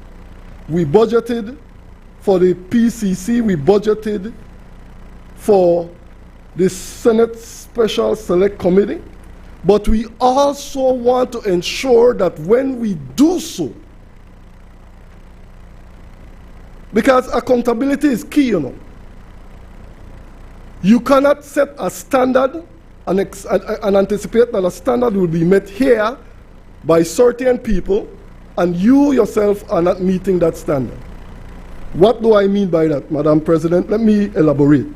M: We budgeted for the PCC, we budgeted for the Senate Special Select Committee, but we also want to ensure that when we do so, because accountability is key, you know. You cannot set a standard and anticipate that a standard will be met here by certain people, and you yourself are not meeting that standard. What do I mean by that, Madam President? Let me elaborate.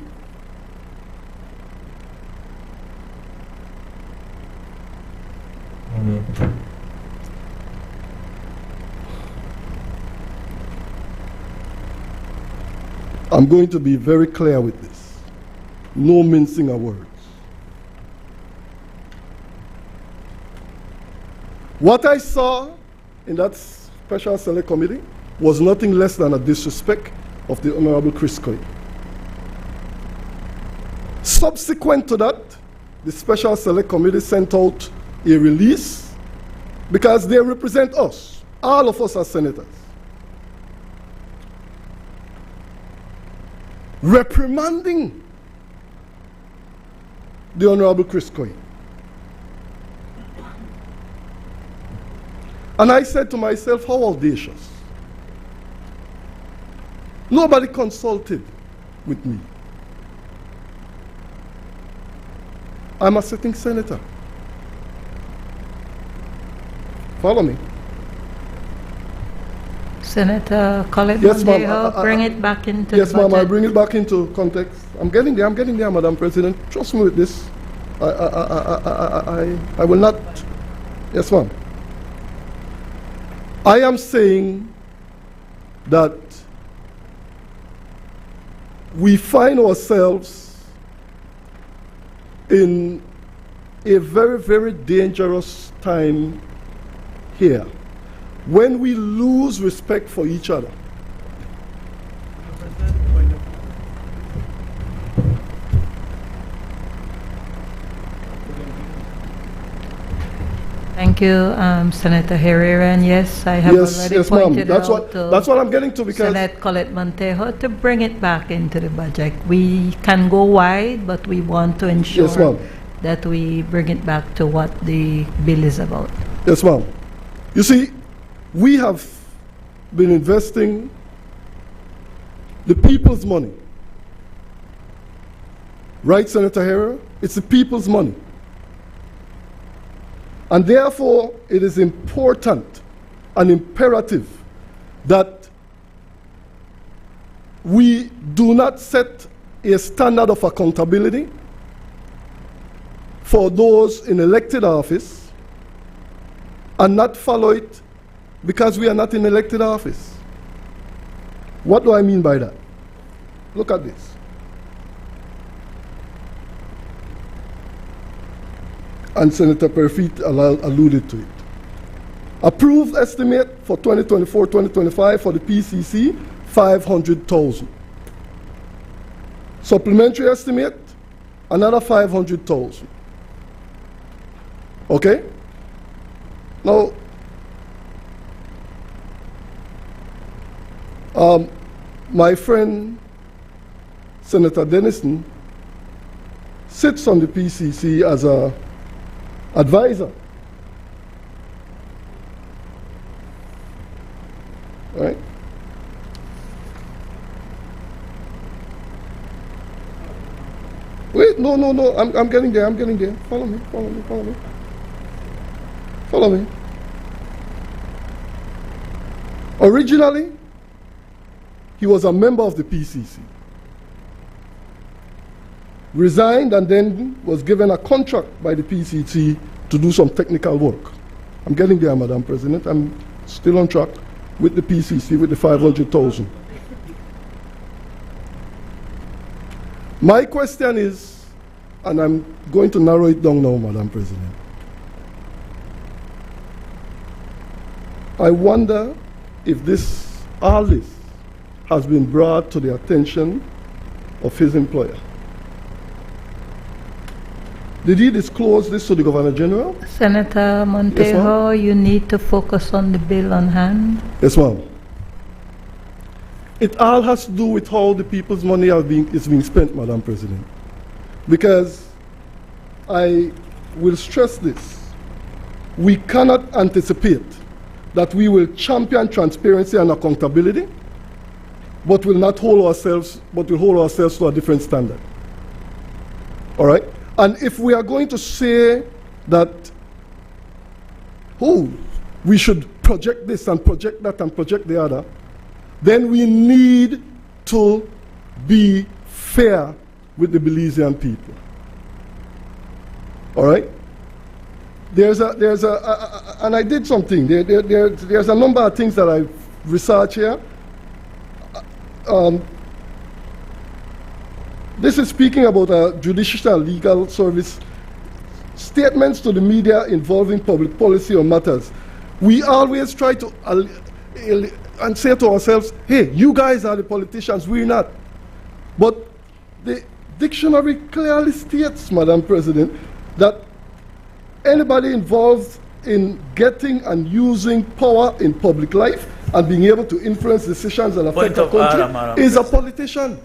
M: I'm going to be very clear with this. No mincing of words. What I saw in that Special Select Committee was nothing less than a disrespect of the Honorable Chris Coy. Subsequent to that, the Special Select Committee sent out a release because they represent us. All of us are senators. Reprimanding the Honorable Chris Coy. And I said to myself, how audacious. Nobody consulted with me. I'm a sitting senator. Follow me.
B: Senator Colin
M: Yes, ma'am.
B: Montejo, bring it back into
M: Yes,
B: the
M: ma'am, I
B: budget.
M: bring it back into context. I'm getting there, Madam President. Trust me with this. I will not. Yes, ma'am. I am saying that we find ourselves in a very, very dangerous time here when we lose respect for each other.
B: Thank you, Senator Herrera. And yes, I have already pointed
M: that's
B: out to
M: that's what I'm getting to, because
B: Senator Colette Montejo to bring it back into the budget. We can go wide, but we want to ensure that we bring it back to what the bill is about.
M: Yes, ma'am. You see, we have been investing the people's money. Right, Senator Herrera? It's the people's money. And therefore, it is important and imperative that we do not set a standard of accountability for those in elected office and not follow it because we are not in elected office. What do I mean by that? Look at this. And Senator Perfit alluded to it. Approved estimate for 2024-2025 for the PCC, 500,000. Supplementary estimate, another 500,000. Okay? Now, My friend, Senator Dennison, sits on the PCC as an advisor. Right? Wait, no, I'm getting there, Follow me. Follow me. Originally, he was a member of the PCC. Resigned and then was given a contract by the PCC to do some technical work. I'm getting there, Madam President. I'm still on track with the PCC, with the 500,000. My question is, and I'm going to narrow it down now, Madam President. I wonder if all this has been brought to the attention of his employer. Did he disclose this to the Governor General?
B: Senator Montejo, you need to focus on the bill on hand.
M: Yes, ma'am. It all has to do with how the people's money is being spent, Madam President. Because I will stress this. We cannot anticipate that we will champion transparency and accountability, but will hold ourselves to a different standard. All right? And if we are going to say that, we should project this and project that and project the other, then we need to be fair with the Belizean people. All right? And I did something. There's a number of things that I've researched here. This is speaking about a judicial legal service statements to the media involving public policy or matters. We always try to and say to ourselves, hey, you guys are the politicians, we're not. But the dictionary clearly states, Madam President, that anybody involved in getting and using power in public life and being able to influence decisions and affect the country is a politician.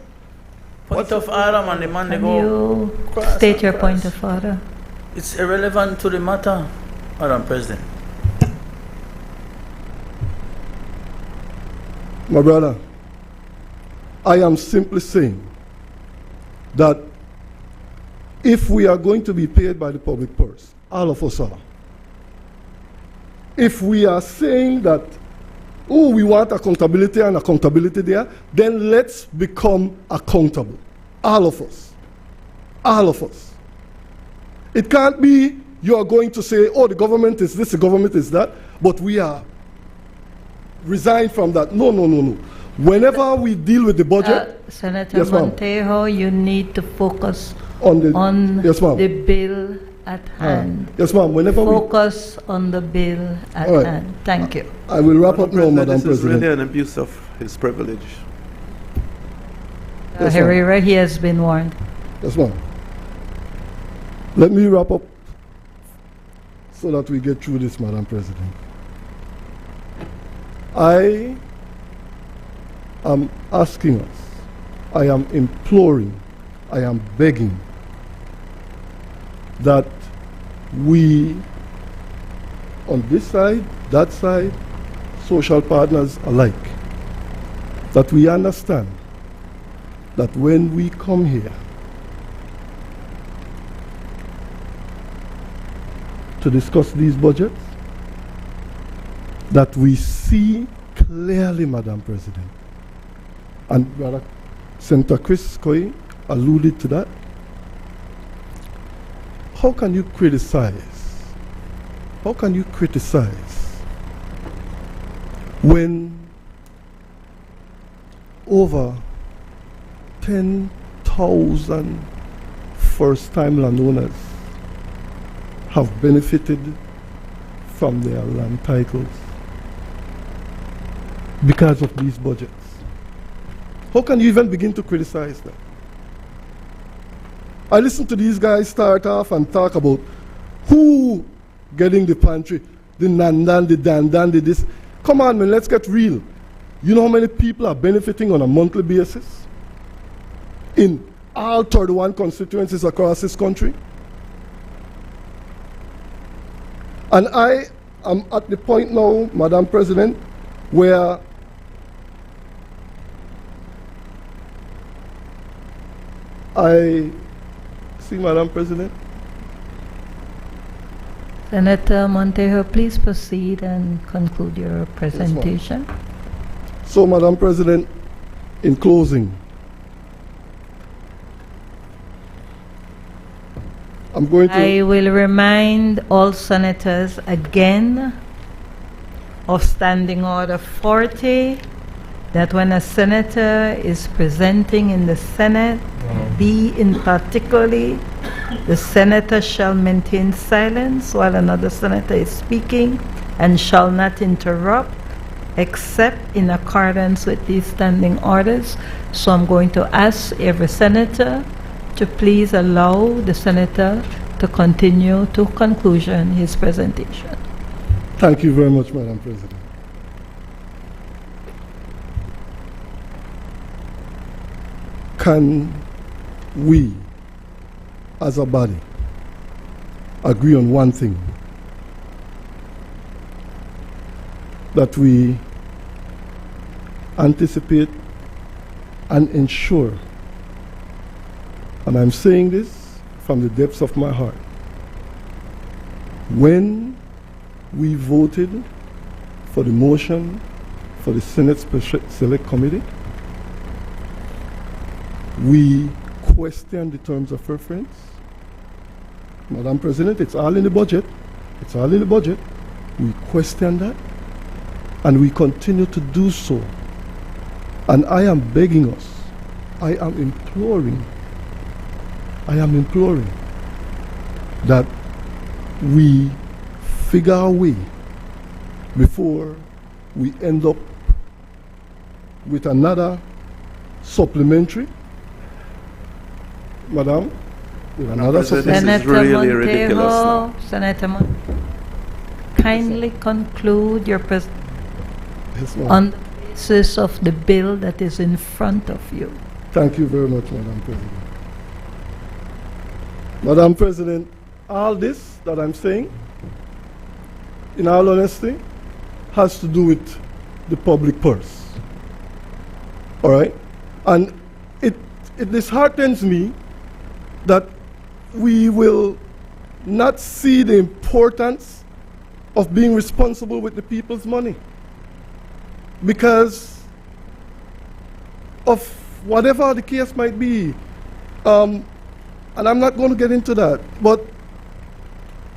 C: Point of order, man. The man they go.
B: You state your point of order.
C: It's irrelevant to the matter, Madam President.
M: My brother, I am simply saying that if we are going to be paid by the public purse, all of us are. If we are saying that, we want accountability and accountability there, then let's become accountable. All of us. All of us. It can't be you are going to say, the government is this, the government is that, but we are resigned from that. No. Whenever we deal with the budget...
B: Senator
M: yes,
B: Montejo, you need to focus
M: on the
B: bill at hand.
M: Yes, ma'am.
B: Focus on the bill at hand. Thank you.
M: I will wrap up now, Madam President.
G: This is really an abuse of his privilege.
M: Yes,
B: Herrera, he has been warned.
M: Yes, ma'am. Let me wrap up so that we get through this, Madam President. I am asking us, I am imploring, I am begging that we, on this side, that side, social partners alike, that we understand that when we come here to discuss these budgets, that we see clearly, Madam President, and Brother Senator Chris Coy alluded to that. How can you criticize? How can you criticize when over 10,000 first-time landowners have benefited from their land titles because of these budgets? How can you even begin to criticize them? I listen to these guys start off and talk about who getting the pantry, the nandan, the dandan, the this. Come on, man, let's get real. You know how many people are benefiting on a monthly basis in all 31 constituencies across this country? And I am at the point now, Madam President, where I see, Madam President.
B: Senator Montejo, please proceed and conclude your presentation.
M: Yes, so, Madam President, in closing, I'm going to...
B: I will remind all senators again of Standing Order 40, that when a senator is presenting in the Senate, B in particularly, the senator shall maintain silence while another senator is speaking and shall not interrupt except in accordance with these standing orders. So I'm going to ask every senator to please allow the senator to continue to conclusion his presentation.
M: Thank you very much, Madam President. Can we, as a body, agree on one thing? That we anticipate and ensure, and I'm saying this from the depths of my heart, when we voted for the motion for the Senate Special Select Committee, we questioned the terms of reference. Madam President, it's all in the budget. It's all in the budget. We questioned that, and we continue to do so. And I am begging us, I am imploring that we figure a way before we end up with another supplementary. Madam, with another supplementary.
G: This is really ridiculous now.
B: Senator Montejo, kindly conclude your
M: Yes,
B: on the basis of the bill that is in front of you.
M: Thank you very much, Madam President. Madam President, all this that I'm saying, in all honesty, has to do with the public purse. All right? And it disheartens me that we will not see the importance of being responsible with the people's money because of whatever the case might be. And I'm not going to get into that. But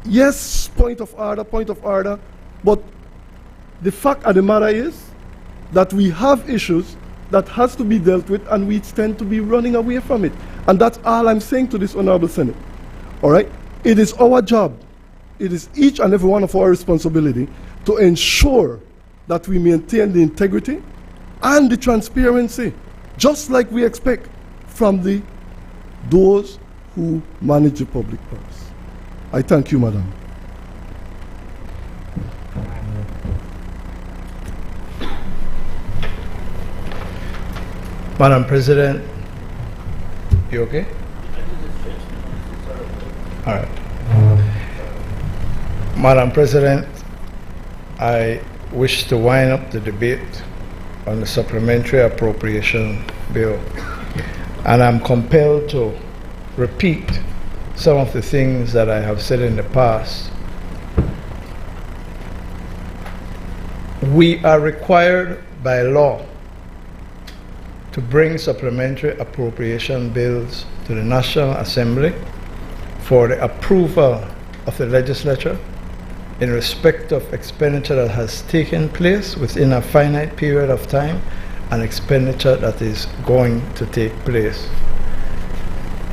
M: yes, point of order. But the fact of the matter is that we have issues that has to be dealt with, and we tend to be running away from it. And that's all I'm saying to this Honorable Senate. All right? It is our job. It is each and every one of our responsibility to ensure that we maintain the integrity and the transparency, just like we expect from those who manage the public purse. I thank you, Madam.
D: Madam President, you okay? All right. Madam President, I wish to wind up the debate on the supplementary appropriation bill, and I'm compelled to repeat some of the things that I have said in the past. We are required by law to bring supplementary appropriation bills to the National Assembly for the approval of the legislature in respect of expenditure that has taken place within a finite period of time and expenditure that is going to take place.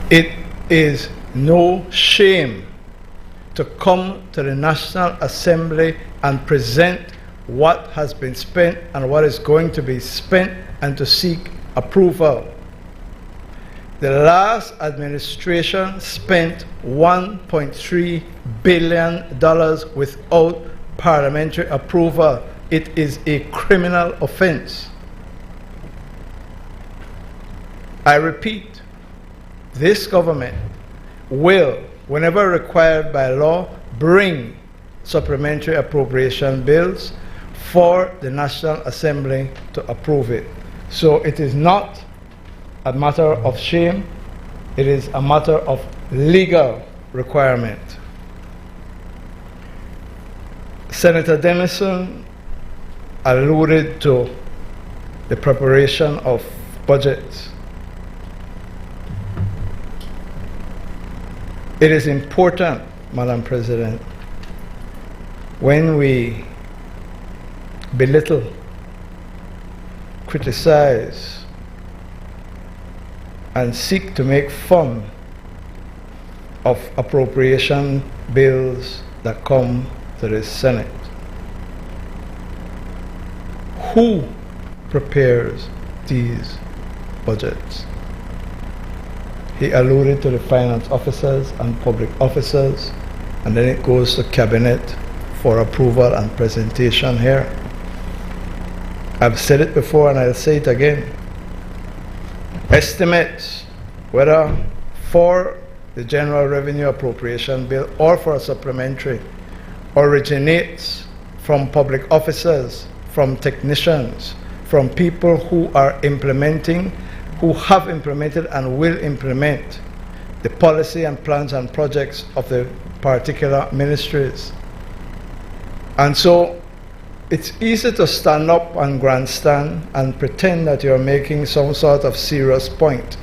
D: It is no shame to come to the National Assembly and present what has been spent and what is going to be spent and to seek approval. The last administration spent $1.3 billion without parliamentary approval. It is a criminal offense. I repeat, this government will, whenever required by law, bring supplementary appropriation bills for the National Assembly to approve it. So it is not a matter of shame, it is a matter of legal requirement. Senator Denison alluded to the preparation of budgets. It is important, Madam President, when we belittle, criticize, and seek to make fun of appropriation bills that come to the Senate. Who prepares these budgets? He alluded to the finance officers and public officers, and then it goes to cabinet for approval and presentation here. I've said it before and I'll say it again. Estimates, whether for the general revenue appropriation bill or for a supplementary, originates from public officers, from technicians, from people who are implementing, who have implemented and will implement the policy and plans and projects of the particular ministries. And so it's easy to stand up and grandstand and pretend that you're making some sort of serious point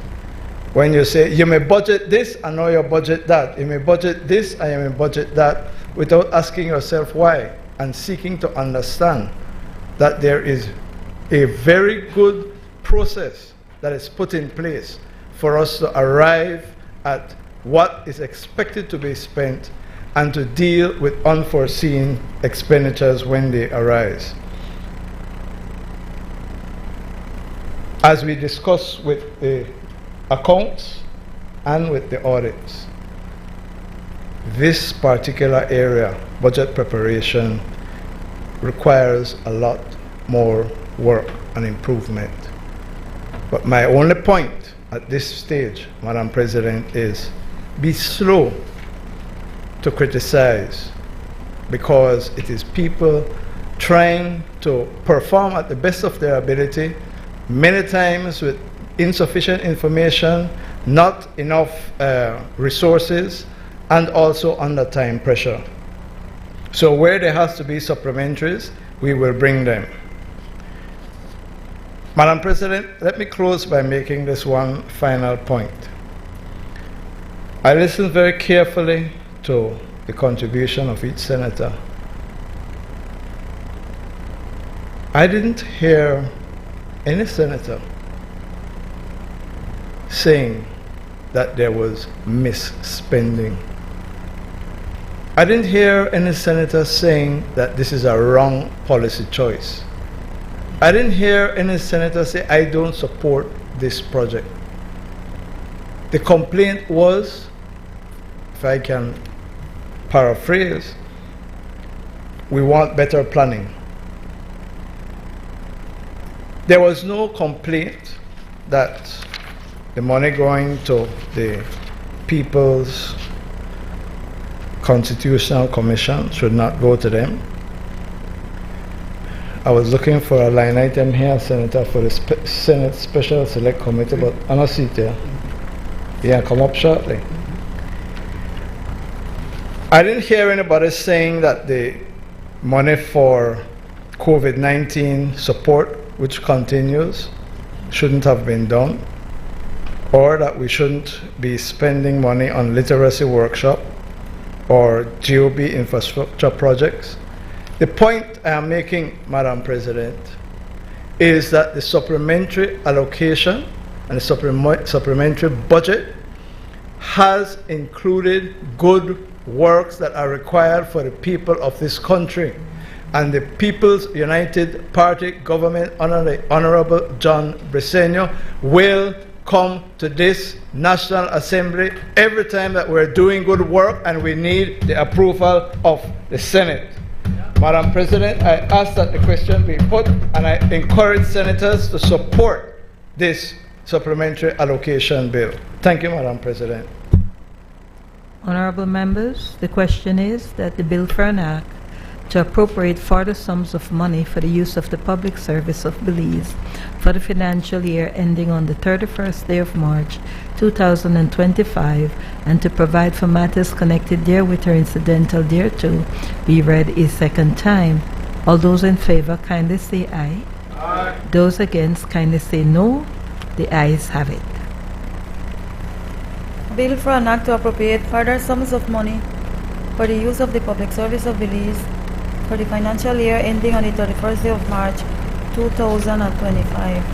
D: when you say you may budget this and now you budget that, you may budget this and you may budget that, without asking yourself why and seeking to understand that there is a very good process that is put in place for us to arrive at what is expected to be spent and to deal with unforeseen expenditures when they arise. As we discuss with the accounts and with the audits, this particular area, budget preparation, requires a lot more work and improvement. But my only point at this stage, Madam President, is be slow to criticize, because it is people trying to perform at the best of their ability, many times with insufficient information, not enough resources, and also under time pressure. So where there has to be supplementaries, we will bring them. Madam President, let me close by making this one final point. I listened very carefully to the contribution of each senator. I didn't hear any senator saying that there was misspending. I didn't hear any senator saying that this is a wrong policy choice. I didn't hear any senator say, I don't support this project. The complaint was, if I can paraphrase, we want better planning. There was no complaint that the money going to the People's Constitutional Commission should not go to them. I was looking for a line item here, Senator, for the Senate Special Select Committee, but I don't see it here. Yeah, come up shortly. I didn't hear anybody saying that the money for COVID-19 support, which continues, shouldn't have been done, or that we shouldn't be spending money on literacy workshop or GOB infrastructure projects. The point I am making, Madam President, is that the supplementary allocation and the supplementary budget has included good works that are required for the people of this country. And the People's United Party government under the Honorable John Briceño will come to this National Assembly every time that we're doing good work and we need the approval of the Senate. Madam President, I ask that the question be put, and I encourage senators to support this Supplementary Allocation Bill. Thank you, Madam President.
B: Honorable members, the question is that the bill for an act to appropriate further sums of money for the use of the public service of Belize for the financial year ending on the 31st day of March 2025 and to provide for matters connected therewith or incidental thereto be read a second time. All those in favor kindly say aye. Aye. Those against kindly say no. The ayes have it.
E: Bill for an act to appropriate further sums of money for the use of the public service of Belize for the financial year ending on the 31st day of March 2025.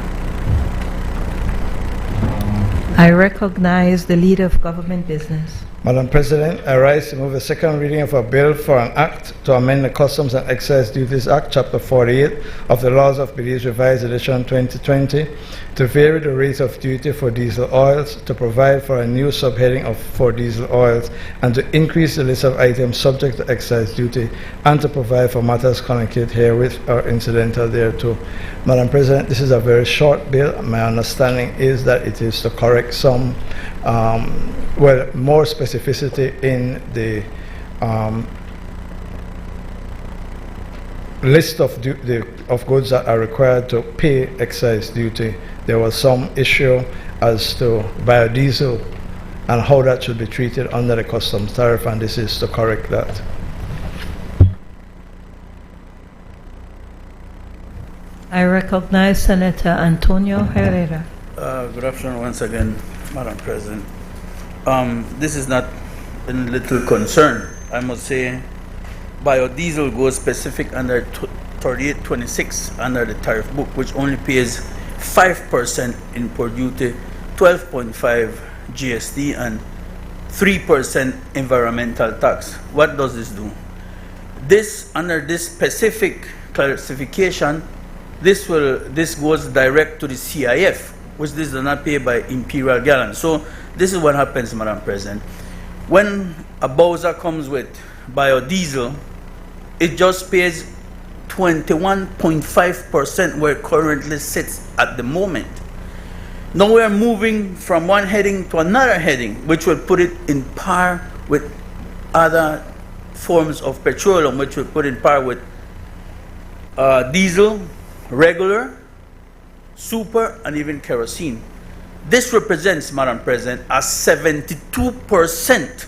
B: I recognize the leader of government business.
D: Madam President, I rise to move the second reading of a bill for an act to amend the Customs and Excise Duties Act, Chapter 48 of the Laws of Belize, Revised Edition 2020, to vary the rate of duty for diesel oils, to provide for a new subheading for diesel oils, and to increase the list of items subject to excise duty, and to provide for matters connected herewith or incidental thereto. Madam President, this is a very short bill. My understanding is that it is to correct some more specificity in the list of goods that are required to pay excise duty. There was some issue as to biodiesel and how that should be treated under the customs tariff, and this is to correct that.
B: I recognize Senator Antonio Herrera.
C: Good afternoon once again, Madam President. This is not a little concern. I must say biodiesel goes specific under 3826 under the tariff book, which only pays 5% import duty, 12.5 GST, and 3% environmental tax. What does this do? This, under this specific classification, this goes direct to the CIF, which this does not pay by imperial gallon. So this is what happens, Madam President. When a Bowser comes with biodiesel, it just pays 21.5% where it currently sits at the moment. Now we're moving from one heading to another heading, which will put it in par with other forms of petroleum, which will put in par with diesel, regular, super, and even kerosene. This represents, Madam President, a 72%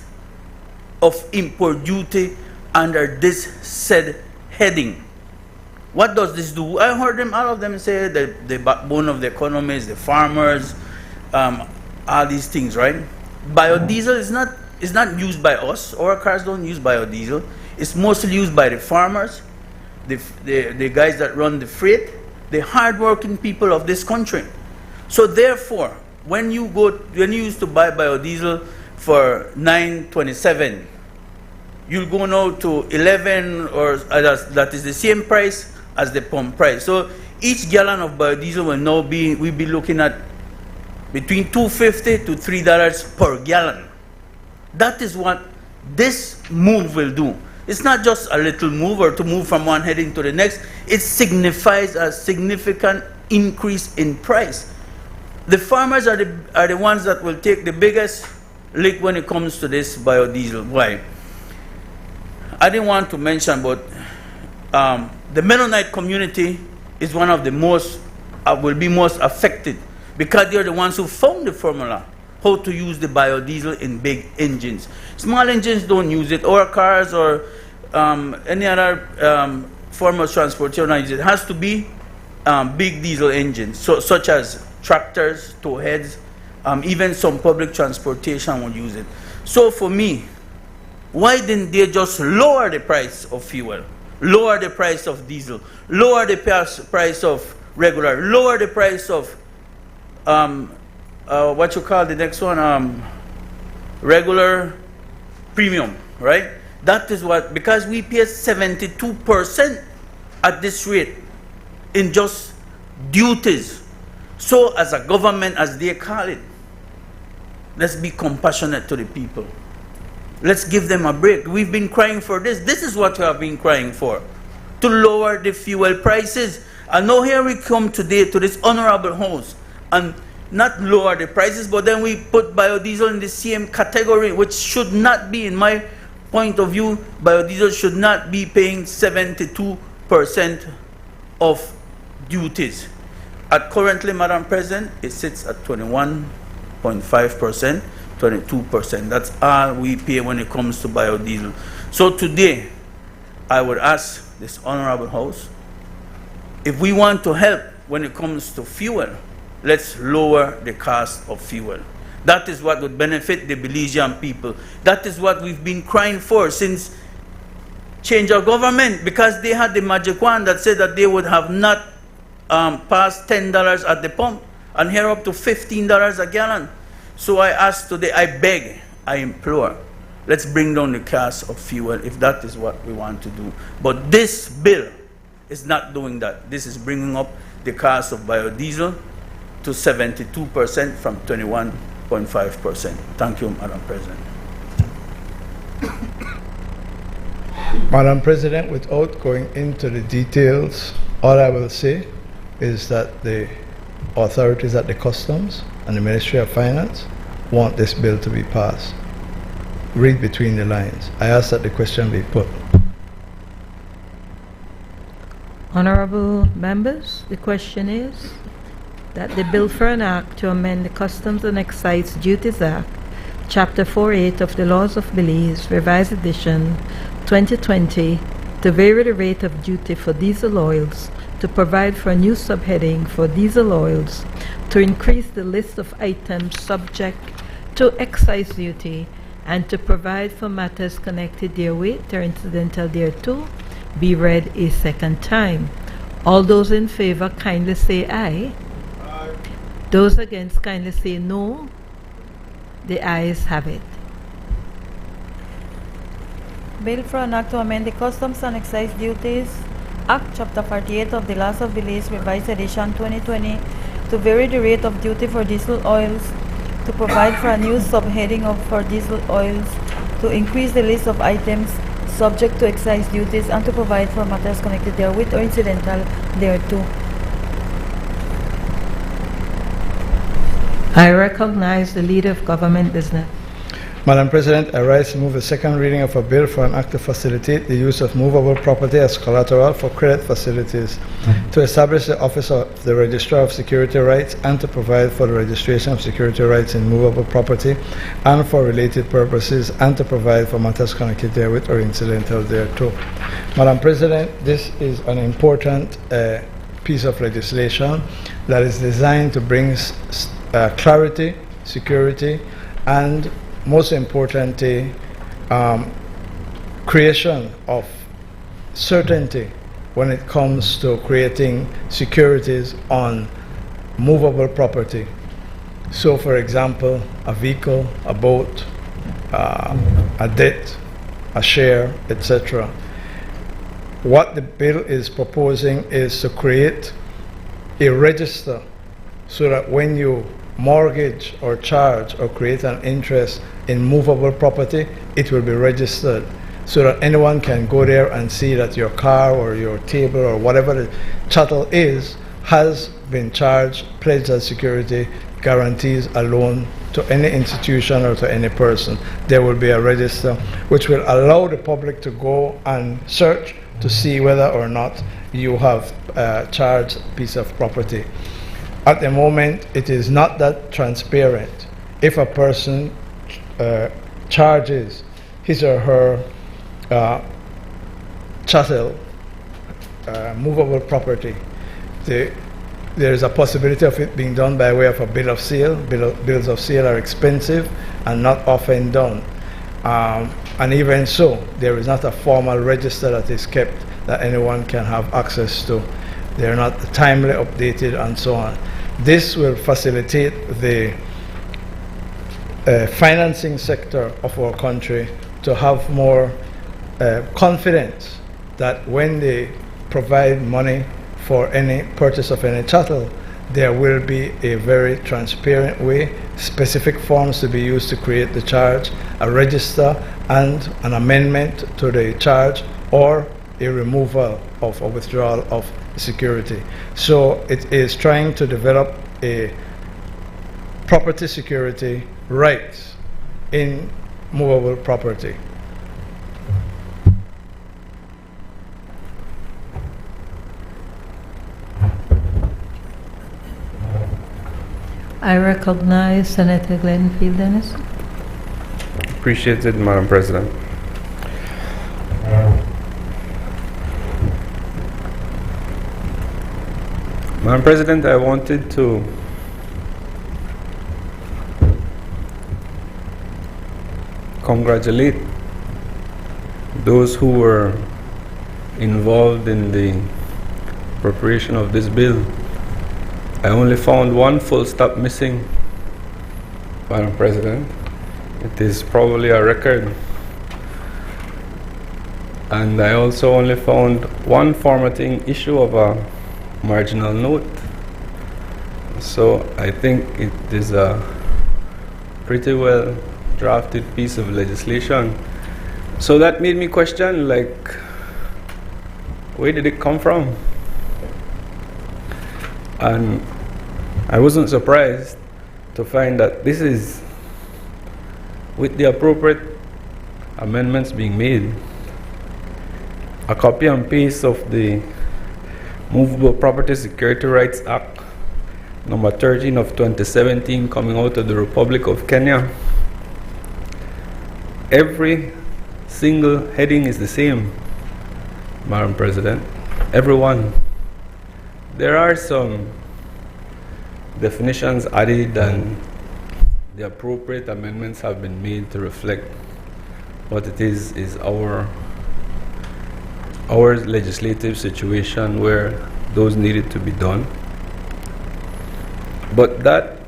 C: of import duty under this said heading. What does this do? I heard them, all of them say that the backbone of the economy is the farmers, all these things, right? Biodiesel is not used by us. Our cars don't use biodiesel. It's mostly used by the farmers, the guys that run the freight, the hard-working people of this country. So therefore, when you used to buy biodiesel for $9.27, you'll go now to 11, or that is the same price as the pump price. So each gallon of biodiesel will now we'll be looking at between $2.50 to $3 per gallon. That is what this move will do. It's not just a little move or to move from one heading to the next. It signifies a significant increase in price. The farmers are the ones that will take the biggest lick when it comes to this biodiesel. Why? I didn't want to mention, but the Mennonite community is one of the will be most affected, because they're the ones who found the formula, how to use the biodiesel in big engines. Small engines don't use it, or cars, or any other form of transportation. It has to be big diesel engines, such as tractors, towheads, even some public transportation will use it. So for me, why didn't they just lower the price of fuel, lower the price of diesel, lower the price of regular, lower the price of what you call the next one, regular premium, right? That is what, because we pay 72% at this rate in just duties. So as a government, as they call it, let's be compassionate to the people. Let's give them a break. We've been crying for this. This is what we have been crying for, to lower the fuel prices. And now here we come today to this honorable house, and not lower the prices, but then we put biodiesel in the same category, which should not be, in my point of view, biodiesel should not be paying 72% of duties. Currently, Madam President, it sits at 21.5%, 22%. That's all we pay when it comes to biodiesel. So today, I would ask this Honorable House, if we want to help when it comes to fuel, let's lower the cost of fuel. That is what would benefit the Belizean people. That is what we've been crying for since change of government, because they had the magic wand that said that they would have not passed $10 at the pump, and here up to $15 a gallon. So I ask today, I beg, I implore, let's bring down the cost of fuel if that is what we want to do. But this bill is not doing that. This is bringing up the cost of biodiesel to 72% from 21.5%. Thank you, Madam President.
D: Madam President, without going into the details, all I will say is that the authorities at the Customs and the Ministry of Finance want this bill to be passed. Read between the lines. I ask that the question be put.
B: Honorable members, the question is that the bill for an act to amend the Customs and Excise Duties Act, Chapter 48 of the Laws of Belize, Revised Edition 2020, to vary the rate of duty for diesel oils, to provide for a new subheading for diesel oils, to increase the list of items subject to excise duty, and to provide for matters connected therewith or incidental thereto, be read a second time. All those in favor kindly say aye. Aye. Those against kindly say no. The ayes have it.
E: Bill for an act to amend the Customs and Excise Duties Act, Chapter 48 of the Laws of Belize, Revised Edition 2020, to vary the rate of duty for diesel oils, to provide for a new subheading for diesel oils, to increase the list of items subject to excise duties, and to provide for matters connected therewith or incidental thereto.
B: I recognize the Leader of Government Business.
D: Madam President, I rise to move the second reading of a bill for an act to facilitate the use of movable property as collateral for credit facilities, to establish the Office of the Registrar of Security Rights, and to provide for the registration of security rights in movable property and for related purposes, and to provide for matters connected therewith or incidental thereto. Madam President, this is an important piece of legislation that is designed to bring clarity, security, and most importantly, creation of certainty when it comes to creating securities on movable property. So, for example, a vehicle, a boat, a debt, a share, etc. What the bill is proposing is to create a register so that when you mortgage or charge or create an interest in movable property, it will be registered so that anyone can go there and see that your car or your table or whatever the chattel is has been charged, pledged as security, guarantees a loan to any institution or to any person. There will be a register which will allow the public to go and search to see whether or not you have charged a piece of property. At the moment, it is not that transparent. If a person charges his or her chattel, movable property, there is a possibility of it being done by way of a bill of sale. Bills of sale are expensive and not often done. And even so, there is not a formal register that is kept that anyone can have access to. They are not timely updated and so on. This will facilitate the financing sector of our country to have more confidence that when they provide money for any purchase of any chattel, there will be a very transparent way, specific forms to be used to create the charge, a register, and an amendment to the charge, or a removal of or withdrawal of security. So it is trying to develop a property security rights in movable property.
B: I recognize Senator Glenfield Dennis.
K: Appreciated, Madam President. Madam President, I wanted to congratulate those who were involved in the preparation of this bill. I only found one full stop missing, Madam President. It is probably a record. And I also only found one formatting issue of a marginal note. So I think it is a pretty well drafted piece of legislation. So that made me question, like, where did it come from? And I wasn't surprised to find that this is with the appropriate amendments being made. A copy and paste of the Movable Property Security Rights Act number 13 of 2017 coming out of the Republic of Kenya. Every single heading is the same, Madam President. Every one. There are some definitions added and the appropriate amendments have been made to reflect what it is our legislative situation where those needed to be done. But that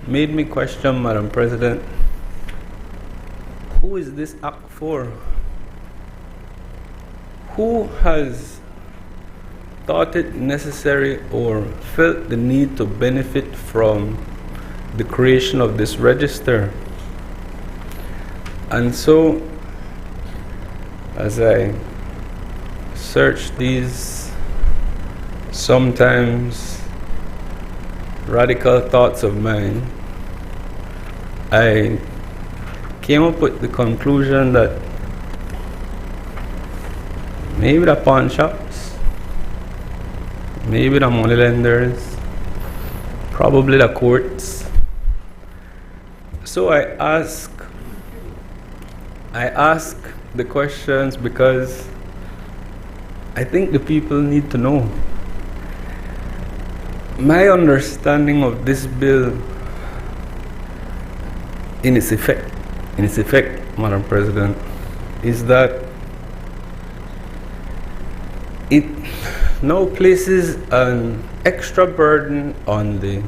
K: made me question, Madam President, who is this act for? Who has thought it necessary or felt the need to benefit from the creation of this register? And so, as I search these sometimes radical thoughts of mine, I came up with the conclusion that maybe the pawn shops, maybe the money lenders, probably the courts. So I ask the questions because I think the people need to know. My understanding of this bill in its effect, Madam President, is that it now places an extra burden on the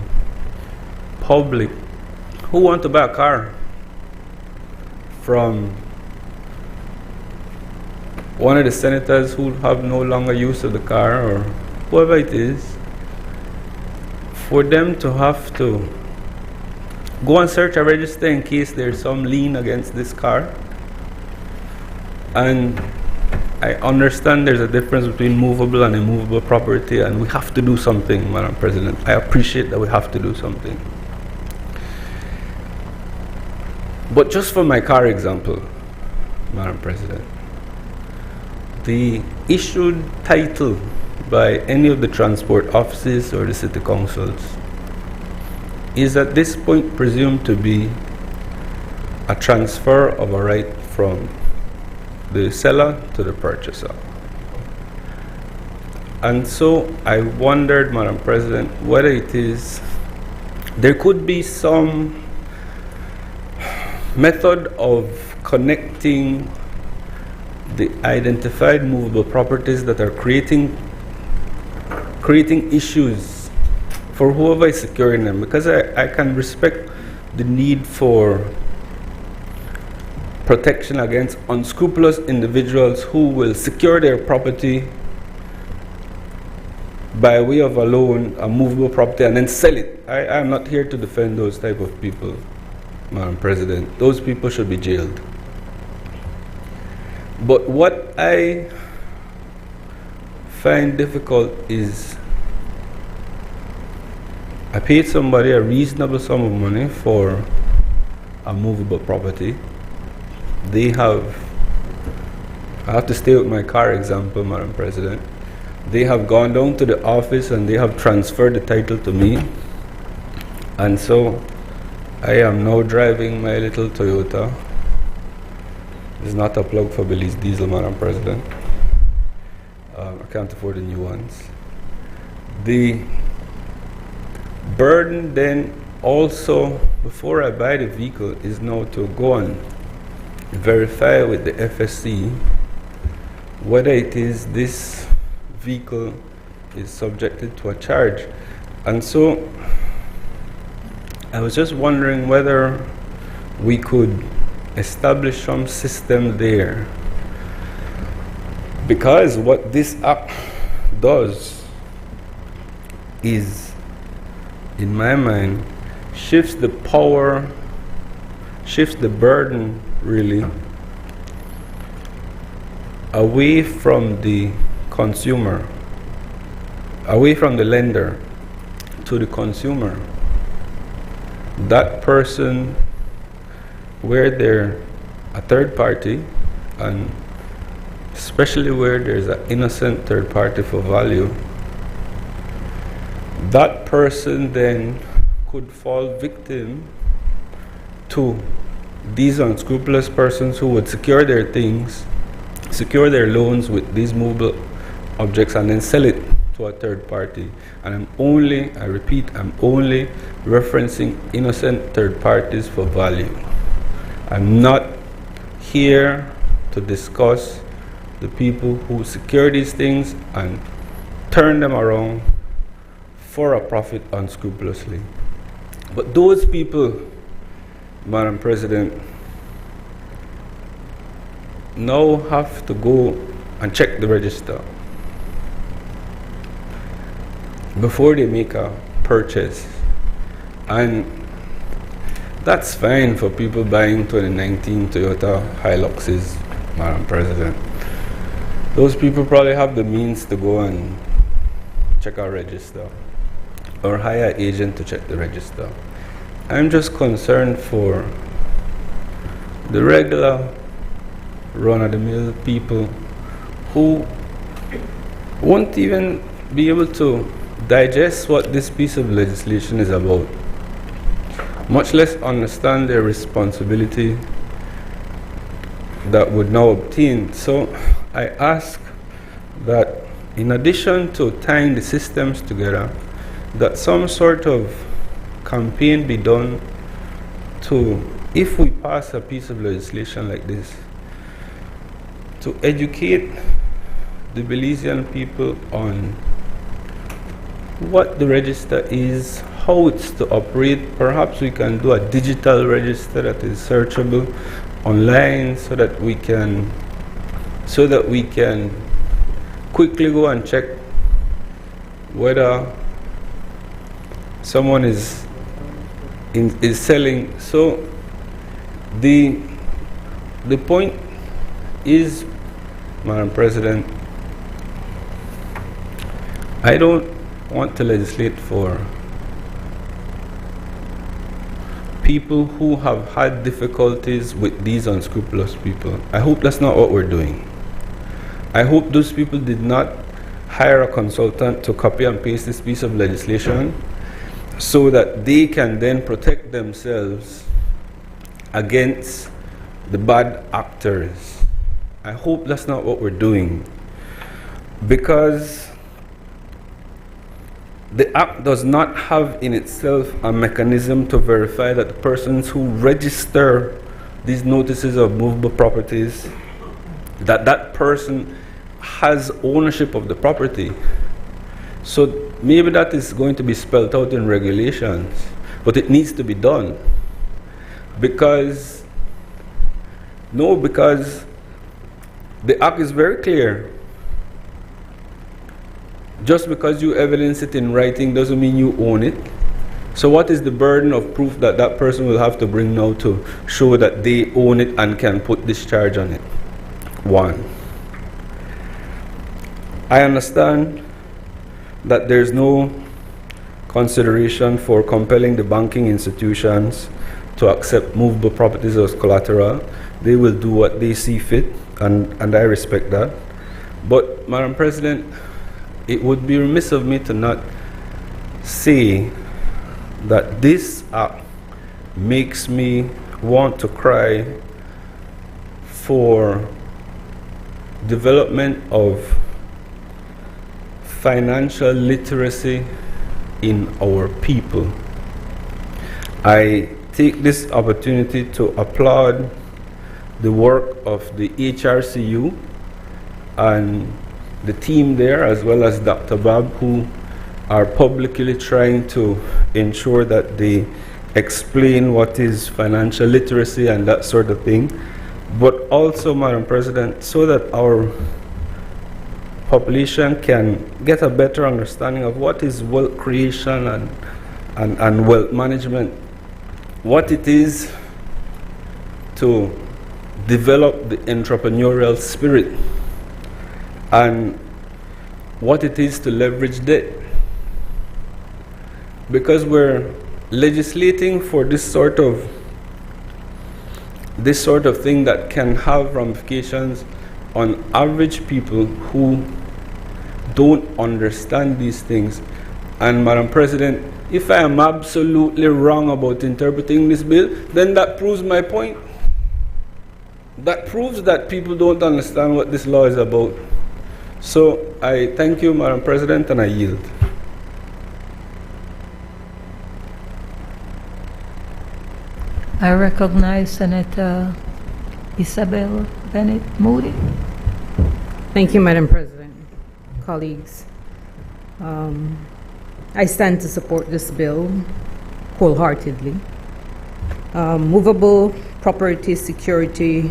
K: public who want to buy a car from one of the senators who have no longer use of the car, or whoever it is, for them to have to go and search a register in case there's some lien against this car. And I understand there's a difference between movable and immovable property, and we have to do something, Madam President. I appreciate that we have to do something. But just for my car example, Madam President, the issued title by any of the transport offices or the city councils is at this point presumed to be a transfer of a right from the seller to the purchaser. And so I wondered, Madam President, whether it is, there could be some method of connecting the identified movable properties that are creating issues for whoever is securing them, because I can respect the need for protection against unscrupulous individuals who will secure their property by way of a loan, a movable property, and then sell it. I am not here to defend those type of people, Madam President. Those people should be jailed. But what I find difficult is I paid somebody a reasonable sum of money for a movable property. I have to stay with my car example, Madam President. They have gone down to the office and they have transferred the title to me. And so I am now driving my little Toyota. It's not a plug for Billy's Diesel, Madam President. I can't afford the new ones. The burden then also, before I buy the vehicle, is now to go and verify with the FSC whether it is this vehicle is subjected to a charge. And so I was just wondering whether we could establish some system there, because what this act does is, in my mind, shifts the power, shifts the burden really away from the consumer, away from the lender to the consumer. That person, where they're a third party, and especially where there's an innocent third party for value, that person then could fall victim to these unscrupulous persons who would secure their things, secure their loans with these movable objects, and then sell it to a third party. And I repeat, I'm only referencing innocent third parties for value. I'm not here to discuss the people who secure these things and turn them around for a profit unscrupulously. But those people, Madam President, now have to go and check the register before they make a purchase. And that's fine for people buying 2019 Toyota Hiluxes, Madam President. Those people probably have the means to go and check our register or hire an agent to check the register. I'm just concerned for the regular run-of-the-mill people who won't even be able to digest what this piece of legislation is about, much less understand their responsibility that would now obtain. So I ask that in addition to tying the systems together, that some sort of campaign be done to, if we pass a piece of legislation like this, to educate the Belizean people on what the register is, how it's to operate. Perhaps we can do a digital register that is searchable online so that we can quickly go and check whether someone is selling. So the point is, Madam President, I don't want to legislate for people who have had difficulties with these unscrupulous people. I hope that's not what we're doing. I hope those people did not hire a consultant to copy and paste this piece of legislation so that they can then protect themselves against the bad actors. I hope that's not what we're doing, because the Act does not have in itself a mechanism to verify that the persons who register these notices of movable properties, that person has ownership of the property. So maybe that is going to be spelled out in regulations, but it needs to be done. Because the Act is very clear. Just because you evidence it in writing doesn't mean you own it. So what is the burden of proof that that person will have to bring now to show that they own it and can put this charge on it? One. I understand that there's no consideration for compelling the banking institutions to accept movable properties as collateral. They will do what they see fit, and I respect that. But, Madam President, it would be remiss of me to not say that this act makes me want to cry for development of financial literacy in our people. I take this opportunity to applaud the work of the HRCU and the team there, as well as Dr. Bob, who are publicly trying to ensure that they explain what is financial literacy and that sort of thing. But also, Madam President, so that our population can get a better understanding of what is wealth creation and wealth management, what it is to develop the entrepreneurial spirit, and what it is to leverage debt. Because we're legislating for this sort of thing that can have ramifications on average people who don't understand these things. And Madam President, if I am absolutely wrong about interpreting this bill, then that proves my point. That proves that people don't understand what this law is about. So I thank you, Madam President, and I yield.
B: I recognize Senator Isabel Bennett Moody.
N: Thank you, Madam President. Colleagues, I stand to support this bill wholeheartedly. Movable Property Security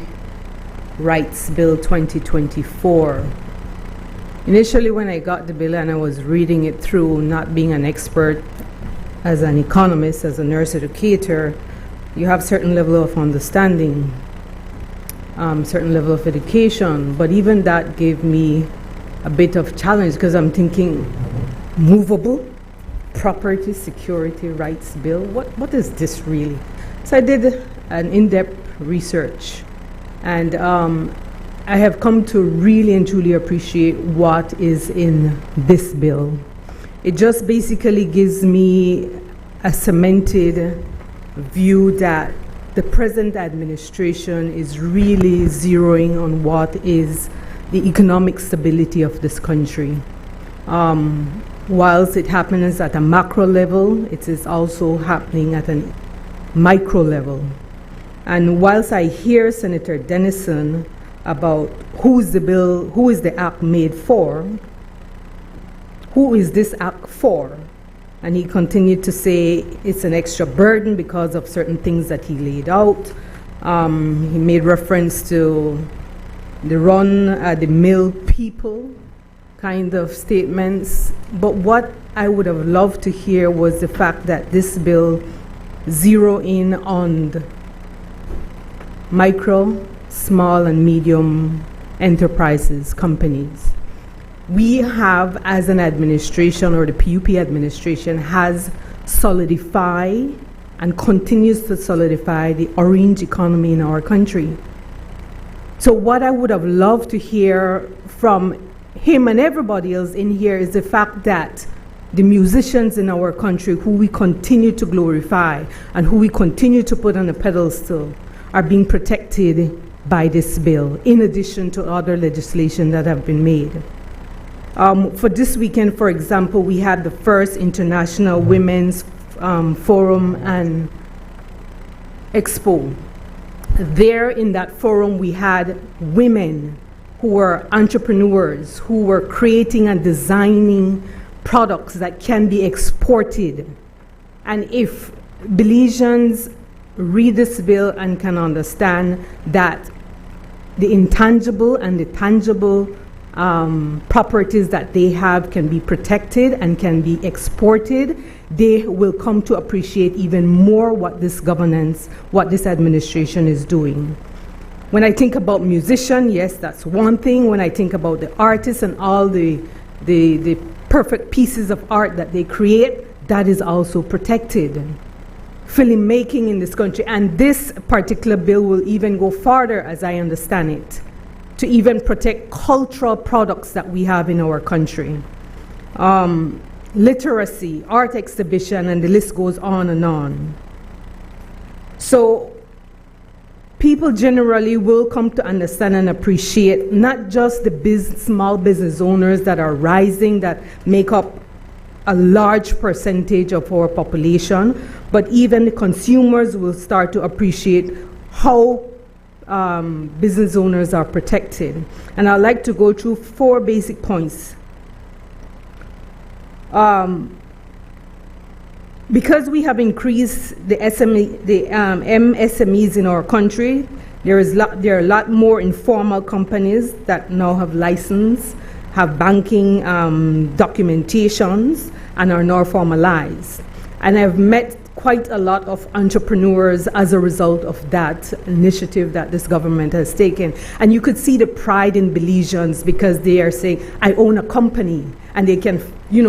N: Rights Bill 2024. Initially, when I got the bill and I was reading it through, not being an expert as an economist, as a nurse educator, you have certain level of understanding, certain level of education, but even that gave me a bit of challenge because I'm thinking, movable property security rights bill, what is this really? So I did an in-depth research, and I have come to really and truly appreciate what is in this bill. It just basically gives me a cemented view that the present administration is really zeroing on what is the economic stability of this country. Whilst it happens at a macro level, it is also happening at a micro level. And whilst I hear Senator Dennison about who is the act made for, who is this act for? And he continued to say it's an extra burden because of certain things that he laid out. He made reference to the run-of-the-mill people kind of statements. But what I would have loved to hear was the fact that this bill zero in on the micro, small, and medium enterprises, companies. We have, as an administration, or the PUP administration, has solidified and continues to solidify the orange economy in our country. So what I would have loved to hear from him and everybody else in here is the fact that the musicians in our country, who we continue to glorify and who we continue to put on a pedestal, are being protected by this bill, in addition to other legislation that have been made. For this weekend, for example, we had the first International Women's Forum and Expo. There in that forum, we had women who were entrepreneurs, who were creating and designing products that can be exported. And if Belizeans read this bill and can understand that the intangible and the tangible properties that they have can be protected and can be exported, they will come to appreciate even more what this governance, what this administration is doing. When I think about musicians, yes, that's one thing. When I think about the artists and all the perfect pieces of art that they create, that is also protected. Filmmaking in this country, and this particular bill will even go farther, as I understand it, to even protect cultural products that we have in our country. Literacy, art exhibition, and the list goes on and on. So people generally will come to understand and appreciate not just the small business owners that are rising, that make up a large percentage of our population, but even the consumers will start to appreciate how business owners are protected. And I'd like to go through 4 basic points. Because we have increased the MSMEs in our country, there are a lot more informal companies that now have license, have banking documentations, and are now formalized. And I've met quite a lot of entrepreneurs as a result of that initiative that this government has taken. And you could see the pride in Belizeans because they are saying, I own a company, and they can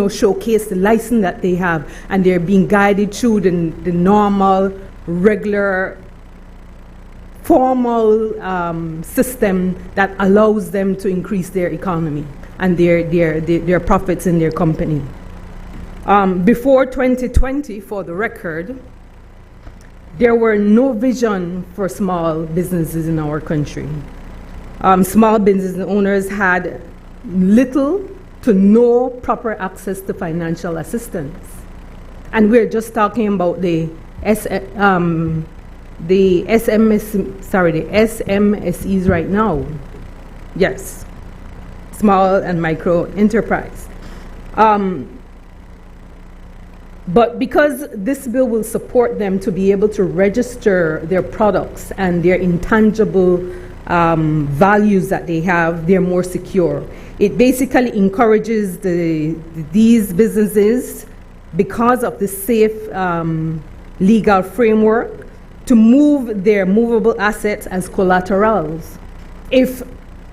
N: showcase the license that they have, and they're being guided through the normal, regular, formal system that allows them to increase their economy and their profits in their company. Before 2020, for the record, there were no vision for small businesses in our country. Small business owners had little to no proper access to financial assistance. And we're just talking about the SMSEs right now. Yes, small and micro enterprise. But because this bill will support them to be able to register their products and their intangible values that they have, they're more secure. It basically encourages these businesses, because of the safe legal framework, to move their movable assets as collaterals. If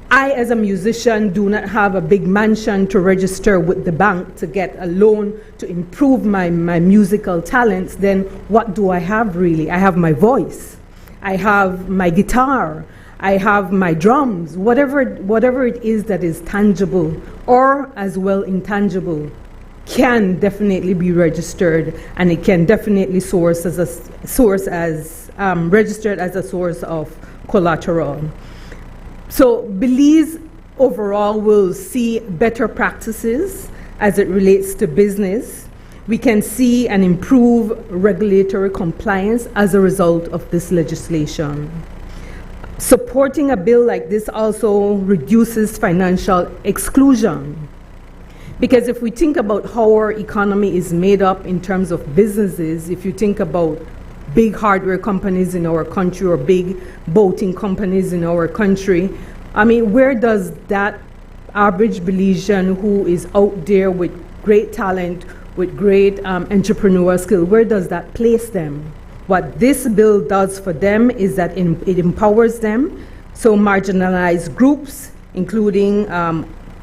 N: I, as a musician, do not have a big mansion to register with the bank to get a loan to improve my musical talents, then what do I have really? I have my voice, I have my guitar, I have my drums, whatever it is that is tangible or as well intangible can definitely be registered, and it can definitely registered as a source of collateral. So Belize overall will see better practices as it relates to business. We can see and improve regulatory compliance as a result of this legislation. Supporting a bill like this also reduces financial exclusion. Because if we think about how our economy is made up in terms of businesses, if you think about big hardware companies in our country or big boating companies in our country, I mean, where does that average Belizean who is out there with great talent, with great entrepreneurial skill, where does that place them? What this bill does for them is that it empowers them. So marginalized groups, including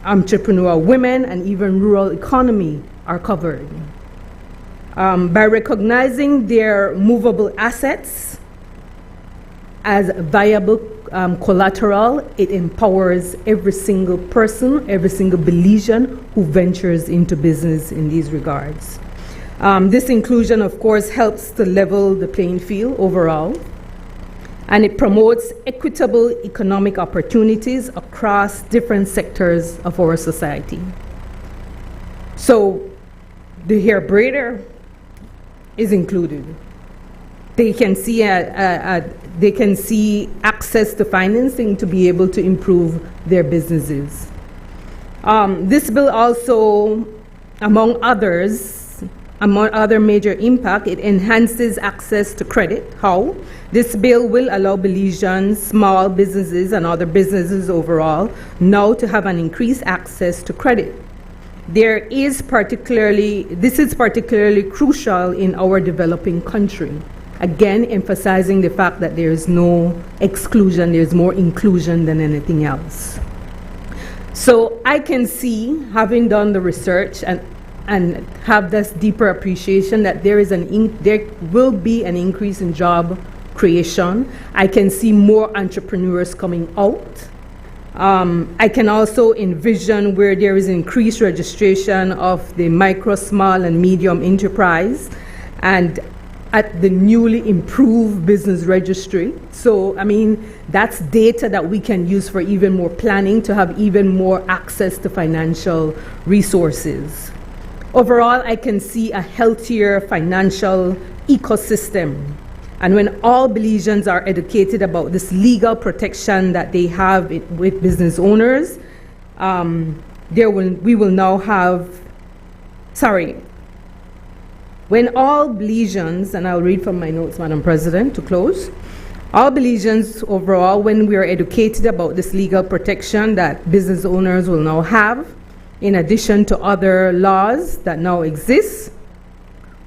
N: entrepreneurial women and even rural economy, are covered. By recognizing their movable assets as viable collateral, it empowers every single person, every single Belizean who ventures into business in these regards. This inclusion, of course, helps to level the playing field overall, and it promotes equitable economic opportunities across different sectors of our society. So the hair braider is included. They can see access to financing to be able to improve their businesses. This bill also, among other major impact, it enhances access to credit. How? This bill will allow Belizeans, small businesses and other businesses overall now to have an increased access to credit. This is particularly crucial in our developing country. Again, emphasizing the fact that there is no exclusion, there's more inclusion than anything else. So I can see, having done the research and and have this deeper appreciation that there will be an increase in job creation. I can see more entrepreneurs coming out. I can also envision where there is increased registration of the micro, small, and medium enterprise, and at the newly improved business registry. So, I mean, that's data that we can use for even more planning to have even more access to financial resources. Overall, I can see a healthier financial ecosystem. And when all Belizeans are educated about this legal protection that they have with business owners, we will now have, when all Belizeans, and I'll read from my notes, Madam President, to close, all Belizeans overall, when we are educated about this legal protection that business owners will now have, in addition to other laws that now exist,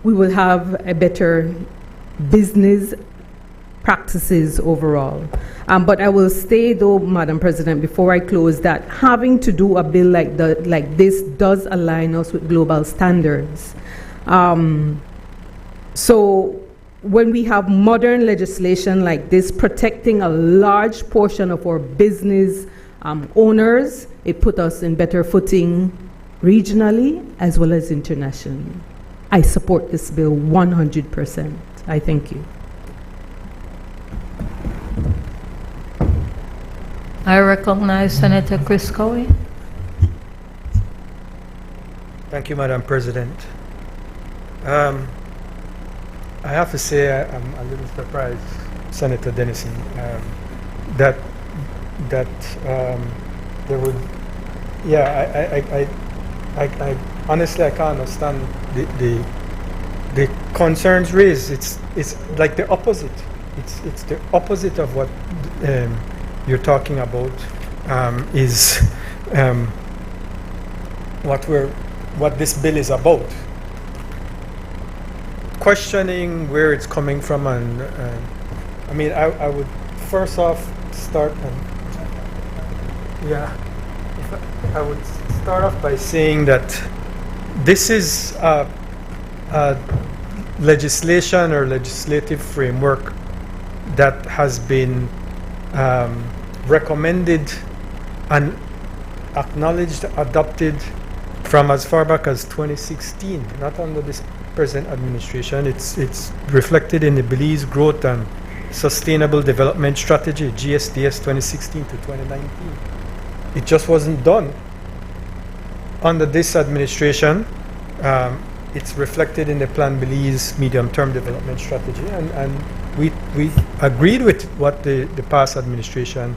N: we will have a better business practices overall. But I will say though, Madam President, before I close, that having to do a bill like this does align us with global standards. So when we have modern legislation like this protecting a large portion of our business owners, it put us in better footing regionally as well as internationally. I support this bill 100%. I thank you.
B: I recognize Senator Chris Cowie.
A: Thank you, Madam President. I have to say I'm a little surprised, Senator Dennison, that there would, I honestly I can't understand the concerns raised. It's like the opposite. It's the opposite of what you're talking about. Is what this bill is about. Questioning where it's coming from, and I mean, I would first off start, I would start off by saying that this is a legislation or legislative framework that has been recommended and acknowledged, adopted from as far back as 2016, not under this present administration. It's reflected in the Belize Growth and Sustainable Development Strategy, GSDS 2016 to 2019. It just wasn't done under this administration. It's reflected in the Plan Belize Medium-Term Development Strategy, and we agreed with what the past administration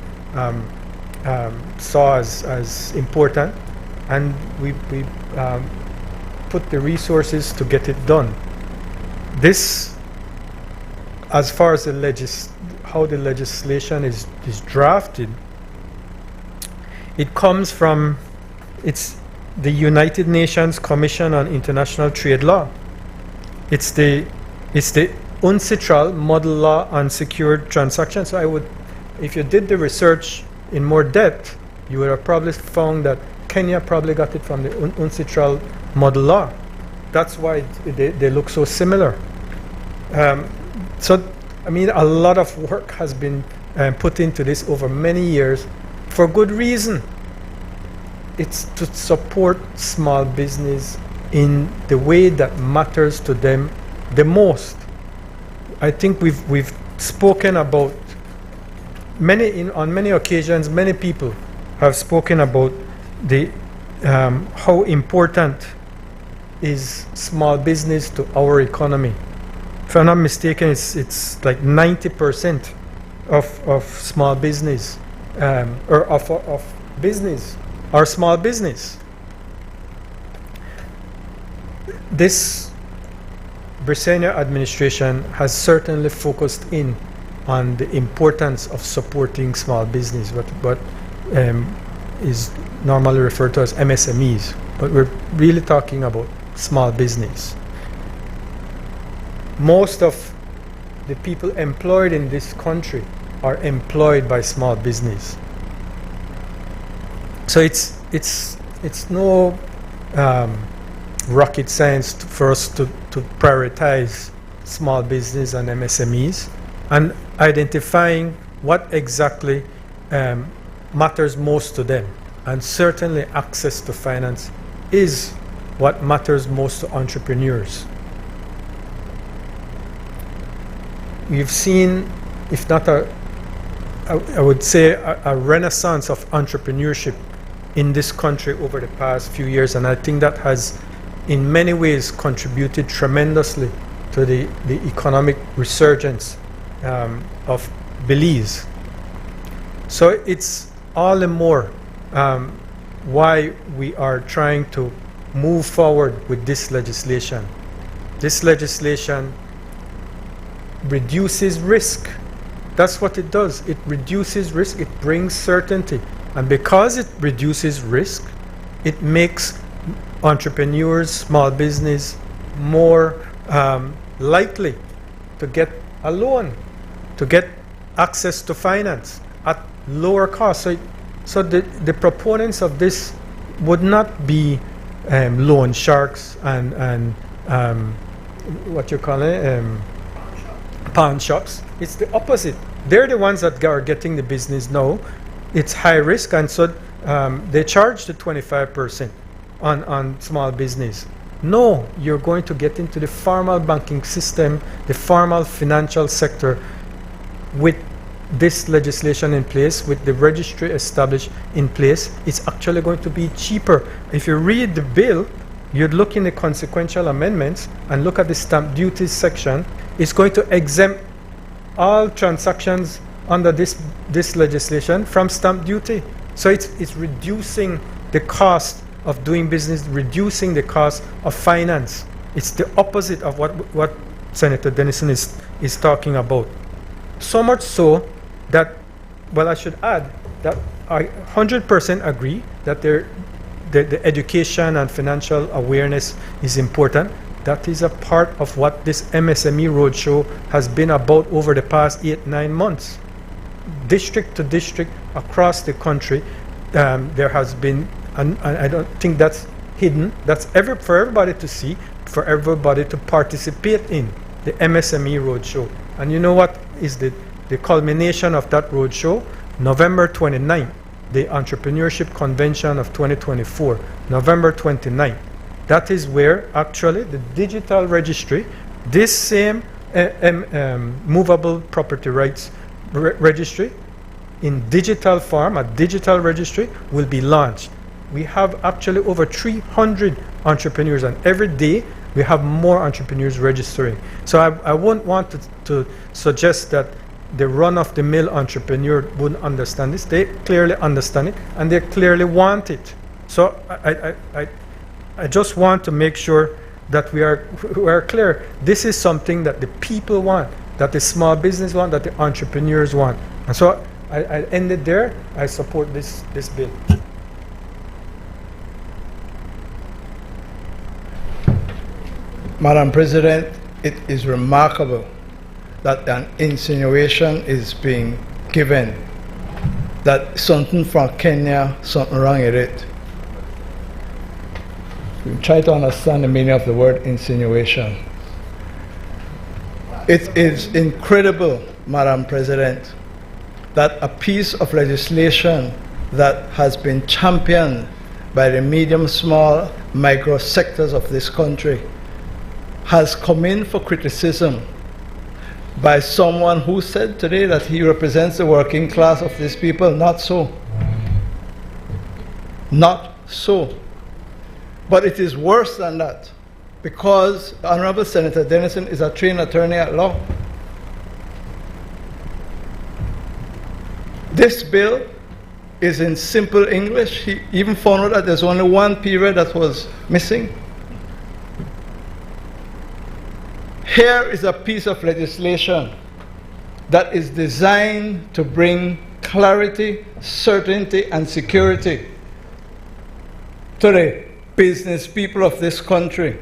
A: saw as important, and we put the resources to get it done. This, as far as how the legislation is drafted, it comes from the United Nations Commission on International Trade Law. It's the UNCITRAL Model Law on Secured Transactions. So if you did the research in more depth, you would have probably found that Kenya probably got it from the UNCITRAL Model Law. That's why they look so similar. So, I mean, a lot of work has been put into this over many years for good reason. It's to support small business in the way that matters to them the most. I think we've spoken about on many occasions. Many people have spoken about how important is small business to our economy. If I'm not mistaken, it's like 90% of small business or of business are small business. This Brisenia administration has certainly focused in on the importance of supporting small business, what is normally referred to as MSMEs, but we're really talking about small business. Most of the people employed in this country are employed by small business. So it's no rocket science for us to prioritize small business and MSMEs and identifying what exactly matters most to them. And certainly access to finance is what matters most to entrepreneurs. We've seen, if not I would say a renaissance of entrepreneurship in this country over the past few years, and I think that has in many ways contributed tremendously to the economic resurgence of Belize. So it's all the more why we are trying to move forward with this legislation. This legislation reduces risk. That's what it does. It reduces risk, it brings certainty. And because it reduces risk, it makes entrepreneurs, small business, more likely to get a loan, to get access to finance at lower cost. So the proponents of this would not be loan sharks and what you call it, pawn shops. It's the opposite. They're the ones that are getting the business now. It's high risk, and so they charge the 25% on small business. No, you're going to get into the formal banking system, the formal financial sector with this legislation in place, with the registry established in place. It's actually going to be cheaper. If you read the bill, you'd look in the consequential amendments and look at the stamp duties section. It's going to exempt all transactions under this legislation from stamp duty. So it's reducing the cost of doing business, reducing the cost of finance. It's the opposite of what Senator Dennison is talking about. So much so that, well, I should add that I 100% agree that the education and financial awareness is important. That is a part of what this MSME Roadshow has been about over the past 8-9 months. District to district across the country, there has been, and I don't think that's hidden, that's for everybody to see, for everybody to participate in, the MSME Roadshow. And you know what is the culmination of that roadshow? November 29th, the Entrepreneurship Convention of 2024, November 29th. That is where actually the digital registry, this same movable property rights registry in digital form, a digital registry, will be launched. We have actually over 300 entrepreneurs, and every day we have more entrepreneurs registering. So I wouldn't want to suggest that the run-of-the-mill entrepreneur wouldn't understand this. They clearly understand it, and they clearly want it. So I just want to make sure that we are clear. This is something that the people want, that the small business want, that the entrepreneurs want. And so I ended there. I support this bill.
D: Madam President, it is remarkable that an insinuation is being given that something from Kenya, something wrong with it. We try to understand the meaning of the word insinuation. It is incredible, Madam President, that a piece of legislation that has been championed by the medium, small, micro sectors of this country has come in for criticism by someone who said today that he represents the working class of these people. Not so. Not so. But it is worse than that, because Honorable Senator Dennison is a trained attorney at law. This bill is in simple English. He even found out that there's only one period that was missing. Here is a piece of legislation that is designed to bring clarity, certainty, and security to the business people of this country.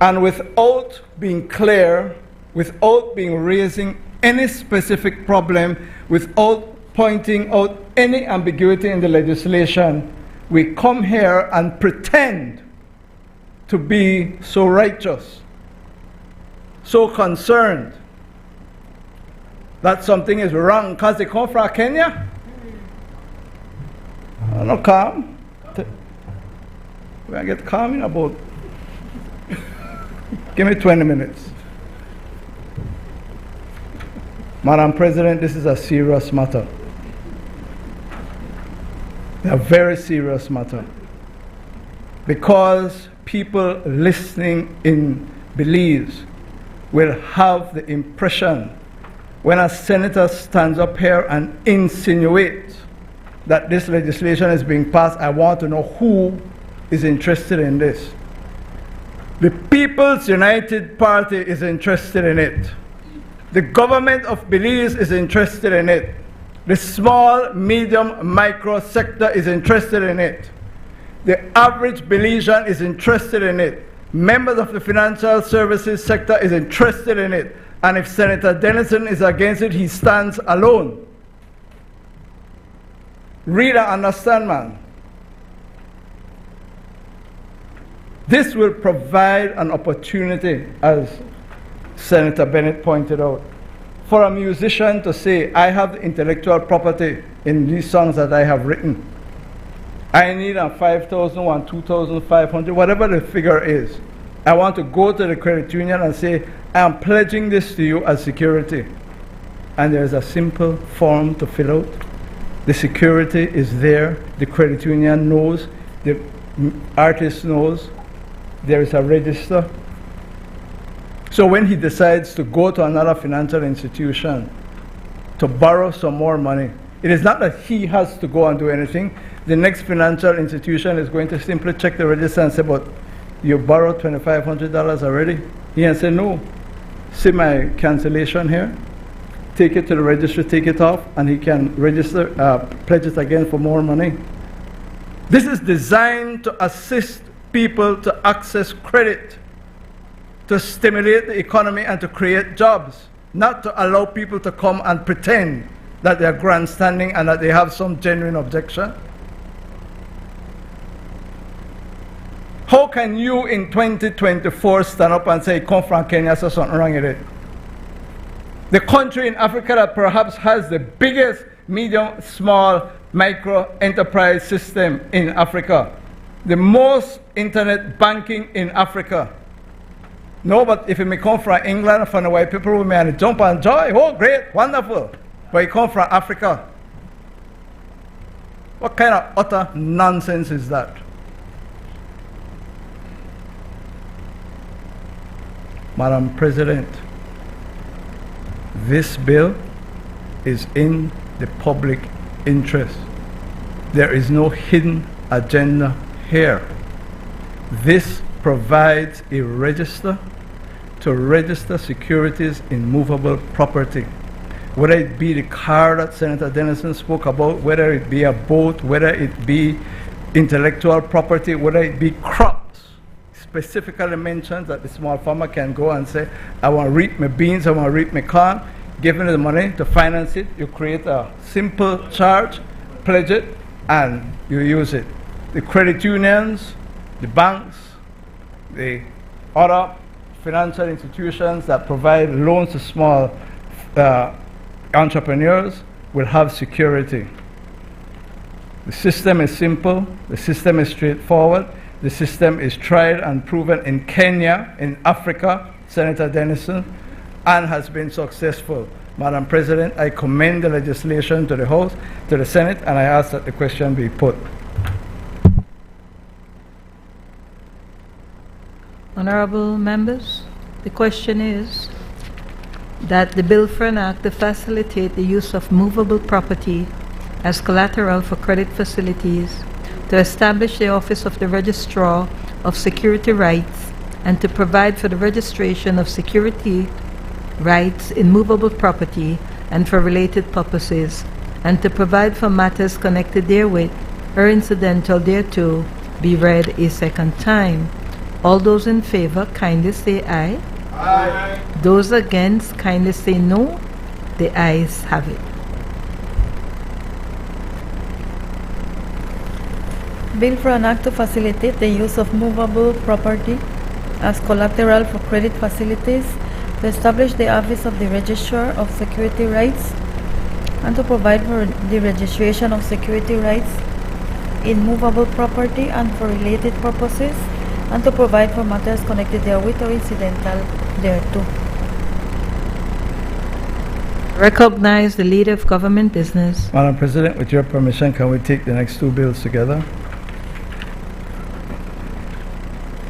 D: And without being clear, without raising any specific problem, without pointing out any ambiguity in the legislation, we come here and pretend to be so righteous, so concerned that something is wrong because they come from Kenya? I'm not calm. When I get calm in about, give me 20 minutes. Madam President, this is a serious matter. A very serious matter. Because people listening in Belize will have the impression when a senator stands up here and insinuates that this legislation is being passed, I want to know who is interested in this. The People's United Party is interested in it. The government of Belize is interested in it. The small, medium, micro sector is interested in it. The average Belizean is interested in it. Members of the financial services sector is interested in it. And if Senator Dennison is against it, he stands alone. Read and understand, man. This will provide an opportunity, as Senator Bennett pointed out, for a musician to say, I have intellectual property in these songs that I have written. I need a 5,000, one 2,500, whatever the figure is. I want to go to the credit union and say, I am pledging this to you as security. And there's a simple form to fill out. The security is there. The credit union knows. The artist knows. There is a register. So when he decides to go to another financial institution to borrow some more money, it is not that he has to go and do anything. The next financial institution is going to simply check the register and say, but you borrowed $2,500 already? He can say, no. See my cancellation here? Take it to the registry, take it off, and he can register, pledge it again for more money. This is designed to assist people to access credit, to stimulate the economy and to create jobs, not to allow people to come and pretend that they are grandstanding and that they have some genuine objection. How can you in 2024 stand up and say, come from Kenya, so something wrong with it? The country in Africa that perhaps has the biggest medium, small, micro enterprise system in Africa, the most internet banking in Africa. No, but if you may come from England, from the white people, we may jump and joy. Oh, great, wonderful. But you come from Africa. What kind of utter nonsense is that? Madam President, this bill is in the public interest. There is no hidden agenda here. This provides a register to register securities in movable property. Whether it be the car that Senator Dennison spoke about, whether it be a boat, whether it be intellectual property, whether it be crops. Specifically mentions that the small farmer can go and say, I want to reap my beans, I want to reap my corn, give me the money to finance it. You create a simple charge, pledge it, and you use it. The credit unions, the banks, the other financial institutions that provide loans to small entrepreneurs will have security. The system is simple, the system is straightforward, the system is tried and proven in Kenya, in Africa, Senator Dennison, and has been successful. Madam President, I commend the legislation to the House, to the Senate, and I ask that the question be put.
B: Honorable members, the question is that the bill for an act to facilitate the use of movable property as collateral for credit facilities, to establish the office of the Registrar of Security Rights, and to provide for the registration of security rights in movable property and for related purposes, and to provide for matters connected therewith or incidental thereto, be read a second time. All those in favor, kindly say aye. Aye. Those against, kindly say no. The ayes have it.
E: Bill for an act to facilitate the use of movable property as collateral for credit facilities, to establish the office of the Registrar of Security Rights, and to provide for the registration of security rights in movable property and for related purposes, and to provide for matters connected therewith or incidental thereto.
B: Recognize the leader of government business.
D: Madam President, with your permission, can we take the next two bills together?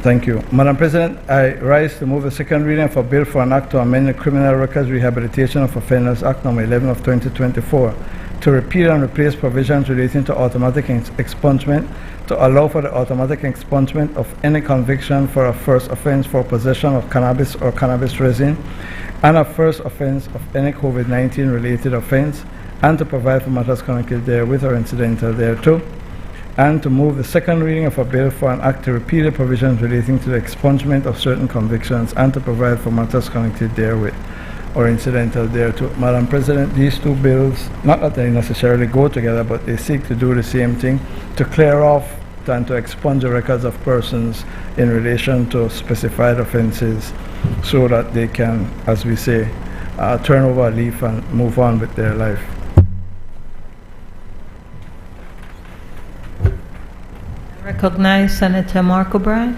D: Thank you. Madam President, I rise to move the second reading for bill for an act to amend the Criminal Records Rehabilitation of Offenders Act No. 11 of 2024 to repeal and replace provisions relating to automatic expungement, to allow for the automatic expungement of any conviction for a first offense for possession of cannabis or cannabis resin, and a first offense of any COVID-19 related offense, and to provide for matters connected therewith or incidental thereto, and to move the second reading of a bill for an act to repeal the provisions relating to the expungement of certain convictions, and to provide for matters connected therewith or incidental thereto. Madam President, these two bills, not that they necessarily go together, but they seek to do the same thing, to clear off and to expunge the records of persons in relation to specified offenses, so that they can, as we say, turn over a leaf and move on with their life.
B: Recognize Senator Mark O'Brien.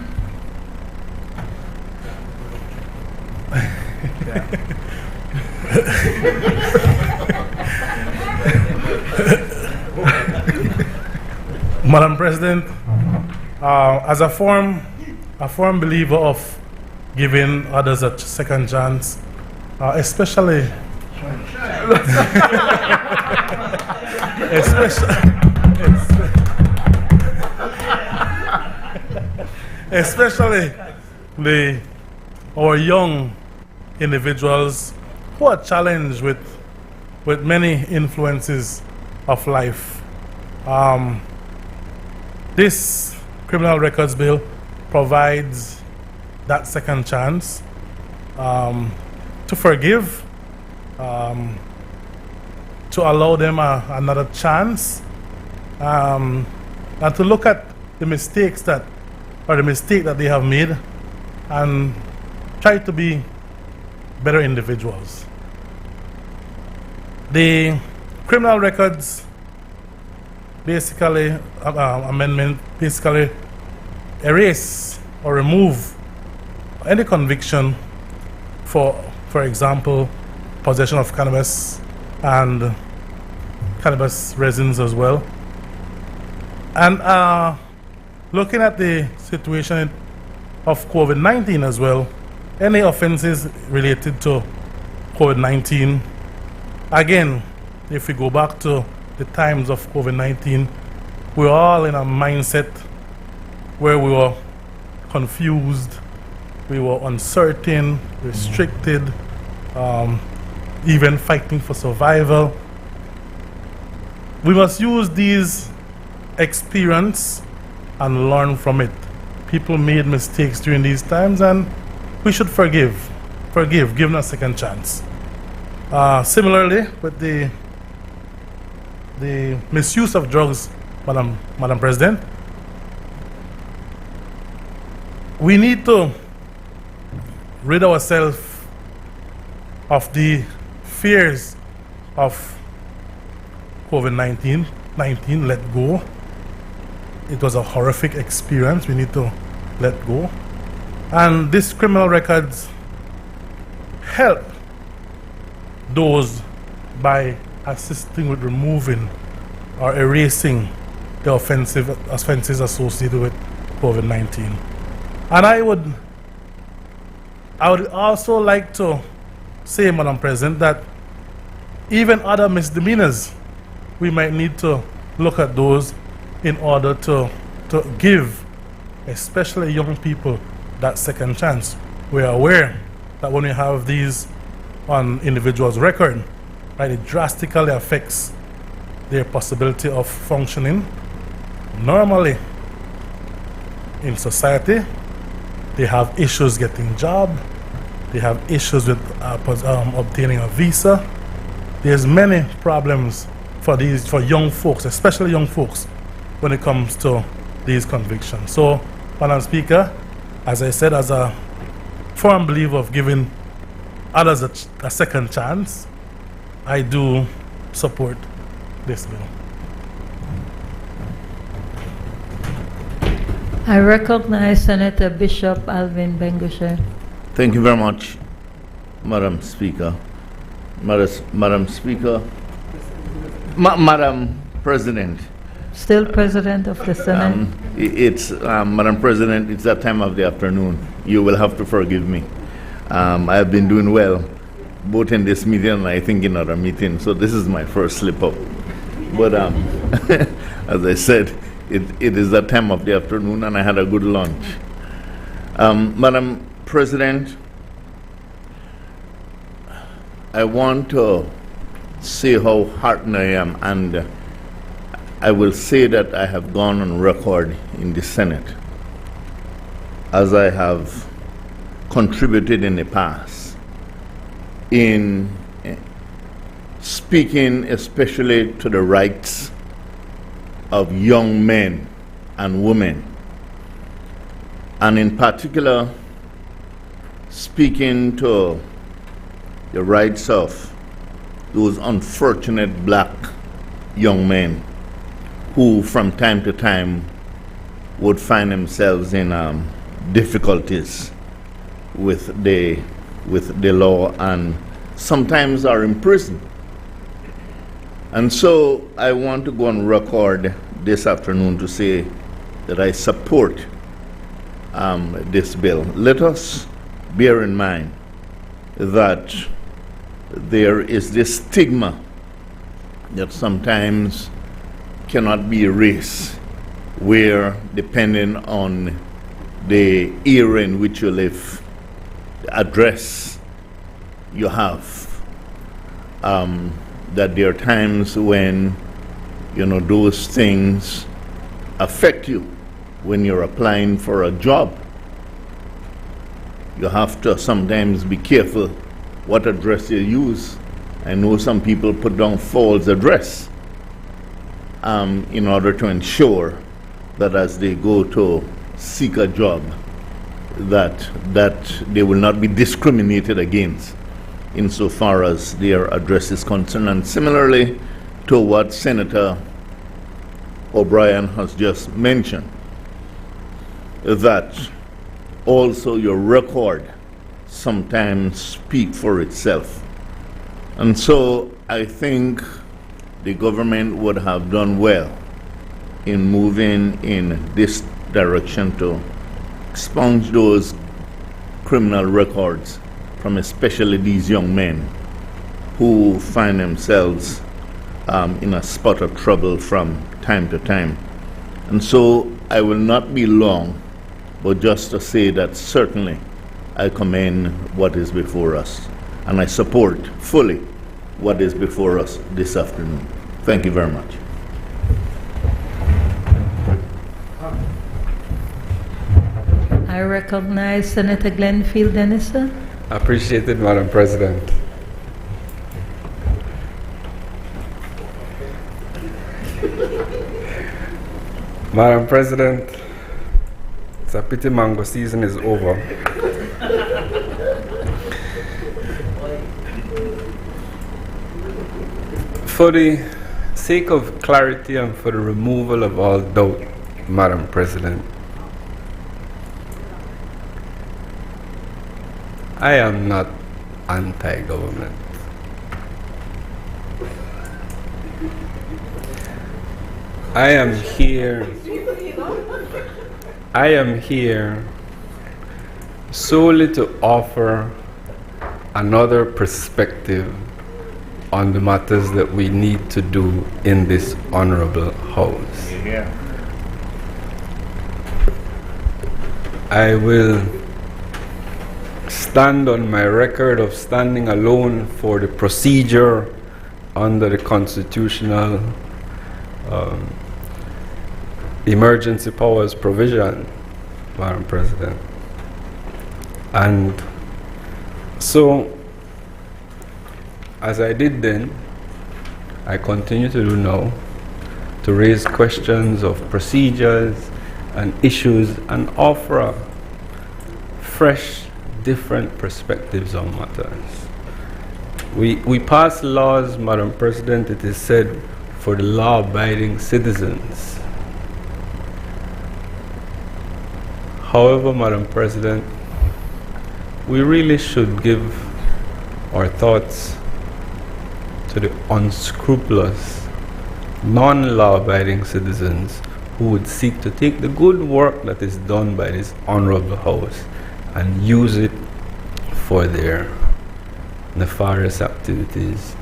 L: Madam President, as a firm believer of giving others a second chance, especially our young individuals who are challenged with many influences of life. This criminal records bill provides that second chance to forgive, to allow them another chance, and to look at the mistakes that they have made and try to be better individuals. The criminal records amendment basically erase or remove any conviction for example, possession of cannabis and cannabis resins as well. And looking at the situation of COVID-19 as well, any offenses related to COVID-19, again, if we go back to the times of COVID-19, we're all in a mindset where we were confused, we were uncertain, restricted, even fighting for survival. We must use these experience and learn from it. People made mistakes during these times, and we should forgive, give them a second chance. Similarly, with the misuse of drugs, Madam President, we need to rid ourselves of the fears of COVID-19. Let go. It was a horrific experience. We need to let go. And these criminal records help those by assisting with removing or erasing the offenses associated with COVID-19. And I would also like to say, Madam President, that even other misdemeanors, we might need to look at those in order to give, especially young people, that second chance. We are aware that when we have these on individuals' record, right, it drastically affects their possibility of functioning normally in society. They have issues getting job. They have issues with obtaining a visa. There's many problems for young folks, especially young folks, when it comes to these convictions. So, Madam Speaker, as I said, as a firm believer of giving others a second chance, I do support this bill.
B: I recognize Senator Bishop Alvin Bengushe.
I: Thank you very much, Madam Speaker. Madam Speaker, Madam President.
B: Still President of the Senate.
I: Madam President, it's that time of the afternoon. You will have to forgive me. I have been doing well, both in this meeting and I think in other meetings, so this is my first slip up. But as I said, it is that time of the afternoon and I had a good lunch. Madam President, I want to say how heartened I am, and I will say that I have gone on record in the Senate, as I have contributed in the past, in speaking especially to the rights of young men and women, and in particular speaking to the rights of those unfortunate black young men who from time to time would find themselves in difficulties with the law and sometimes are in prison. And so I want to go on record this afternoon to say that I support this bill. Let us bear in mind that there is this stigma that sometimes cannot be erased, where depending on the era in which you live, the address you have, that there are times when those things affect you when you're applying for a job. You have to sometimes be careful what address you use. I know some people put down false address in order to ensure that as they go to seek a job, that they will not be discriminated against insofar as their address is concerned. And similarly to what Senator O'Brien has just mentioned, that also your record sometimes speaks for itself. And so I think the government would have done well in moving in this direction to expunge those criminal records from especially these young men who find themselves in a spot of trouble from time to time. And so I will not be long, but just to say that certainly I commend what is before us, and I support fully what is before us this afternoon. Thank you very much.
B: I recognize Senator Glenfield Dennison.
K: Appreciated, Madam President. Madam President, it's a pity mango season is over. For the sake of clarity and for the removal of all doubt, Madam President, I am not anti-government. I am here solely to offer another perspective on the matters that we need to do in this honorable house.
I: Yeah.
K: I will stand on my record of standing alone for the procedure under the constitutional emergency powers provision, Madam President. And so, as I did then, I continue to do now, to raise questions of procedures and issues and offer fresh, different perspectives on matters. We pass laws, Madam President, it is said, for the law-abiding citizens. However, Madam President, we really should give our thoughts to the unscrupulous, non-law-abiding citizens who would seek to take the good work that is done by this honorable House and use it for their nefarious activities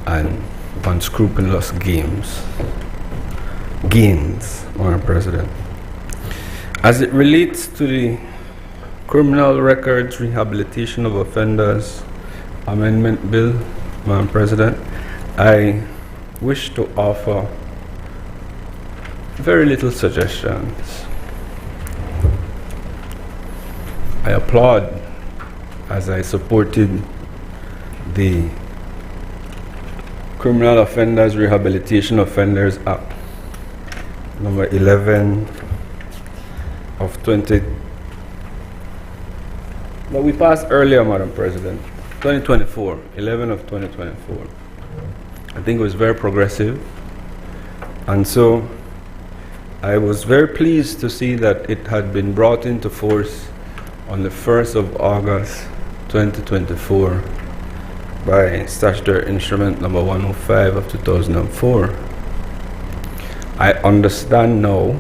K: and unscrupulous gains, Madam President. As it relates to the Criminal Records Rehabilitation of Offenders Amendment Bill, Madam President, I wish to offer very little suggestions. I applaud, as I supported the Criminal Offenders Rehabilitation Offenders Act number 11 of 20 that we passed earlier, Madam President, 2024, 11 of 2024. I think it was very progressive, and so I was very pleased to see that it had been brought into force on the 1st of August 2024 by Statutory Instrument number 105 of 2004. I understand now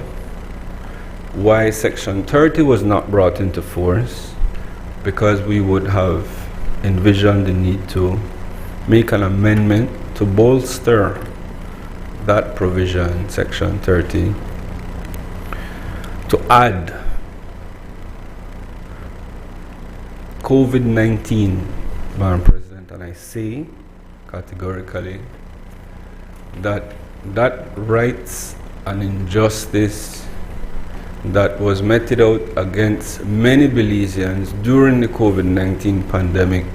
K: why Section 30 was not brought into force, because we would have envisioned the need to make an amendment to bolster that provision, Section 30, to add COVID-19, Madam President, and I say categorically that that rights and injustice that was meted out against many Belizeans during the COVID-19 pandemic,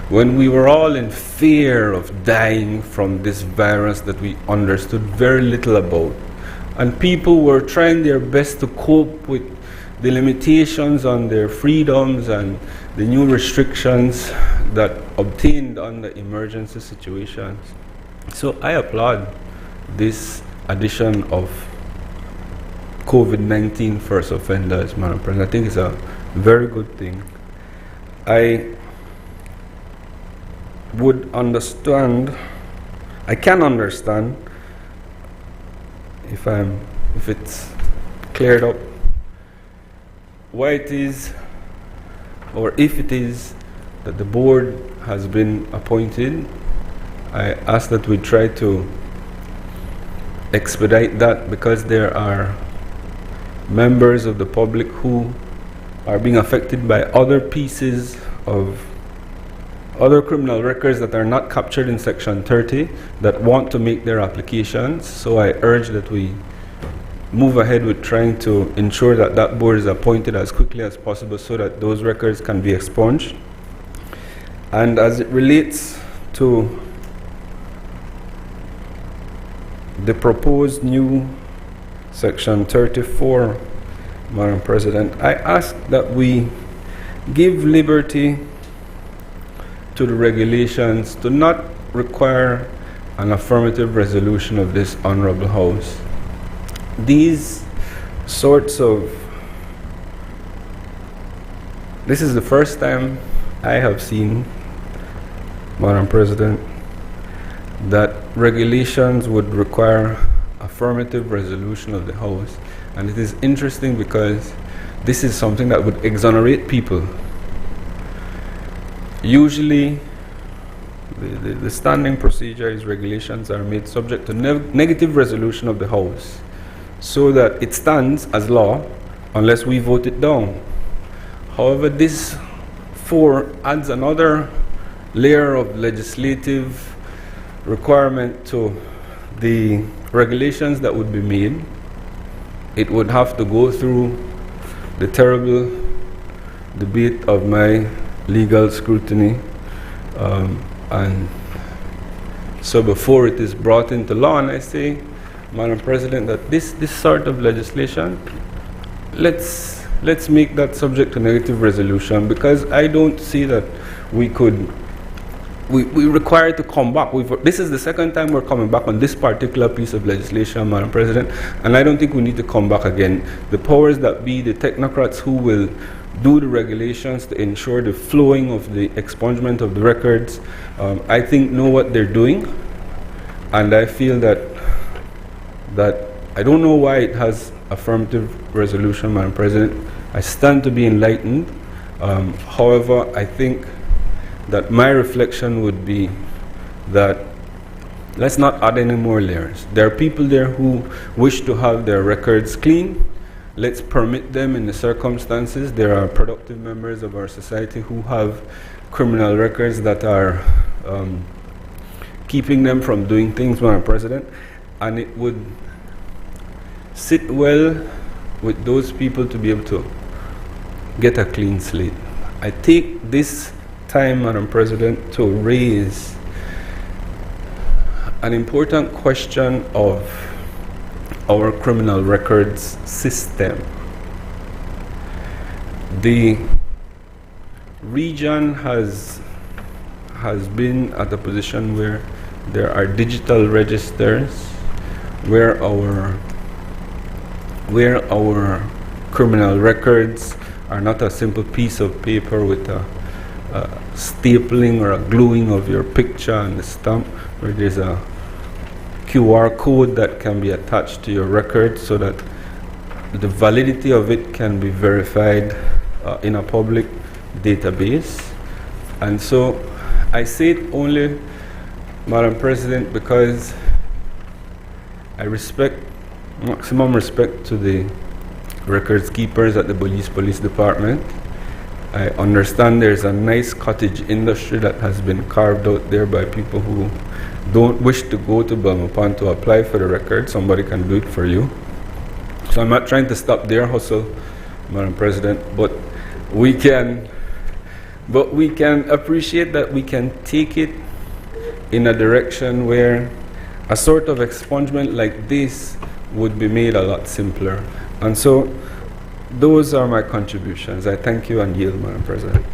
K: when we were all in fear of dying from this virus that we understood very little about, and people were trying their best to cope with the limitations on their freedoms and the new restrictions that obtained under emergency situations. So I applaud this addition of COVID-19 first offenders, Madam President. I think it's a very good thing. I can understand if it's cleared up why it is, or if it is, that the board has been appointed. I ask that we try to expedite that, because there are members of the public who are being affected by other pieces of other criminal records that are not captured in Section 30 that want to make their applications. So I urge that we move ahead with trying to ensure that that board is appointed as quickly as possible so that those records can be expunged. And as it relates to the proposed new Section 34, Madam President, I ask that we give liberty to the regulations to not require an affirmative resolution of this Honorable House. These sorts of, this is the first time I have seen, Madam President, that regulations would require affirmative resolution of the House. And it is interesting because this is something that would exonerate people. Usually, the standing procedure is regulations are made subject to negative resolution of the House, so that it stands as law unless we vote it down. However, this 4 adds another layer of legislative requirement to the regulations that would be made. It would have to go through the terrible debate of my legal scrutiny, and so before it is brought into law, and I say, Madam President, that this sort of legislation let's make that subject to negative resolution, because I don't see that we require to come back. This is the second time we're coming back on this particular piece of legislation, Madam President, and I don't think we need to come back again. The powers that be, the technocrats who will do the regulations to ensure the flowing of the expungement of the records, I think know what they're doing, and I feel that I don't know why it has affirmative resolution, Madam President. I stand to be enlightened. However, I think that my reflection would be that let's not add any more layers. There are people there who wish to have their records clean. Let's permit them in the circumstances. There are productive members of our society who have criminal records that are keeping them from doing things, Madam President, and it would sit well with those people to be able to get a clean slate. I take this time, Madam President, to raise an important question of our criminal records system. The region has been at a position where there are digital registers where our criminal records are not a simple piece of paper with a stapling or a gluing of your picture and the stamp, where there's a QR code that can be attached to your record so that the validity of it can be verified in a public database. And so I say it only, Madam President, because I respect, maximum respect to the records keepers at the police department. I understand there's a nice cottage industry that has been carved out there by people who don't wish to go to Belmopan to apply for the record. Somebody can do it for you. So I'm not trying to stop their hustle, Madam President, but we can appreciate that we can take it in a direction where a sort of expungement like this would be made a lot simpler. And so those are my contributions. I thank you and yield, Madam President.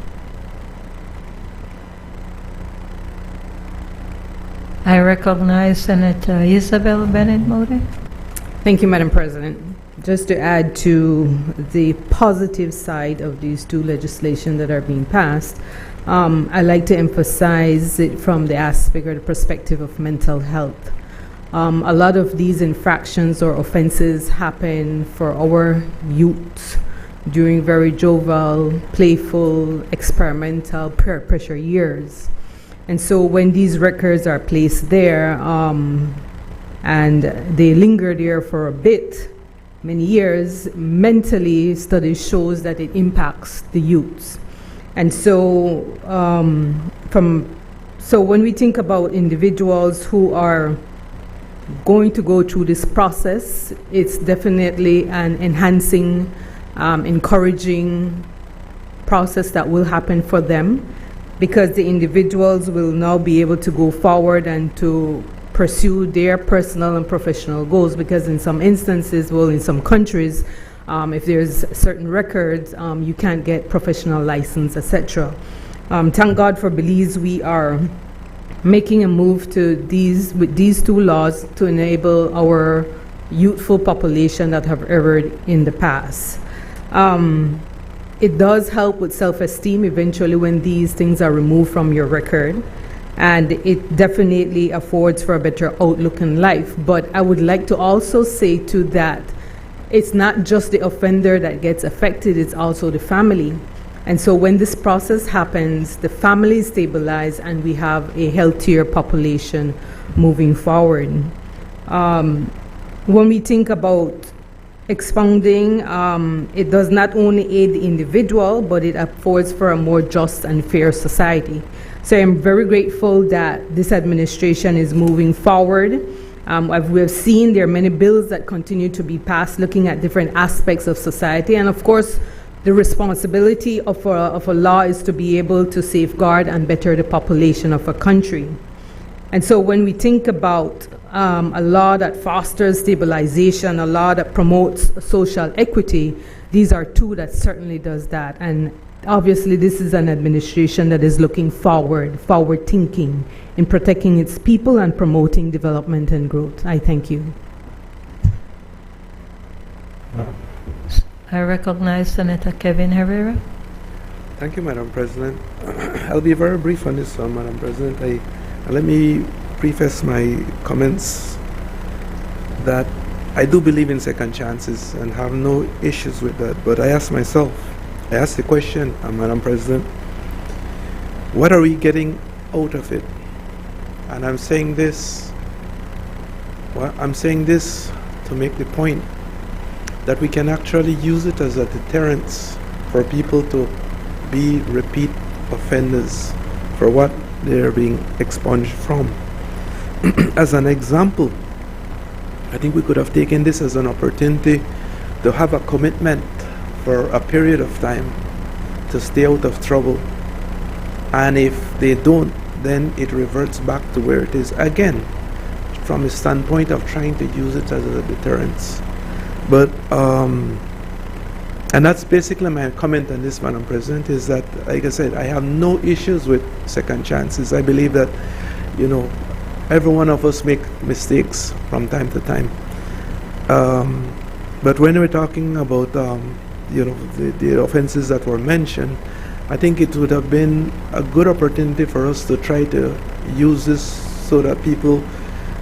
B: I recognize Senator Isabel Bennett Moody.
N: Thank you, Madam President. Just to add to the positive side of these two legislation that are being passed, I like to emphasize it from the aspect or the perspective of mental health. A lot of these infractions or offenses happen for our youth during very jovial, playful, experimental, peer pressure years. And so when these records are placed there and they linger there for a bit, many years, mentally studies shows that it impacts the youths. And so so when we think about individuals who are going to go through this process, it's definitely an enhancing, encouraging process that will happen for them, because the individuals will now be able to go forward and to pursue their personal and professional goals, because in some instances, well, in some countries, if there's certain records, you can't get professional license, etc. Thank God for Belize, we are making a move to with these two laws to enable our youthful population that have erred in the past. It does help with self-esteem eventually when these things are removed from your record, and it definitely affords for a better outlook in life. But I would like to also say to that, it's not just the offender that gets affected, it's also the family. And so when this process happens, the family is stabilized and we have a healthier population moving forward. When we think about expounding, it does not only aid the individual, but it affords for a more just and fair society. So I'm very grateful that this administration is moving forward. As we've seen, there are many bills that continue to be passed looking at different aspects of society. And of course, the responsibility of a law is to be able to safeguard and better the population of a country. And so when we think about a law that fosters stabilization, a law that promotes social equity, these are two that certainly does that. And obviously, this is an administration that is looking forward thinking in protecting its people and promoting development and growth. I thank you.
B: I recognize Senator Kevin Herrera.
G: Thank you, Madam President. I'll be very brief on this one, Madam President. Let me preface my comments that I do believe in second chances and have no issues with that. But I ask the question, Madam President, what are we getting out of it? And I'm saying this to make the point that we can actually use it as a deterrent for people to be repeat offenders for what they're being expunged from. As an example, I think we could have taken this as an opportunity to have a commitment for a period of time to stay out of trouble. And if they don't, then it reverts back to where it is again, from a standpoint of trying to use it as a deterrence. But and that's basically my comment on this, Madam President, is that, like I said, I have no issues with second chances. I believe that, every one of us make mistakes from time to time. But when we're talking about, the offenses that were mentioned, I think it would have been a good opportunity for us to try to use this so that people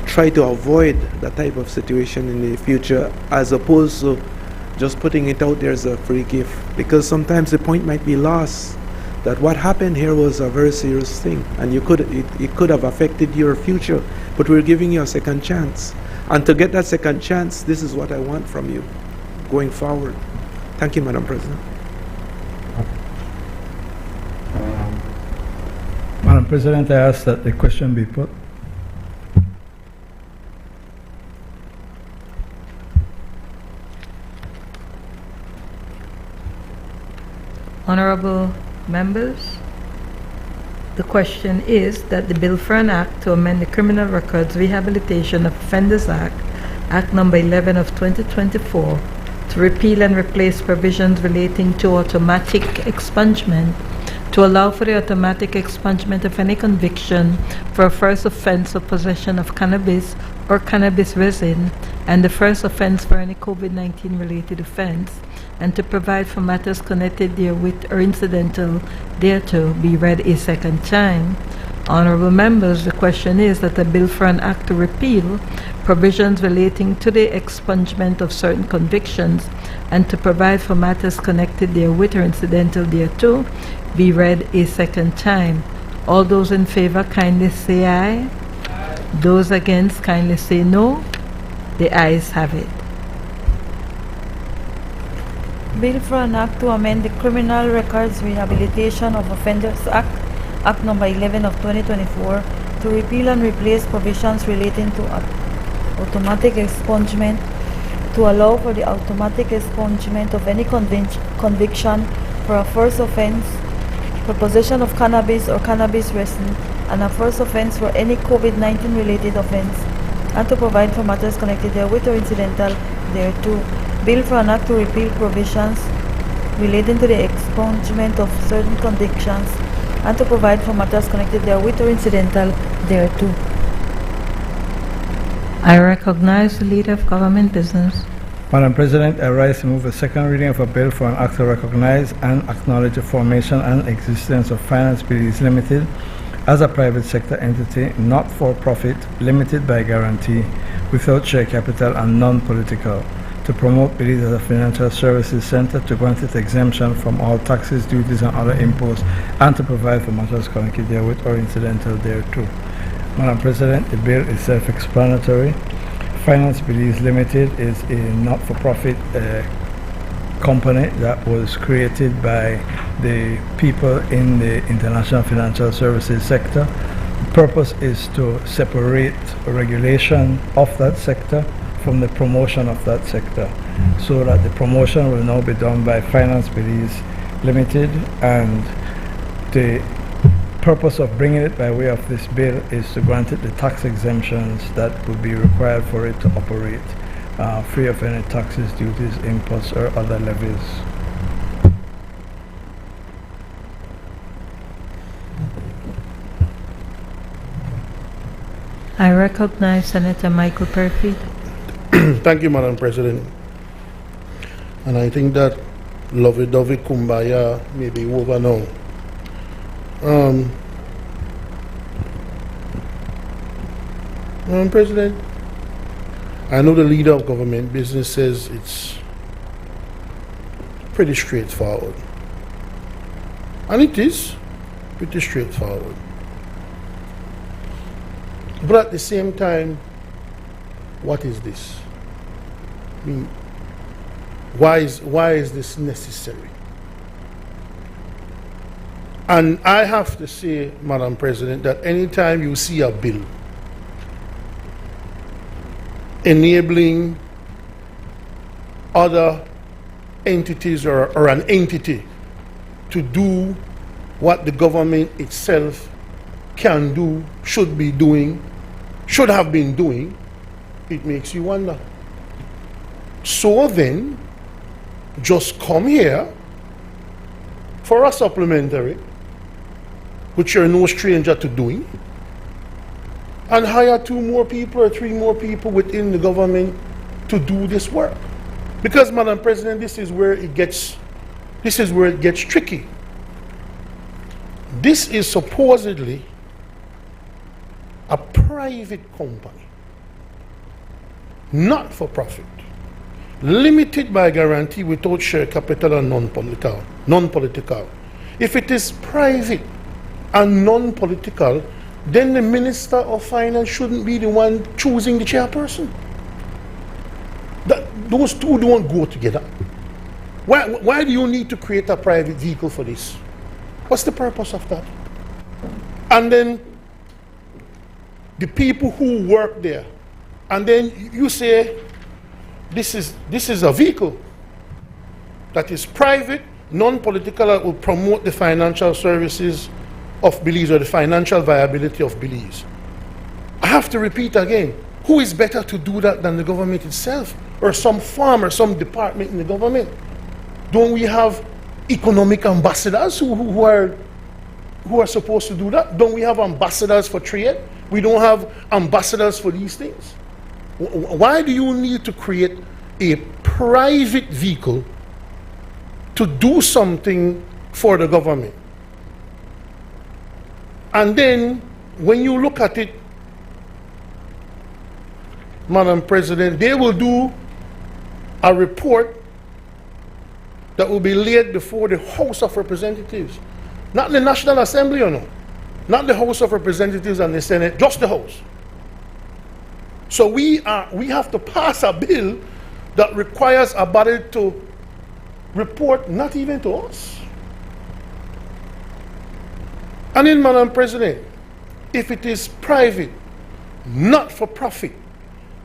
G: try to avoid that type of situation in the future, as opposed to just putting it out there as a free gift. Because sometimes the point might be lost that what happened here was a very serious thing, and it could have affected your future, but we're giving you a second chance. And to get that second chance, this is what I want from you going forward. Thank you, Madam President.
D: Madam President, I ask that the question be put.
B: Honorable members, the question is that the bill for an act to amend the Criminal Records Rehabilitation of Offenders Act, Act Number 11 of 2024, to repeal and replace provisions relating to automatic expungement, to allow for the automatic expungement of any conviction for a first offense of possession of cannabis or cannabis resin, and the first offense for any COVID-19 related offense, and to provide for matters connected therewith or incidental thereto, be read a second time. Honorable members, the question is that a bill for an act to repeal provisions relating to the expungement of certain convictions and to provide for matters connected therewith or incidental thereto be read a second time. All those in favor kindly say aye. Those against kindly say no. The ayes have it.
E: Bill for an act to amend the Criminal Records Rehabilitation of Offenders Act, Act Number 11 of 2024, to repeal and replace provisions relating to automatic expungement, to allow for the automatic expungement of any conviction for a first offense for possession of cannabis or cannabis resin, and a first offense for any COVID-19 related offense, and to provide for matters connected therewith or incidental thereto. Bill for an act to repeal provisions relating to the expungement of certain convictions and to provide for matters connected therewith or incidental thereto.
B: I recognize the Leader of Government Business.
D: Madam President, I rise to move a second reading of a bill for an act to recognize and acknowledge the formation and existence of Finance Beliefs Limited as a private sector entity, not for profit, limited by guarantee, without share capital and non-political, to promote Belize as a financial services center, to grant it exemption from all taxes, duties, and other imposts, and to provide for matters connected therewith or incidental thereto. Madam President, the bill is self-explanatory. Finance Belize Limited is a not-for-profit company that was created by the people in the international financial services sector. The purpose is to separate regulation of that sector from the promotion of that sector, so that the promotion will now be done by Finance Belize Limited, and the purpose of bringing it by way of this bill is to grant it the tax exemptions that would be required for it to operate. free of any taxes, duties, imposts, or other levies.
B: I recognize Senator Michael Perfit.
F: Thank you, Madam President. And I think that lovey-dovey kumbaya may be over now. Madam President, I know the leader of government business says it's pretty straightforward. And it is pretty straightforward. But at the same time, what is this? I mean, why is this necessary? And I have to say, Madam President, that anytime you see a bill enabling other entities or an entity to do what the government itself can do, should be doing, should have been doing, it makes you wonder. So then, just come here for a supplementary, which you're no stranger to doing, and hire 2 more people or 3 more people within the government to do this work. Because, Madam President, this is where it gets tricky. This is supposedly a private company, not for profit, limited by guarantee without share capital and non-political. If it is private and non-political, then the Minister of Finance shouldn't be the one choosing the chairperson. Those two don't go together. Why do you need to create a private vehicle for this? What's the purpose of that? And then the people who work there, and then you say this is a vehicle that is private, non-political, that will promote the financial services of Belize or the financial viability of Belize. I have to repeat again, who is better to do that than the government itself, or some firm or some department in the government? Don't we have economic ambassadors who are supposed to do that? Don't we have ambassadors for trade? We don't have ambassadors for these things. Why do you need to create a private vehicle to do something for the government? And then, when you look at it, Madam President, they will do a report that will be laid before the House of Representatives. Not the National Assembly, or no. Not the House of Representatives and the Senate, just the House. So we have to pass a bill that requires a body to report not even to us. And then, Madam President, if it is private, not for profit,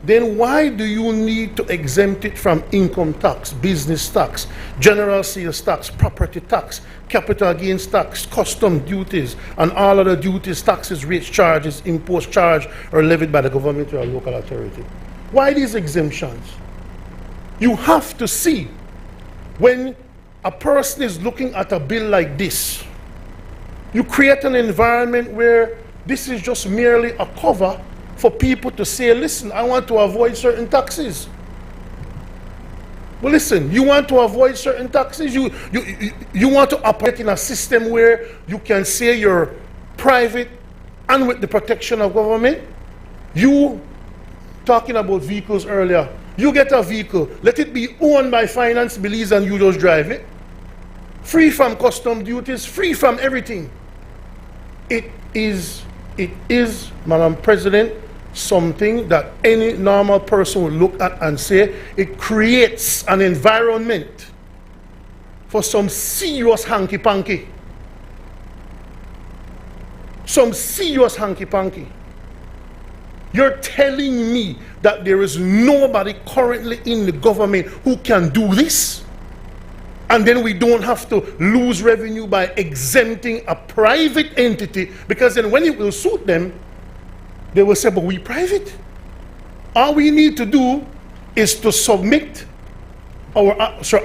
F: then why do you need to exempt it from income tax, business tax, general sales tax, property tax, capital gains tax, custom duties, and all other duties, taxes, rates, charges, imposed, charged, or levied by the government or a local authority? Why these exemptions? You have to see, when a person is looking at a bill like this, you create an environment where this is just merely a cover for people to say, listen, I want to avoid certain taxes. Well, listen, you want to avoid certain taxes? You want to operate in a system where you can say you're private and with the protection of government? You, talking about vehicles earlier, you get a vehicle, let it be owned by Finance Belize and you just drive it. Free from custom duties, free from everything. It is, Madam President, something that any normal person would look at and say it creates an environment for some serious hanky-panky. Some serious hanky-panky. You're telling me that there is nobody currently in the government who can do this? And then we don't have to lose revenue by exempting a private entity, because then when it will suit them, they will say, but we private. All we need to do is to submit our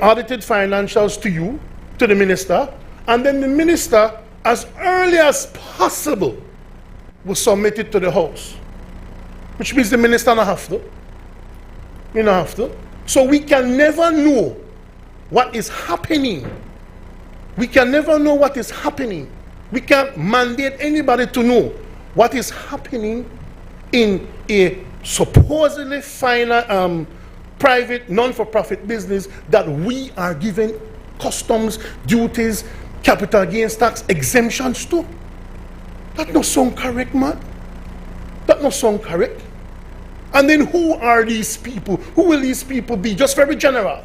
F: audited financials to you, to the minister, and then the minister, as early as possible, will submit it to the House. Which means the minister don't have to. You don't have to. So we can never know what is happening. We can never know what is happening. We can't mandate anybody to know what is happening in a supposedly private, non-for-profit business that we are giving customs, duties, capital gains tax exemptions to. That no sound correct, man. That no sound correct. And then who are these people? Who will these people be? Just very general.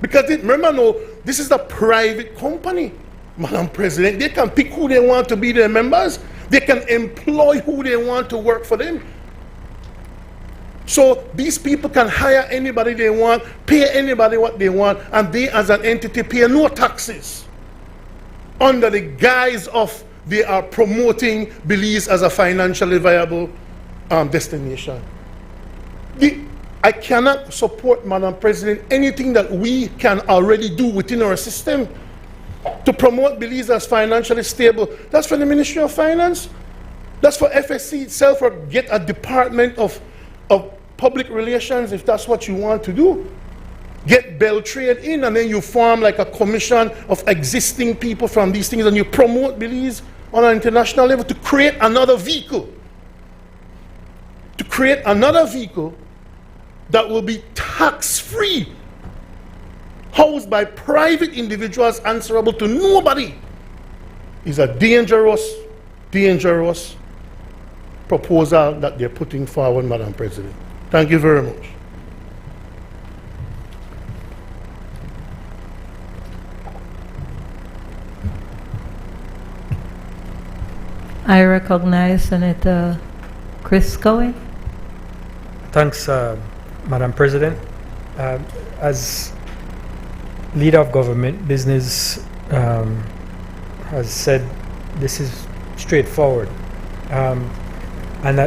F: Because remember now, this is a private company, Madam President. They can pick who they want to be their members. They can employ who they want to work for them. So these people can hire anybody they want, pay anybody what they want, and they as an entity pay no taxes under the guise of they are promoting Belize as a financially viable destination. I cannot support, Madam President, anything that we can already do within our system to promote Belize as financially stable. That's for the Ministry of Finance. That's for FSC itself, or get a department of public relations if that's what you want to do. Get Beltrade in, and then you form like a commission of existing people from these things, and you promote Belize on an international level to create another vehicle. To create another vehicle that will be tax-free, housed by private individuals answerable to nobody, is a dangerous, dangerous proposal that they're putting forward, Madam President. Thank you very much.
B: I recognize Senator Chris Cohen.
A: Thanks, Madam President. As leader of government, business has said this is straightforward. And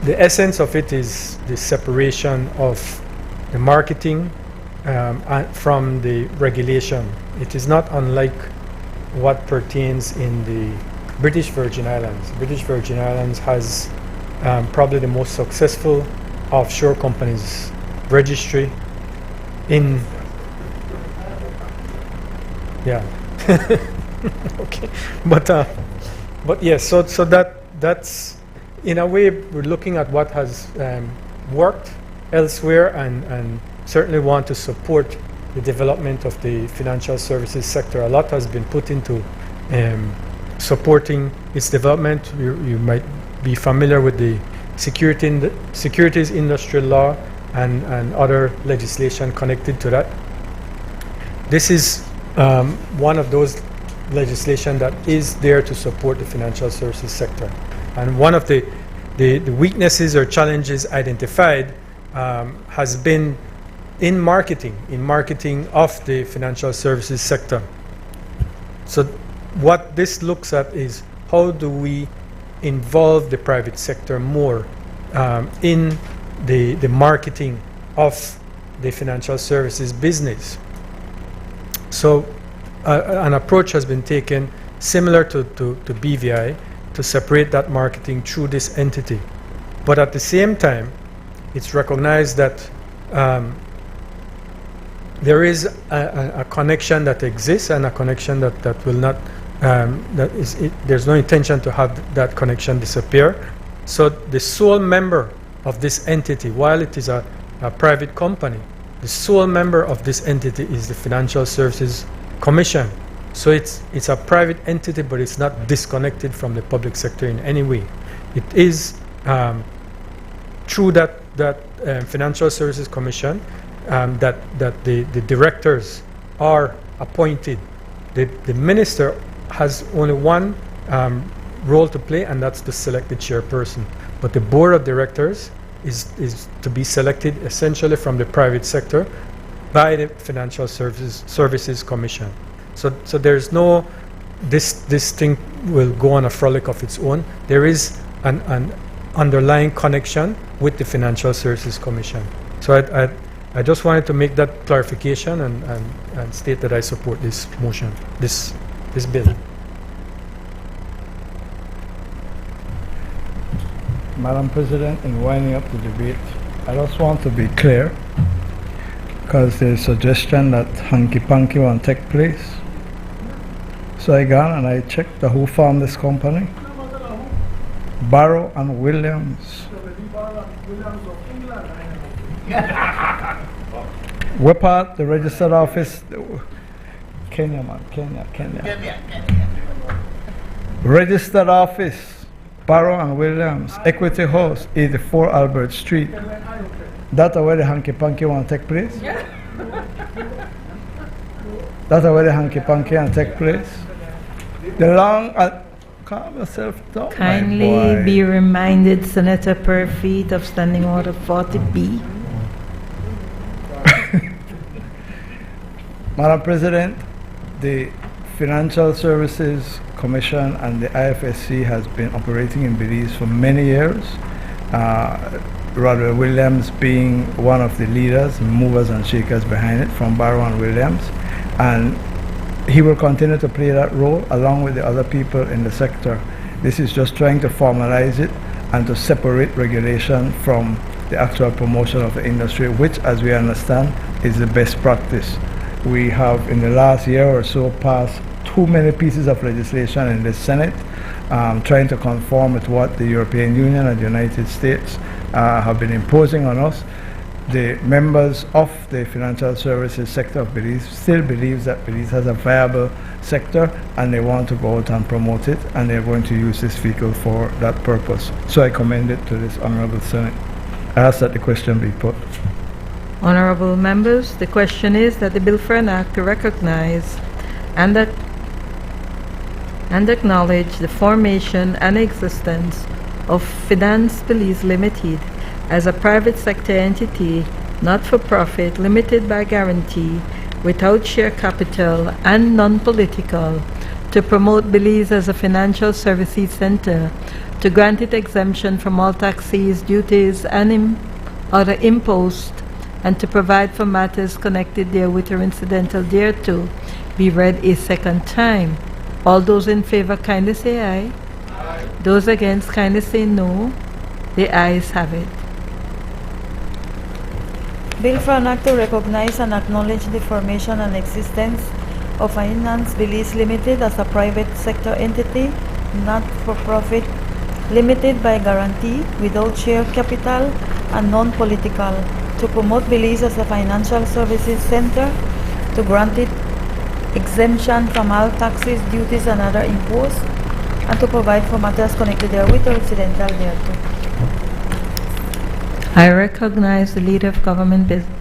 A: the essence of it is the separation of the marketing from the regulation. It is not unlike what pertains in the British Virgin Islands. British Virgin Islands has probably the most successful offshore companies registry in okay, but yes, so that's in a way we're looking at what has worked elsewhere, and certainly want to support the development of the financial services sector. A lot has been put into supporting its development. You might be familiar with the securities industry law and other legislation connected to that. This is one of those legislation that is there to support the financial services sector. And one of the weaknesses or challenges identified has been in marketing of the financial services sector. So what this looks at is how do we involve the private sector more in the marketing of the financial services business. So an approach has been taken similar to BVI to separate that marketing through this entity. But at the same time, it's recognized that there is a connection that exists, and a connection that will not, there's no intention to have that connection disappear. So the sole member of this entity, while it is a private company, the sole member of this entity is the Financial Services Commission. So it's a private entity, but it's not disconnected from the public sector in any way. It is through that Financial Services Commission that the directors are appointed. The minister has only one role to play, and that's to select the chairperson. But the board of directors is to be selected essentially from the private sector by the Financial Services Commission. So there's no this thing will go on a frolic of its own. There is underlying connection with the Financial Services Commission. So I just wanted to make that clarification and state that I support this motion, this bill.
D: Madam President, in winding up the debate, I just want to be clear, because there's a suggestion that hanky-panky won't take place. So I gone and I checked who formed this company. Barrow and Williams. We're part the registered office. Kenya, man, Kenya. Registered office, Barrow and Williams, Equity House, 84 Albert Street. That's where the hanky-panky want to take place? That's where the hanky-panky want to take place? The long... calm yourself down,
B: Kindly be reminded, Senator Perfeet, of Standing Order 40B.
D: Madam President, the Financial Services Commission and the IFSC has been operating in Belize for many years. Rodwell Williams being one of the leaders, movers and shakers behind it from Barrow and Williams. And he will continue to play that role along with the other people in the sector. This is just trying to formalize it and to separate regulation from the actual promotion of the industry, which, as we understand, is the best practice. We have, in the last year or so, passed too many pieces of legislation in the Senate trying to conform with what the European Union and the United States have been imposing on us. The members of the financial services sector of Belize still believes that Belize has a viable sector, and they want to go out and promote it, and they're going to use this vehicle for that purpose. So I commend it to this Honorable Senate. I ask that the question be put.
B: Honorable members, the question is that the bill for an act to recognize and acknowledge the formation and existence of Finance Belize Limited as a private sector entity, not-for-profit, limited by guarantee, without share capital and non-political, to promote Belize as a financial services center, to grant it exemption from all taxes, duties, and other imposed, and to provide for matters connected therewith or incidental thereto, be read a second time. All those in favor kindly say aye. Aye. Those against kindly say no. The ayes have it.
E: Bill for an act to recognize and acknowledge the formation and existence of Finance Belize Limited as a private sector entity, not-for-profit, limited by guarantee, without share capital, and non-political, to promote Belize as a financial services center, to grant it exemption from all taxes, duties, and other imposts, and to provide for matters connected therewith or incidental thereto.
B: I recognize the Leader of Government Business.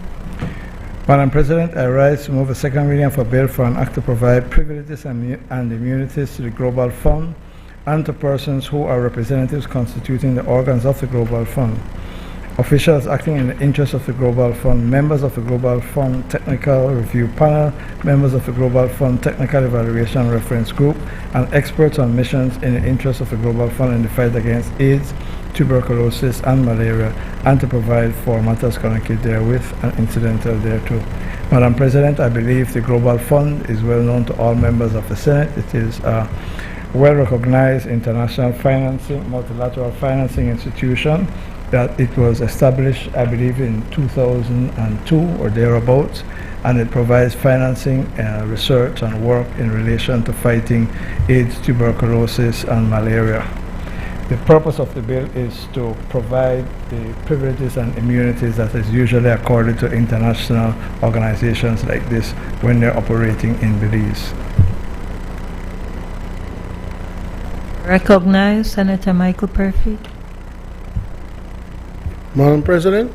D: Madam President, I rise to move a second reading of a bill for an act to provide privileges and immunities to the Global Fund and to persons who are representatives constituting the organs of the Global Fund. Officials acting in the interest of the Global Fund, members of the Global Fund Technical Review Panel, members of the Global Fund Technical Evaluation Reference Group, and experts on missions in the interest of the Global Fund in the fight against AIDS, tuberculosis, and malaria, and to provide for matters connected therewith and incidental thereto. Madam President, I believe the Global Fund is well known to all members of the Senate. It is a well-recognized international financing, multilateral financing institution that it was established, I believe, in 2002 or thereabouts, and it provides financing, research, and work in relation to fighting AIDS, tuberculosis, and malaria. The purpose of the bill is to provide the privileges and immunities that is usually accorded to international organizations like this when they're operating in Belize.
B: Recognize Senator Michael Perfeet.
F: Madam President,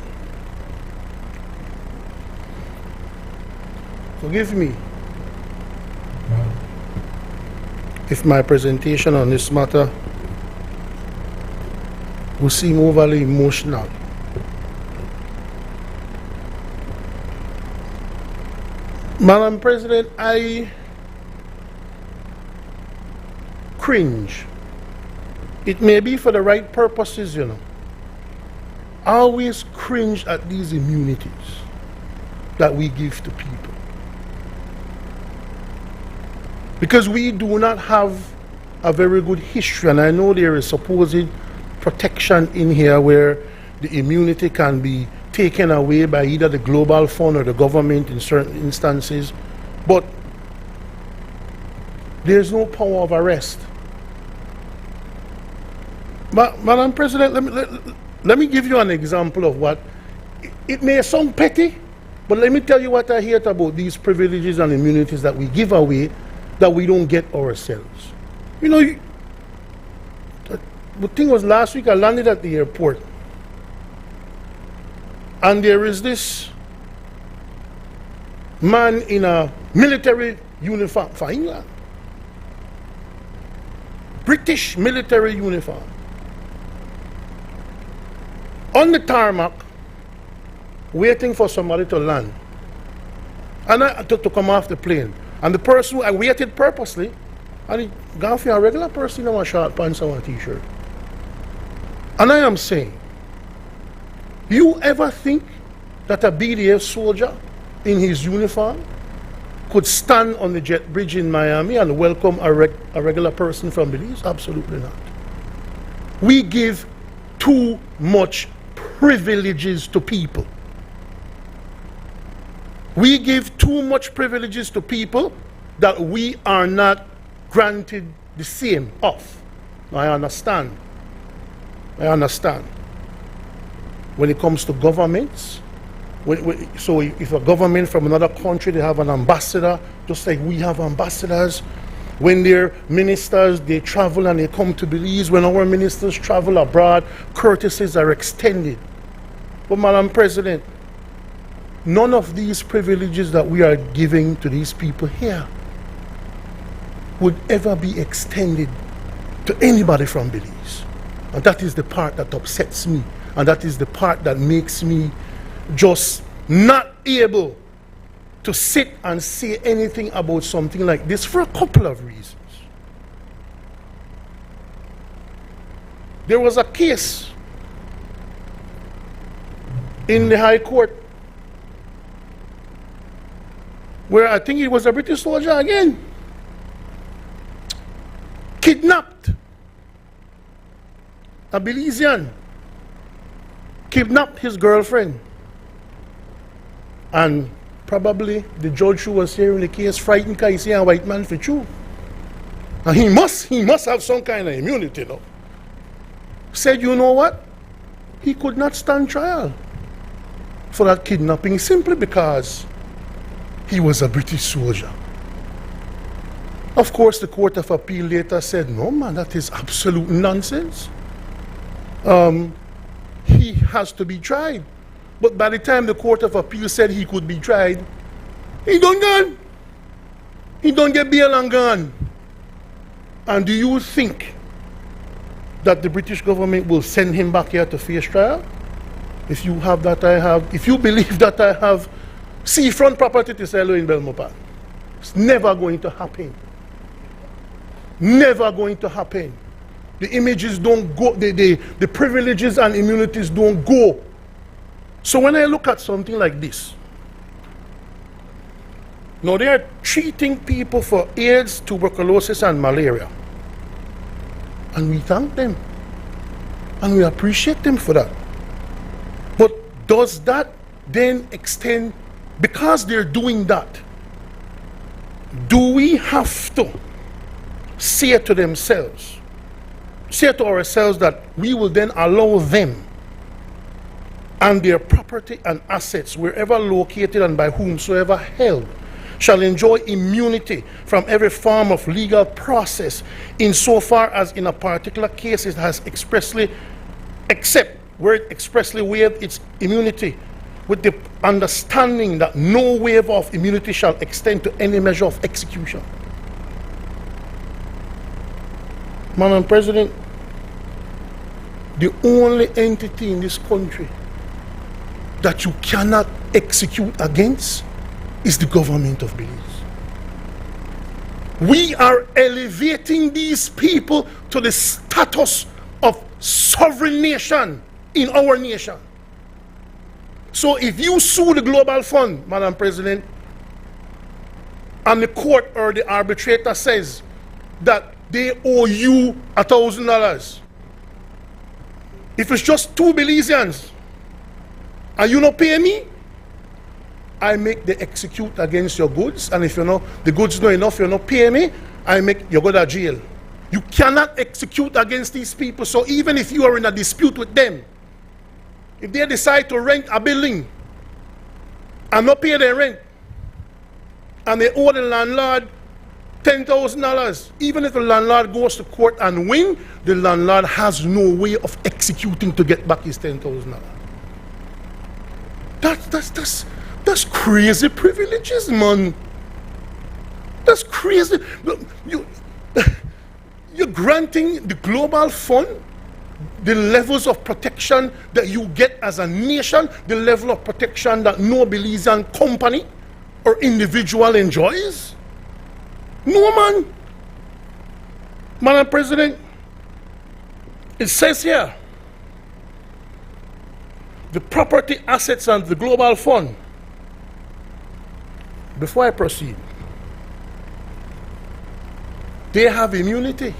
F: forgive me if my presentation on this matter will seem overly emotional. Madam President, I cringe. It may be for the right purposes, you know. always cringe at these immunities that we give to people. Because we do not have a very good history, and I know there is supposed protection in here where the immunity can be taken away by either the global fund or the government in certain instances, but there's no power of arrest. Madam President, let me give you an example of what, it may sound petty, but let me tell you what I hear about these privileges and immunities that we give away that we don't get ourselves. You know, the thing was, last week I landed at the airport, and there is this man in a military uniform for England. British military uniform. On the tarmac, waiting for somebody to land. And I to come off the plane. And the person, I waited purposely, and he gone for a regular person in a short pants and a t-shirt. And I am saying, you ever think that a BDF soldier in his uniform could stand on the jet bridge in Miami and welcome a regular person from Belize? Absolutely not. We give too much privileges to people. We give too much privileges to people that we are not granted the same of. I understand. When it comes to governments, so if a government from another country, they have an ambassador, just like we have ambassadors. When their ministers, they travel and they come to Belize. When our ministers travel abroad, courtesies are extended. But Madam President, none of these privileges that we are giving to these people here would ever be extended to anybody from Belize. And that is the part that upsets me. And that is the part that makes me just not able to sit and say anything about something like this for a couple of reasons. There was a case in the High Court where I think it was a British soldier again, kidnapped a Belizean, kidnapped his girlfriend, and probably the judge who was hearing the case frightened because he's a white man for true. And he must have some kind of immunity, though. Said, you know what? He could not stand trial for that kidnapping simply because he was a British soldier. Of course, the Court of Appeal later said, no, man, that is absolute nonsense. He has to be tried. But by the time the Court of Appeal said he could be tried, he done gone. He don't get bail and gone. And do you think that the British government will send him back here to face trial? If you have that, I have. If you believe that I have seafront property to sell in Belmopan, it's never going to happen. Never going to happen. The images don't go, the privileges and immunities don't go. So when I look at something like this, now they are treating people for AIDS, tuberculosis, and malaria. And we thank them. And we appreciate them for that. But does that then extend, because they're doing that, do we have to say to themselves, say to ourselves that we will then allow them and their property and assets, wherever located and by whomsoever held, shall enjoy immunity from every form of legal process, insofar as in a particular case it has expressly, except where it expressly waived its immunity, with the understanding that no waiver of immunity shall extend to any measure of execution. Madam President, the only entity in this country that you cannot execute against is the government of Belize. We are elevating these people to the status of sovereign nation in our nation. So if you sue the Global Fund, Madam President, and the court or the arbitrator says that they owe you $1,000, if it's just 2 Belizeans and you not pay me, I make the execute against your goods, and if you know the goods not enough, you not pay me, I make you go to jail. You cannot execute against these people. So even if you are in a dispute with them, if they decide to rent a building and not pay their rent, and they owe the landlord $10,000, even if the landlord goes to court and win, the landlord has no way of executing to get back his $10,000. That's crazy privileges, man. That's crazy. Look, you're granting the Global Fund the levels of protection that you get as a nation, the level of protection that no Belizean company or individual enjoys? No, man. Madam President, it says here, the property assets and the Global Fund. Before I proceed, they have immunity.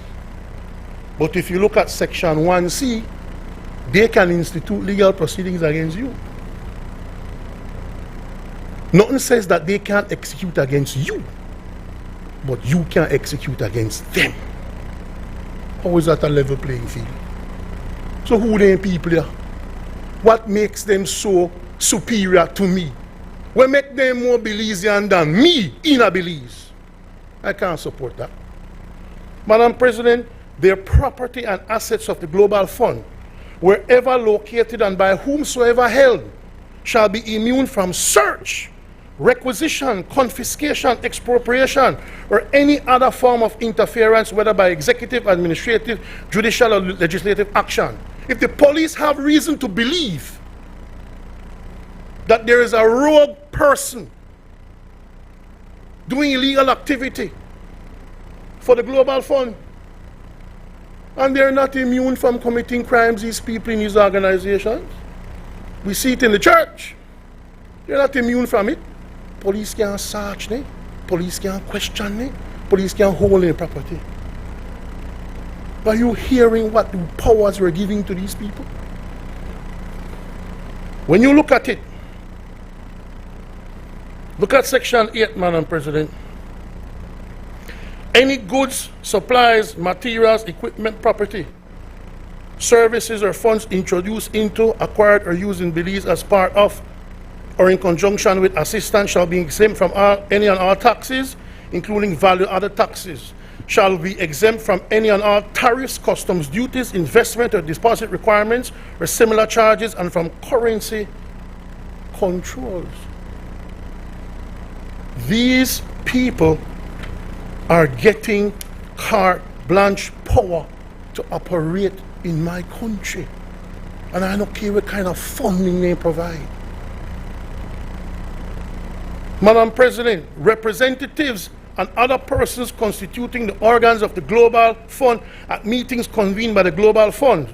F: But if you look at Section 1C, they can institute legal proceedings against you. Nothing says that they can't execute against you, but you can execute against them. How is that a level playing field? So who them people are? What makes them so superior to me? What make them more Belizean than me in a Belize? I can't support that. Madam President, their property and assets of the Global Fund, wherever located and by whomsoever held, shall be immune from search, requisition, confiscation, expropriation, or any other form of interference, whether by executive, administrative, judicial, or legislative action. If the police have reason to believe that there is a rogue person doing illegal activity for the Global Fund, and they're not immune from committing crimes, these people in these organizations. We see it in the church. They're not immune from it. Police can't search them. Police can't question them. Police can't hold their property. Are you hearing what the powers we're giving to these people? When you look at it, look at Section 8, Madam President. Any goods, supplies, materials, equipment, property, services, or funds introduced into, acquired, or used in Belize as part of or in conjunction with assistance shall be exempt from any and all taxes, including value-added taxes, shall be exempt from any and all tariffs, customs duties, investment or deposit requirements, or similar charges, and from currency controls. These people are getting carte blanche power to operate in my country. And I don't care what kind of funding they provide. Madam President, representatives and other persons constituting the organs of the Global Fund at meetings convened by the Global Fund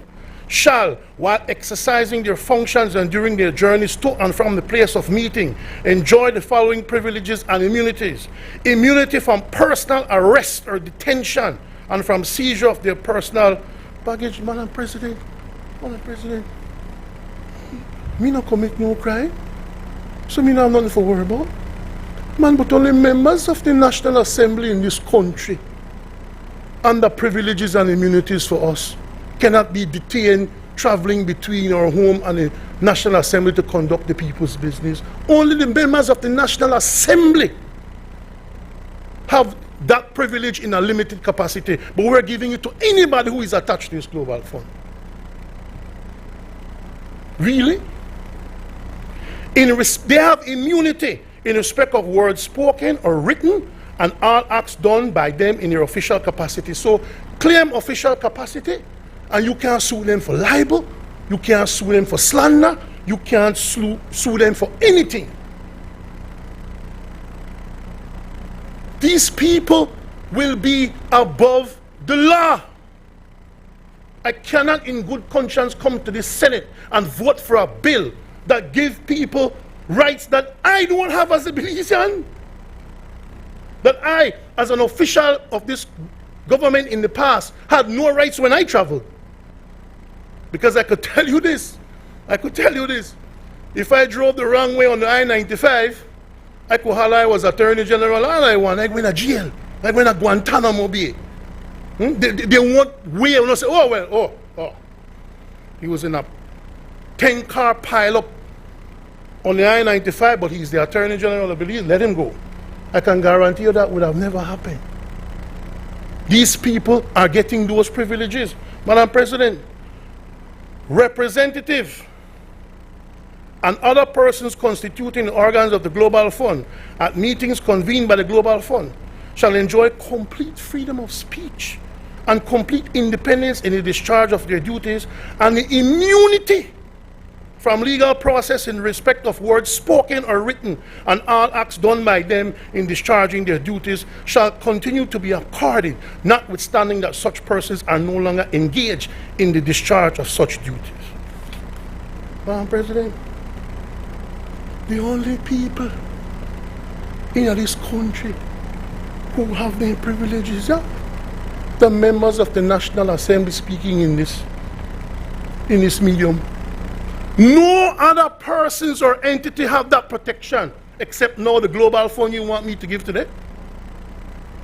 F: shall, while exercising their functions and during their journeys to and from the place of meeting, enjoy the following privileges and immunities. Immunity from personal arrest or detention and from seizure of their personal baggage. Madam President, me not commit no crime, so me not have nothing to worry about. Man, but only members of the National Assembly in this country, under privileges and immunities for us, cannot be detained traveling between our home and the National Assembly to conduct the people's business. Only the members of the National Assembly have that privilege in a limited capacity, but we're giving it to anybody who is attached to this Global Fund. Really? They have immunity in respect of words spoken or written and all acts done by them in their official capacity. So claim official capacity, and you can't sue them for libel, you can't sue them for slander, you can't sue them for anything. These people will be above the law. I cannot in good conscience come to the Senate and vote for a bill that give people rights that I don't have as a Belizean. That I, as an official of this government in the past, had no rights when I traveled. Because I could tell you this. If I drove the wrong way on the I-95, I could holler I was Attorney General all I want. I go in a jail. I go in a Guantanamo Bay. They won't wait and say, oh. He was in a 10-car pile-up on the I-95, but he's the Attorney General of Belize. Let him go. I can guarantee you that would have never happened. These people are getting those privileges. Madam President, representative and other persons constituting the organs of the Global Fund at meetings convened by the Global Fund shall enjoy complete freedom of speech and complete independence in the discharge of their duties, and the immunity from legal process in respect of words spoken or written and all acts done by them in discharging their duties shall continue to be accorded, notwithstanding that such persons are no longer engaged in the discharge of such duties. Madam President, the only people in this country who have their privileges are the members of the National Assembly speaking in this medium. No other persons or entity have that protection except now the Global Fund you want me to give to them.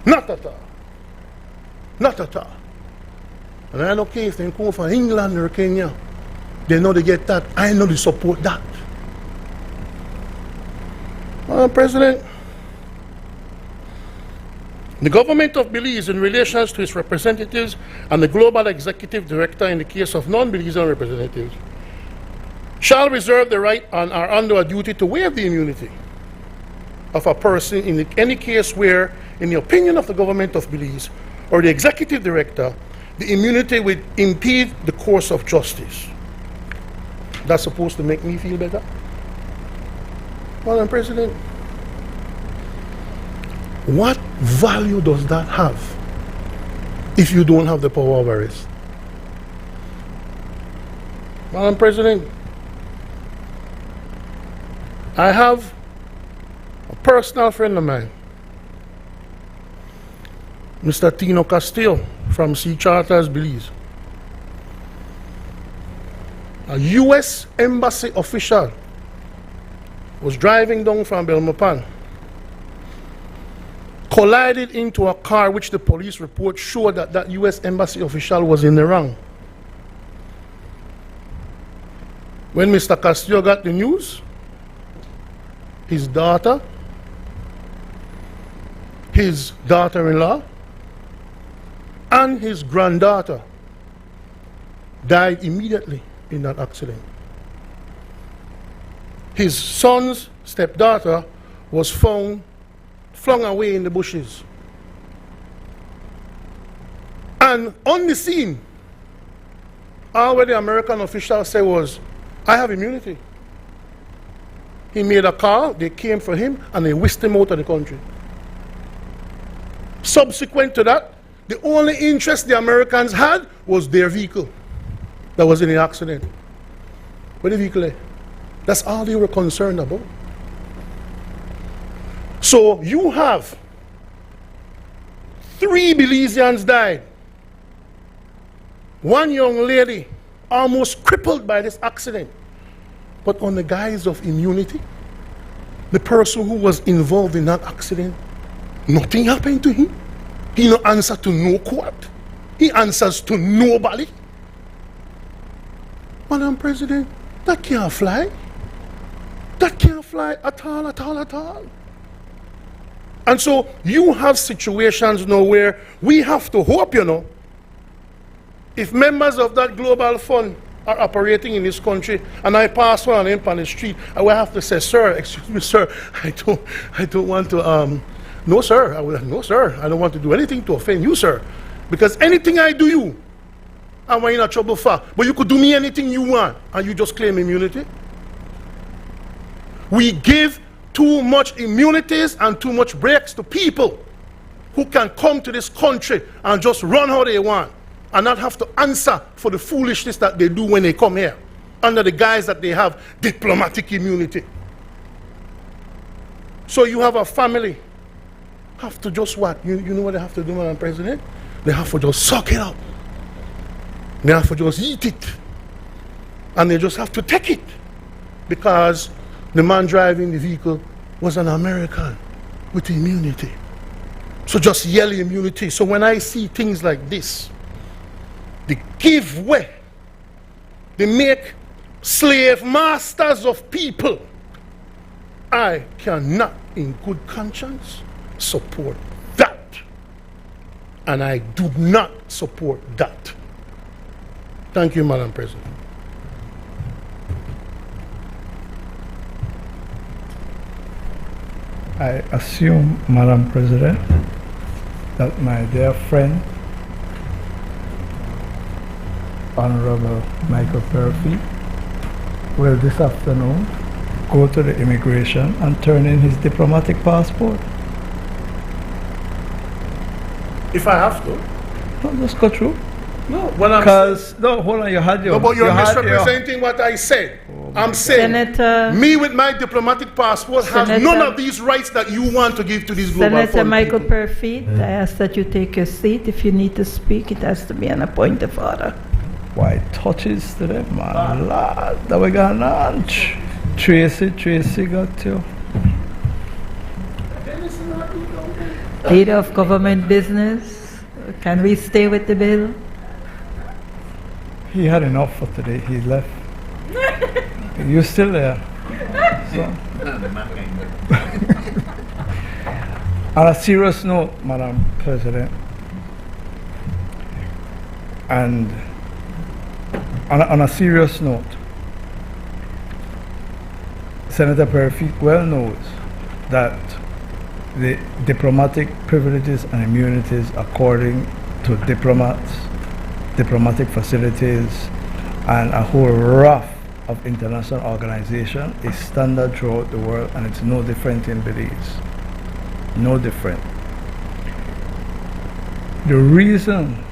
F: Not at all. Not at all. And I don't care if they come from England or Kenya. They know they get that. I know they support that. Madam President, the government of Belize, in relation to its representatives and the Global Executive Director in the case of non-Belizean representatives, shall reserve the right and are under a duty to waive the immunity of a person in any case where, in the opinion of the government of Belize or the Executive Director, the immunity would impede the course of justice. That's supposed to make me feel better? Madam President, what value does that have if you don't have the power of arrest? Madam President, I have a personal friend of mine, Mr. Tino Castillo from Sea Charters, Belize. A U.S. Embassy official was driving down from Belmopan, collided into a car which the police report showed that that U.S. Embassy official was in the wrong. When Mr. Castillo got the news, his daughter, his daughter-in-law, and his granddaughter died immediately in that accident. His son's stepdaughter was found flung away in the bushes. And on the scene, all what the American official said was, I have immunity. He made a call, they came for him, and they whisked him out of the country. Subsequent to that, the only interest the Americans had was their vehicle that was in the accident. Where the vehicle is? That's all they were concerned about. So you have 3 Belizeans died. One young lady almost crippled by this accident. But on the guise of immunity, the person who was involved in that accident, nothing happened to him. He no answer to no court. He answers to nobody. Madam President, that can't fly. That can't fly at all, at all, at all. And so you have situations now where we have to hope, you know, if members of that Global Fund are operating in this country and I pass one of them on the street, I will have to say, sir, excuse me, sir, I don't want to, no, sir, no, sir, I don't want to do anything to offend you, sir. Because anything I do you, I'm in a trouble for. But you could do me anything you want and you just claim immunity. We give too much immunities and too much breaks to people who can come to this country and just run how they want and not have to answer for the foolishness that they do when they come here. under the guise that they have diplomatic immunity. So you have a family, have to just what? You know what they have to do, Madam President? They have to just suck it up. They have to just eat it. And they just have to take it. Because the man driving the vehicle was an American with immunity. So just yell immunity. So when I see things like this, they give way. They make slave masters of people. I cannot, in good conscience, support that. And I do not support that. Thank you, Madam President.
D: I assume, Madam President, that my dear friend, Honorable Michael Perfy, will this afternoon go to the immigration and turn in his diplomatic passport.
F: If I have to.
D: No, just go through.
F: No, what I'm
D: Because, no, hold on, you had your...
F: No, but you're
D: you had
F: misrepresenting what I said. I'm saying,
B: Senator,
F: me with my diplomatic passport has none of these rights that you want to give to these global
B: Senator
F: fund
B: Michael
F: people.
B: Perfy, I ask that you take your seat. If you need to speak, it has to be on a point of order.
D: Why, touches to them, man. Lord, that we got on. Tracy got you.
B: Leader of government business, can we stay with the bill?
D: He had enough for today. He left. You're still there. So. On a serious note, Madam President, and on a serious note, Senator Perfy well knows that the diplomatic privileges and immunities according to diplomats, diplomatic facilities, and a whole raft of international organizations is standard throughout the world, and it's no different in Belize. No different. The reason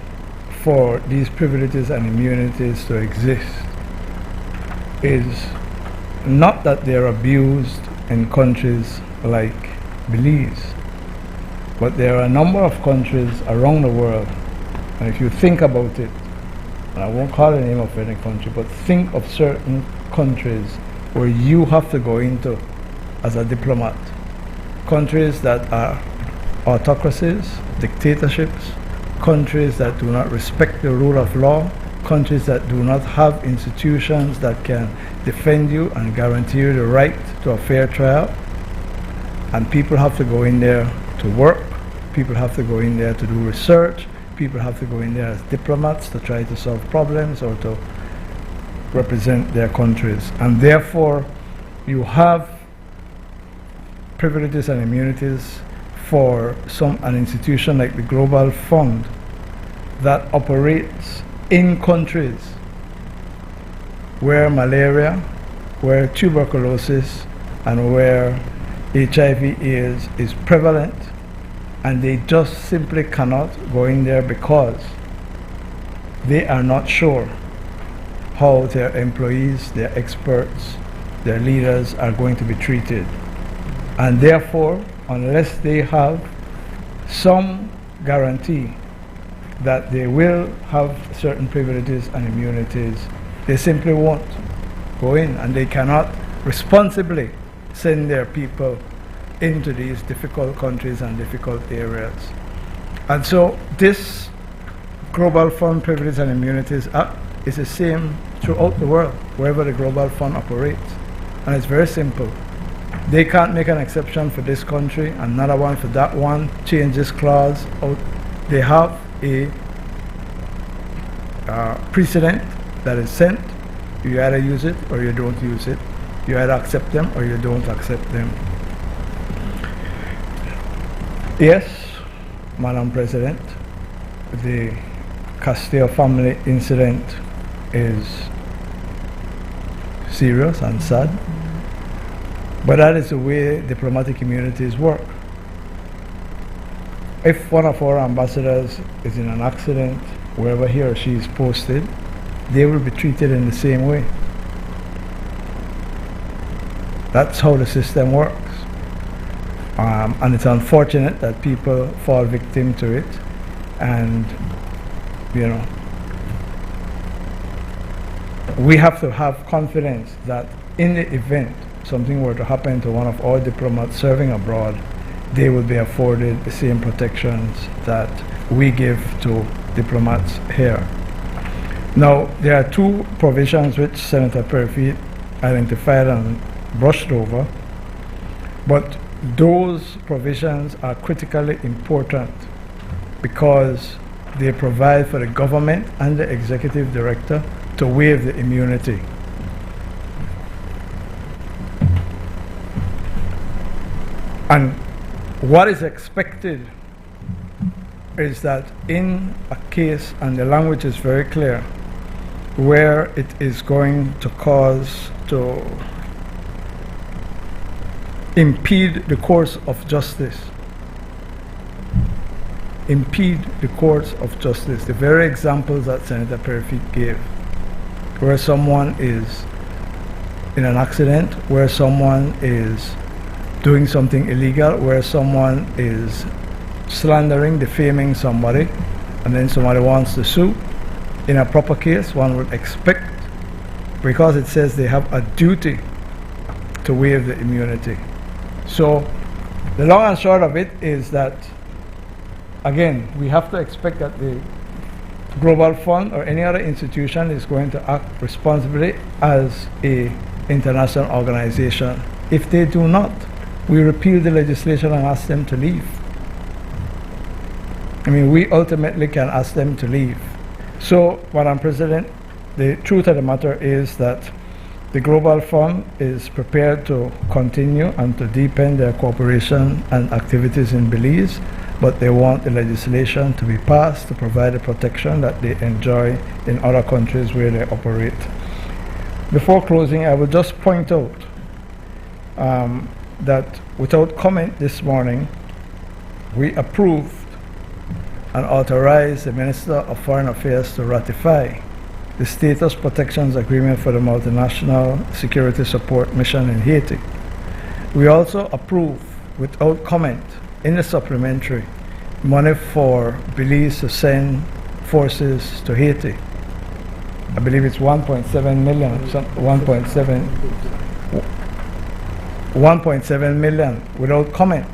D: for these privileges and immunities to exist is not that they're abused in countries like Belize, but there are a number of countries around the world, and if you think about it, and I won't call the name of any country, but think of certain countries where you have to go into as a diplomat. Countries that are autocracies, dictatorships, countries that do not respect the rule of law, countries that do not have institutions that can defend you and guarantee you the right to a fair trial. And people have to go in there to work, people have to go in there to do research, people have to go in there as diplomats to try to solve problems or to represent their countries. And therefore, you have privileges and immunities for an institution like the Global Fund that operates in countries where malaria, where tuberculosis, and where HIV/AIDS is prevalent, and they just simply cannot go in there because they are not sure how their employees, their experts, their leaders are going to be treated. And therefore, unless they have some guarantee that they will have certain privileges and immunities, they simply won't go in, and they cannot responsibly send their people into these difficult countries and difficult areas. And so this Global Fund Privileges and Immunities Act is the same throughout the world, wherever the Global Fund operates. And it's very simple. They can't make an exception for this country, another one for that one, change this clause out. They have a precedent that is sent. You either use it or you don't use it. You either accept them or you don't accept them. Yes, Madam President, the Castillo family incident is serious and sad, but that is the way diplomatic immunities work. If one of our ambassadors is in an accident, wherever he or she is posted, they will be treated in the same way. That's how the system works. And it's unfortunate that people fall victim to it. And, you know, we have to have confidence that in the event something were to happen to one of our diplomats serving abroad, they will be afforded the same protections that we give to diplomats here. Now, there are two provisions which Senator Perfeet identified and brushed over, but those provisions are critically important because they provide for the government and the executive director to waive the immunity. And what is expected is that in a case, and the language is very clear, where it is going to cause to impede the course of justice. Impede the course of justice. The very examples that Senator Perfeet gave, where someone is in an accident, where someone is doing something illegal, where someone is slandering, defaming somebody, and then somebody wants to sue. In a proper case, one would expect, because it says they have a duty to waive the immunity. So the long and short of it is that, again, we have to expect that the Global Fund or any other institution is going to act responsibly as an international organization. If they do not, we repeal the legislation and ask them to leave. I mean, we ultimately can ask them to leave. So, Madam President, the truth of the matter is that the Global Fund is prepared to continue and to deepen their cooperation and activities in Belize, but they want the legislation to be passed to provide the protection that they enjoy in other countries where they operate. Before closing, I will just point out that without comment this morning, we approved and authorized the Minister of Foreign Affairs to ratify the Status Protections Agreement for the Multinational Security Support Mission in Haiti. We also approved, without comment, in the supplementary, money for Belize to send forces to Haiti. I believe it's 1.7 million, 1.7 million without comment.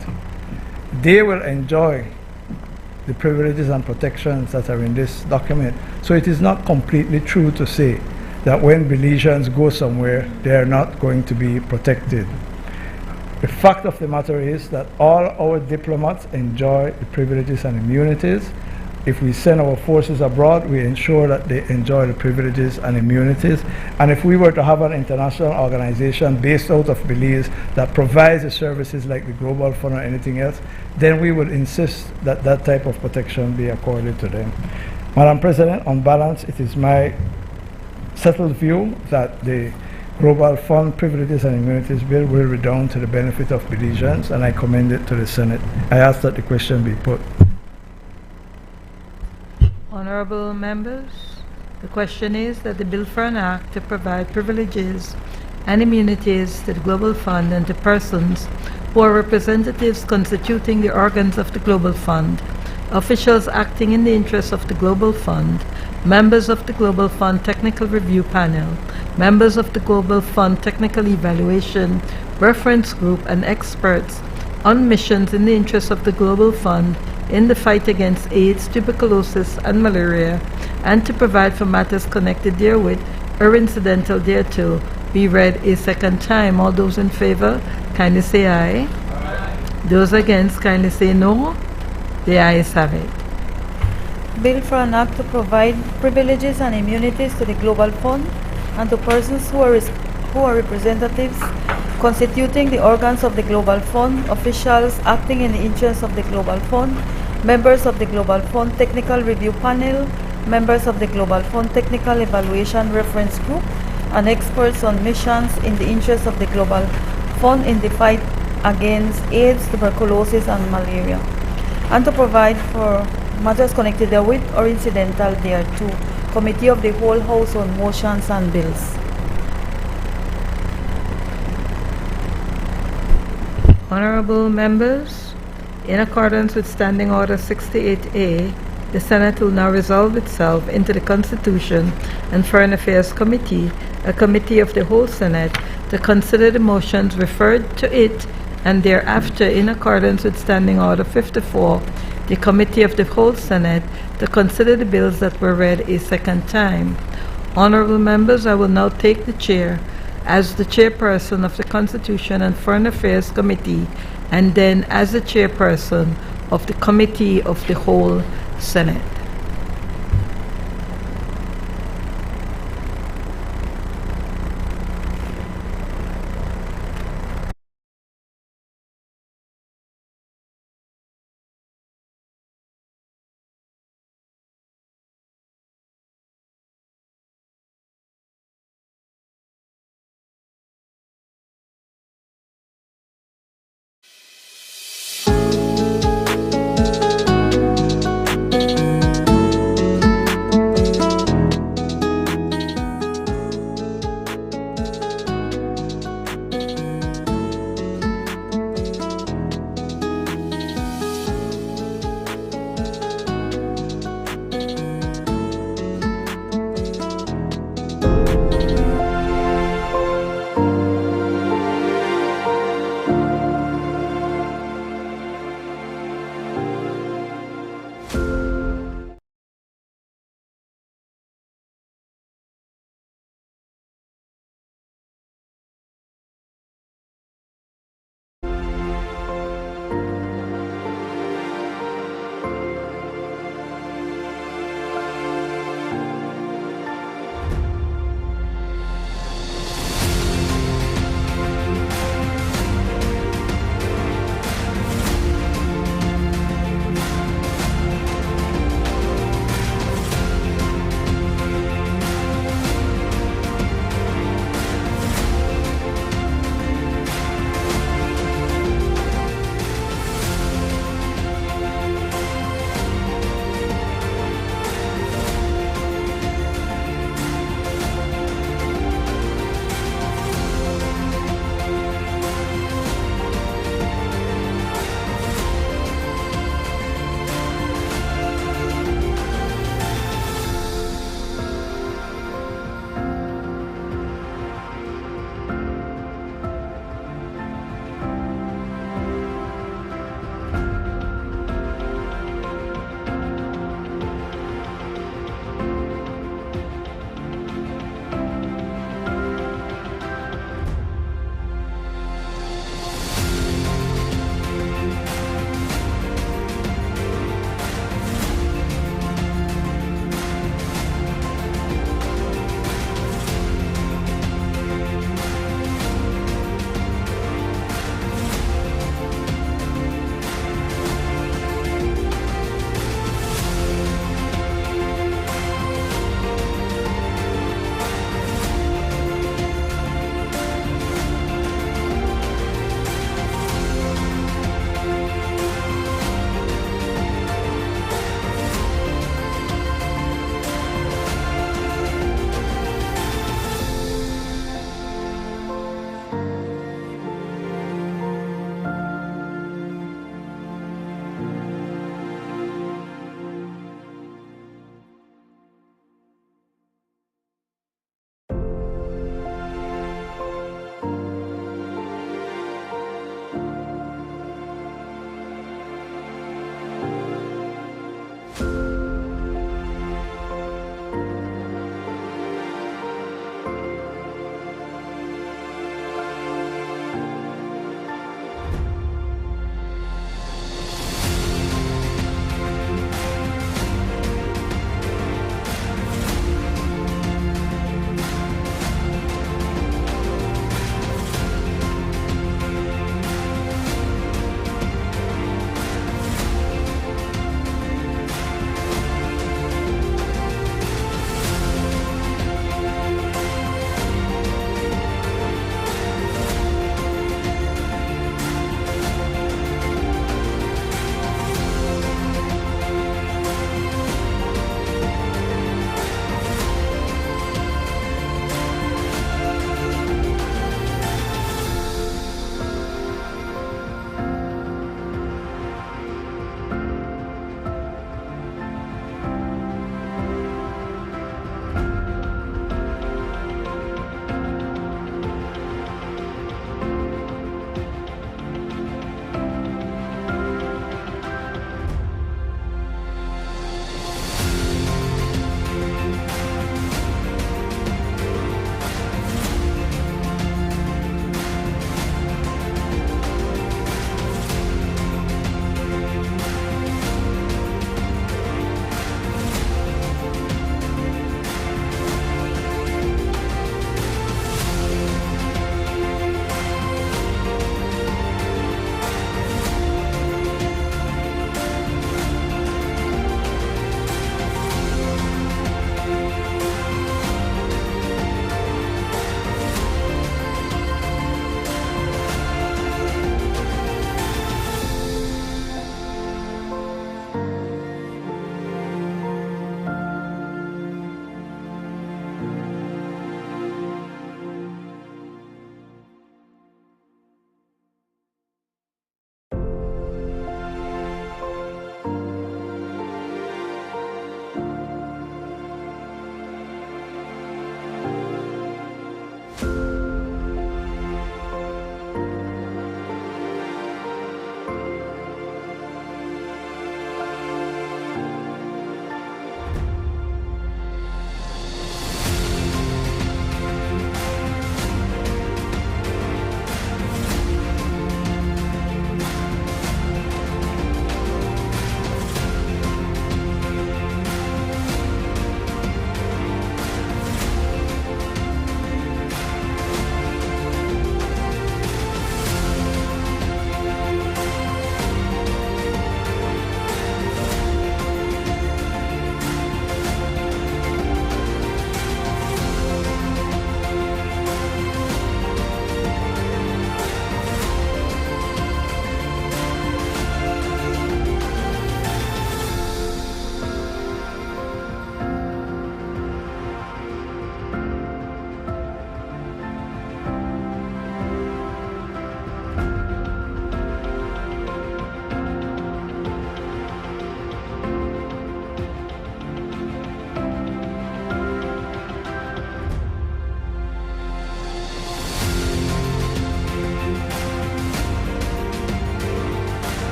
D: They will enjoy the privileges and protections that are in this document. So it is not completely true to say that when Belizeans go somewhere, they are not going to be protected. The fact of the matter is that all our diplomats enjoy the privileges and immunities. If we send our forces abroad, we ensure that they enjoy the privileges and immunities. And if we were to have an international organization based out of Belize that provides the services like the Global Fund or anything else, then we would insist that that type of protection be accorded to them. Madam President, on balance, it is my settled view that the Global Fund Privileges and Immunities Bill will redound to the benefit of Belizeans, and I commend it to the Senate. I ask that the question be put.
B: Honorable members, the question is that the bill for an act to provide privileges and immunities to the Global Fund and to persons who are representatives constituting the organs of the Global Fund, officials acting in the interests of the Global Fund, members of the Global Fund Technical Review Panel, members of the Global Fund Technical Evaluation Reference Group, and experts on missions in the interests of the Global Fund in the fight against AIDS, tuberculosis, and malaria, and to provide for matters connected therewith or incidental thereto, be read a second time. All those in favor, kindly say aye. Those against, kindly say no. The ayes have it.
E: Bill for an act to provide privileges and immunities to the Global Fund and to persons who are representatives constituting the organs of the Global Fund, officials acting in the interests of the Global Fund, members of the Global Fund Technical Review Panel, members of the Global Fund Technical Evaluation Reference Group, and experts on missions in the interests of the Global Fund in the fight against AIDS, tuberculosis, and malaria, and to provide for matters connected therewith or incidental thereto. Committee of the Whole House on Motions and Bills.
B: Honorable members, in accordance with Standing Order 68A, the Senate will now resolve itself into the Constitution and Foreign Affairs Committee, a committee of the whole Senate, to consider the motions referred to it, and thereafter, in accordance with Standing Order 54, the committee of the whole Senate to consider the bills that were read a second time. Honorable members, I will now take the chair as the chairperson of the Constitution and Foreign Affairs Committee, and then as the chairperson of the Committee of the Whole Senate.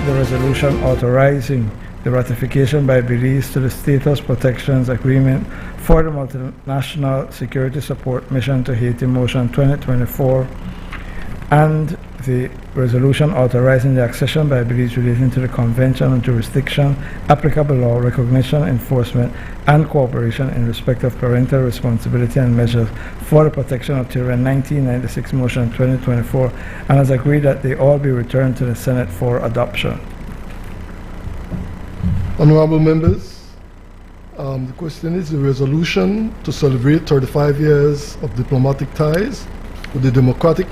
D: the resolution authorizing the ratification by Belize to the Status Protections Agreement for the Multinational Security Support Mission to Haiti, Motion 2024, and the resolution authorizing the accession by Belize relating to the Convention on Jurisdiction, applicable law, recognition, enforcement, and cooperation in respect of parental responsibility and measures for the protection of children, 1996, Motion 2024, and has agreed that they all be returned to the Senate for adoption.
M: Honorable members, the question is the resolution to celebrate 35 years of diplomatic ties with the Democratic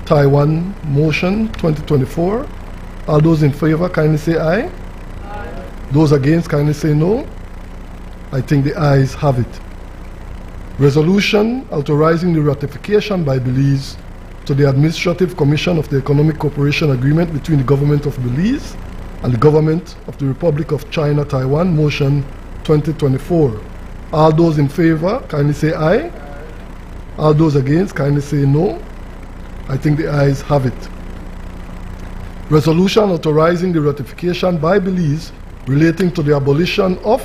M: Taiwan Motion 2024. All those in favor kindly say aye. Aye. Those against kindly say no. I think the ayes have it. Resolution authorizing the ratification by Belize to the Administrative Commission of the Economic Cooperation Agreement between the Government of Belize and the Government of the Republic of China Taiwan Motion 2024. All those in favor kindly say aye. Aye. All those against kindly say no. I think the ayes have it. Resolution authorizing the ratification by Belize relating to the abolition of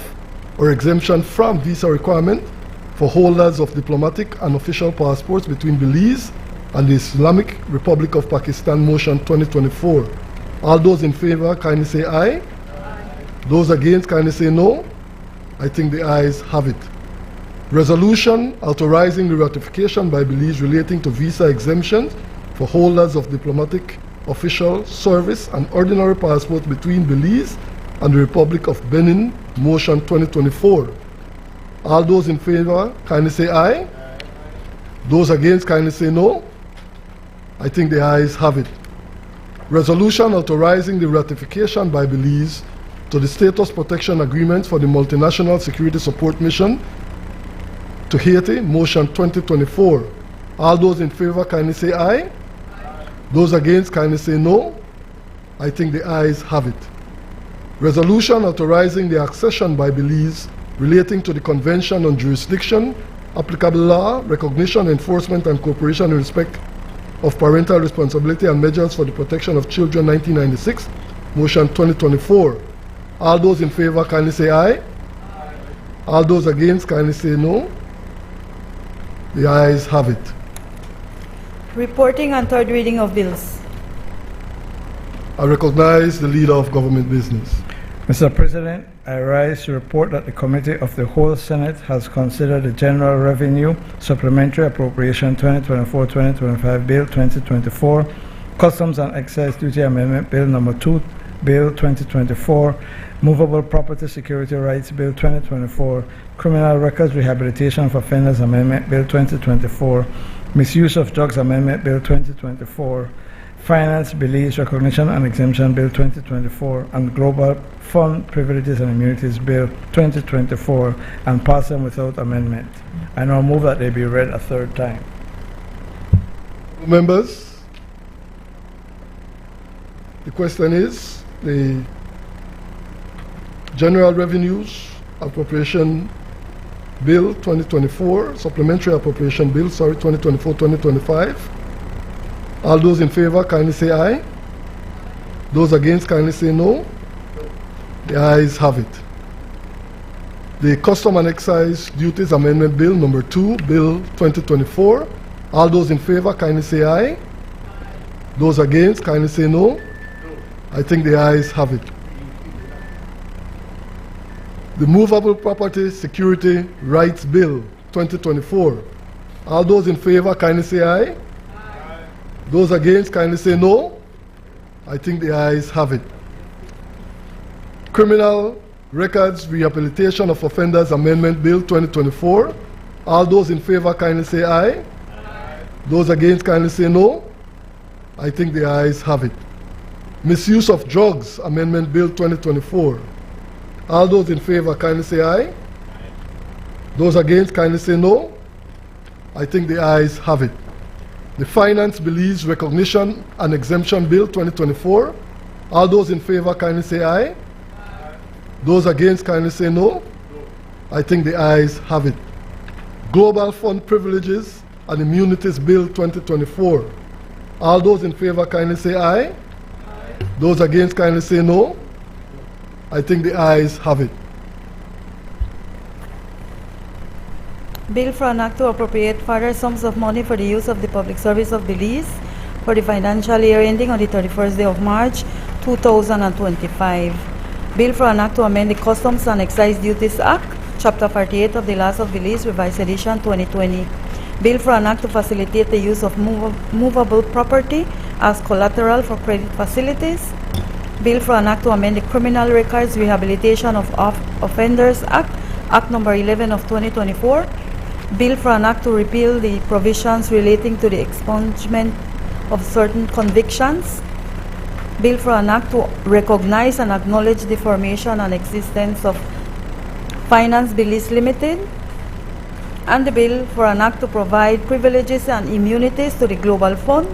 M: or exemption from visa requirement for holders of diplomatic and official passports between Belize and the Islamic Republic of Pakistan Motion 2024. All those in favor kindly say aye. Aye. Those against kindly say no. I think the ayes have it. Resolution authorizing the ratification by Belize relating to visa exemptions for holders of diplomatic, official, service, and ordinary passports between Belize and the Republic of Benin, Motion 2024. All those in favor kindly say aye. Aye. Those against kindly say no. I think the ayes have it. Resolution authorizing the ratification by Belize to the Status Protection Agreement for the Multinational Security Support Mission to Haiti, Motion 2024. All those in favor kindly say aye. Aye. Those against kindly say no. I think the ayes have it. Resolution authorizing the accession by Belize relating to the Convention on Jurisdiction, applicable law, recognition, enforcement, and cooperation in respect of parental responsibility and measures for the protection of children, 1996, Motion 2024. All those in favor kindly say aye. Aye. All those against kindly say no. The ayes have it.
E: Reporting and third reading of bills.
M: I recognize the leader of government business.
D: Mr. President, I rise to report that the Committee of the Whole Senate has considered the General Revenue Supplementary Appropriation 2024-2025 Bill 2024, Customs and Excise Duty Amendment Bill Number 2, Bill 2024, Movable Property Security Rights Bill 2024, Criminal Records Rehabilitation of Offenders Amendment Bill 2024, Misuse of Drugs Amendment Bill 2024, Finance, Belize, Recognition and Exemption Bill 2024, and Global Fund Privileges and Immunities Bill 2024, and pass them without amendment. I now move that they be read a third time.
M: Members, the question is the General Revenues Appropriation Bill 2024, Supplementary Appropriation Bill, 2024-2025. All those in favor kindly say aye. Those against kindly say no. The ayes have it. The Custom and Excise Duties Amendment Bill Number 2, Bill 2024. All those in favor kindly say aye. Aye. Those against kindly say no. I think the ayes have it. The Movable Property Security Rights Bill 2024. All those in favor kindly say aye. Those against kindly say no. I think the ayes have it. Criminal Records Rehabilitation of Offenders Amendment Bill 2024. All those in favor kindly say aye. Aye. Those against kindly say no. I think the ayes have it. Misuse of Drugs Amendment Bill 2024. All those in favor kindly say aye. Aye. Those against kindly say no. I think the ayes have it. The Finance, Belize, Recognition and Exemption Bill 2024. All those in favor kindly say aye. Aye. Those against kindly say no. I think the ayes have it. Global Fund Privileges and Immunities Bill 2024. All those in favor kindly say aye. Aye. Those against kindly say no. I think the ayes have it.
E: Bill for an act to appropriate further sums of money for the use of the public service of Belize for the financial year ending on the 31st day of March 2025. Bill for an act to amend the Customs and Excise Duties Act, Chapter 48 of the Laws of Belize, Revised Edition 2020. Bill for an act to facilitate the use of movable property as collateral for credit facilities. Bill for an act to amend the Criminal Records Rehabilitation of Offenders Act, Act number 11 of 2024. Bill for an act to repeal the provisions relating to the expungement of certain convictions. Bill for an act to recognize and acknowledge the formation and existence of Finance Belize Limited. And the bill for an act to provide privileges and immunities to the Global Fund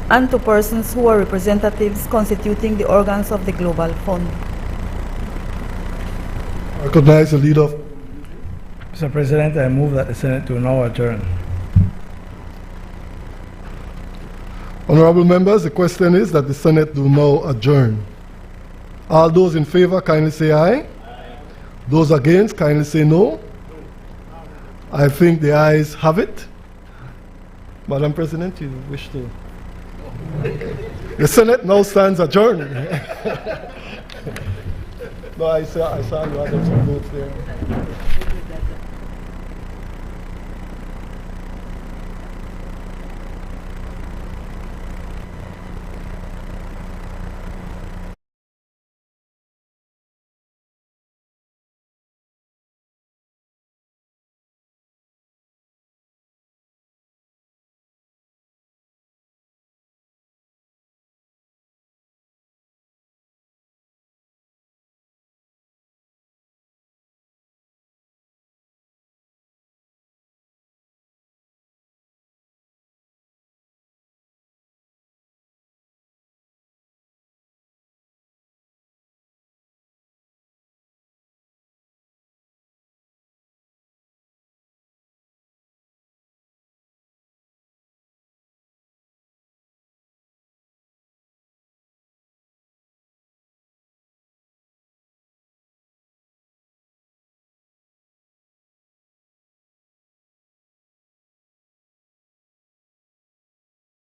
E: and to persons who are representatives constituting the organs of the Global Fund.
M: I recognize the leader of.
D: Mr. President, I move that the Senate do now adjourn.
M: Honorable members, the question is that the Senate do now adjourn. All those in favor kindly say aye. Those against kindly say no. I think the ayes have it. Madam President, you wish to? The Senate now stands adjourned. No, I saw you added some notes there.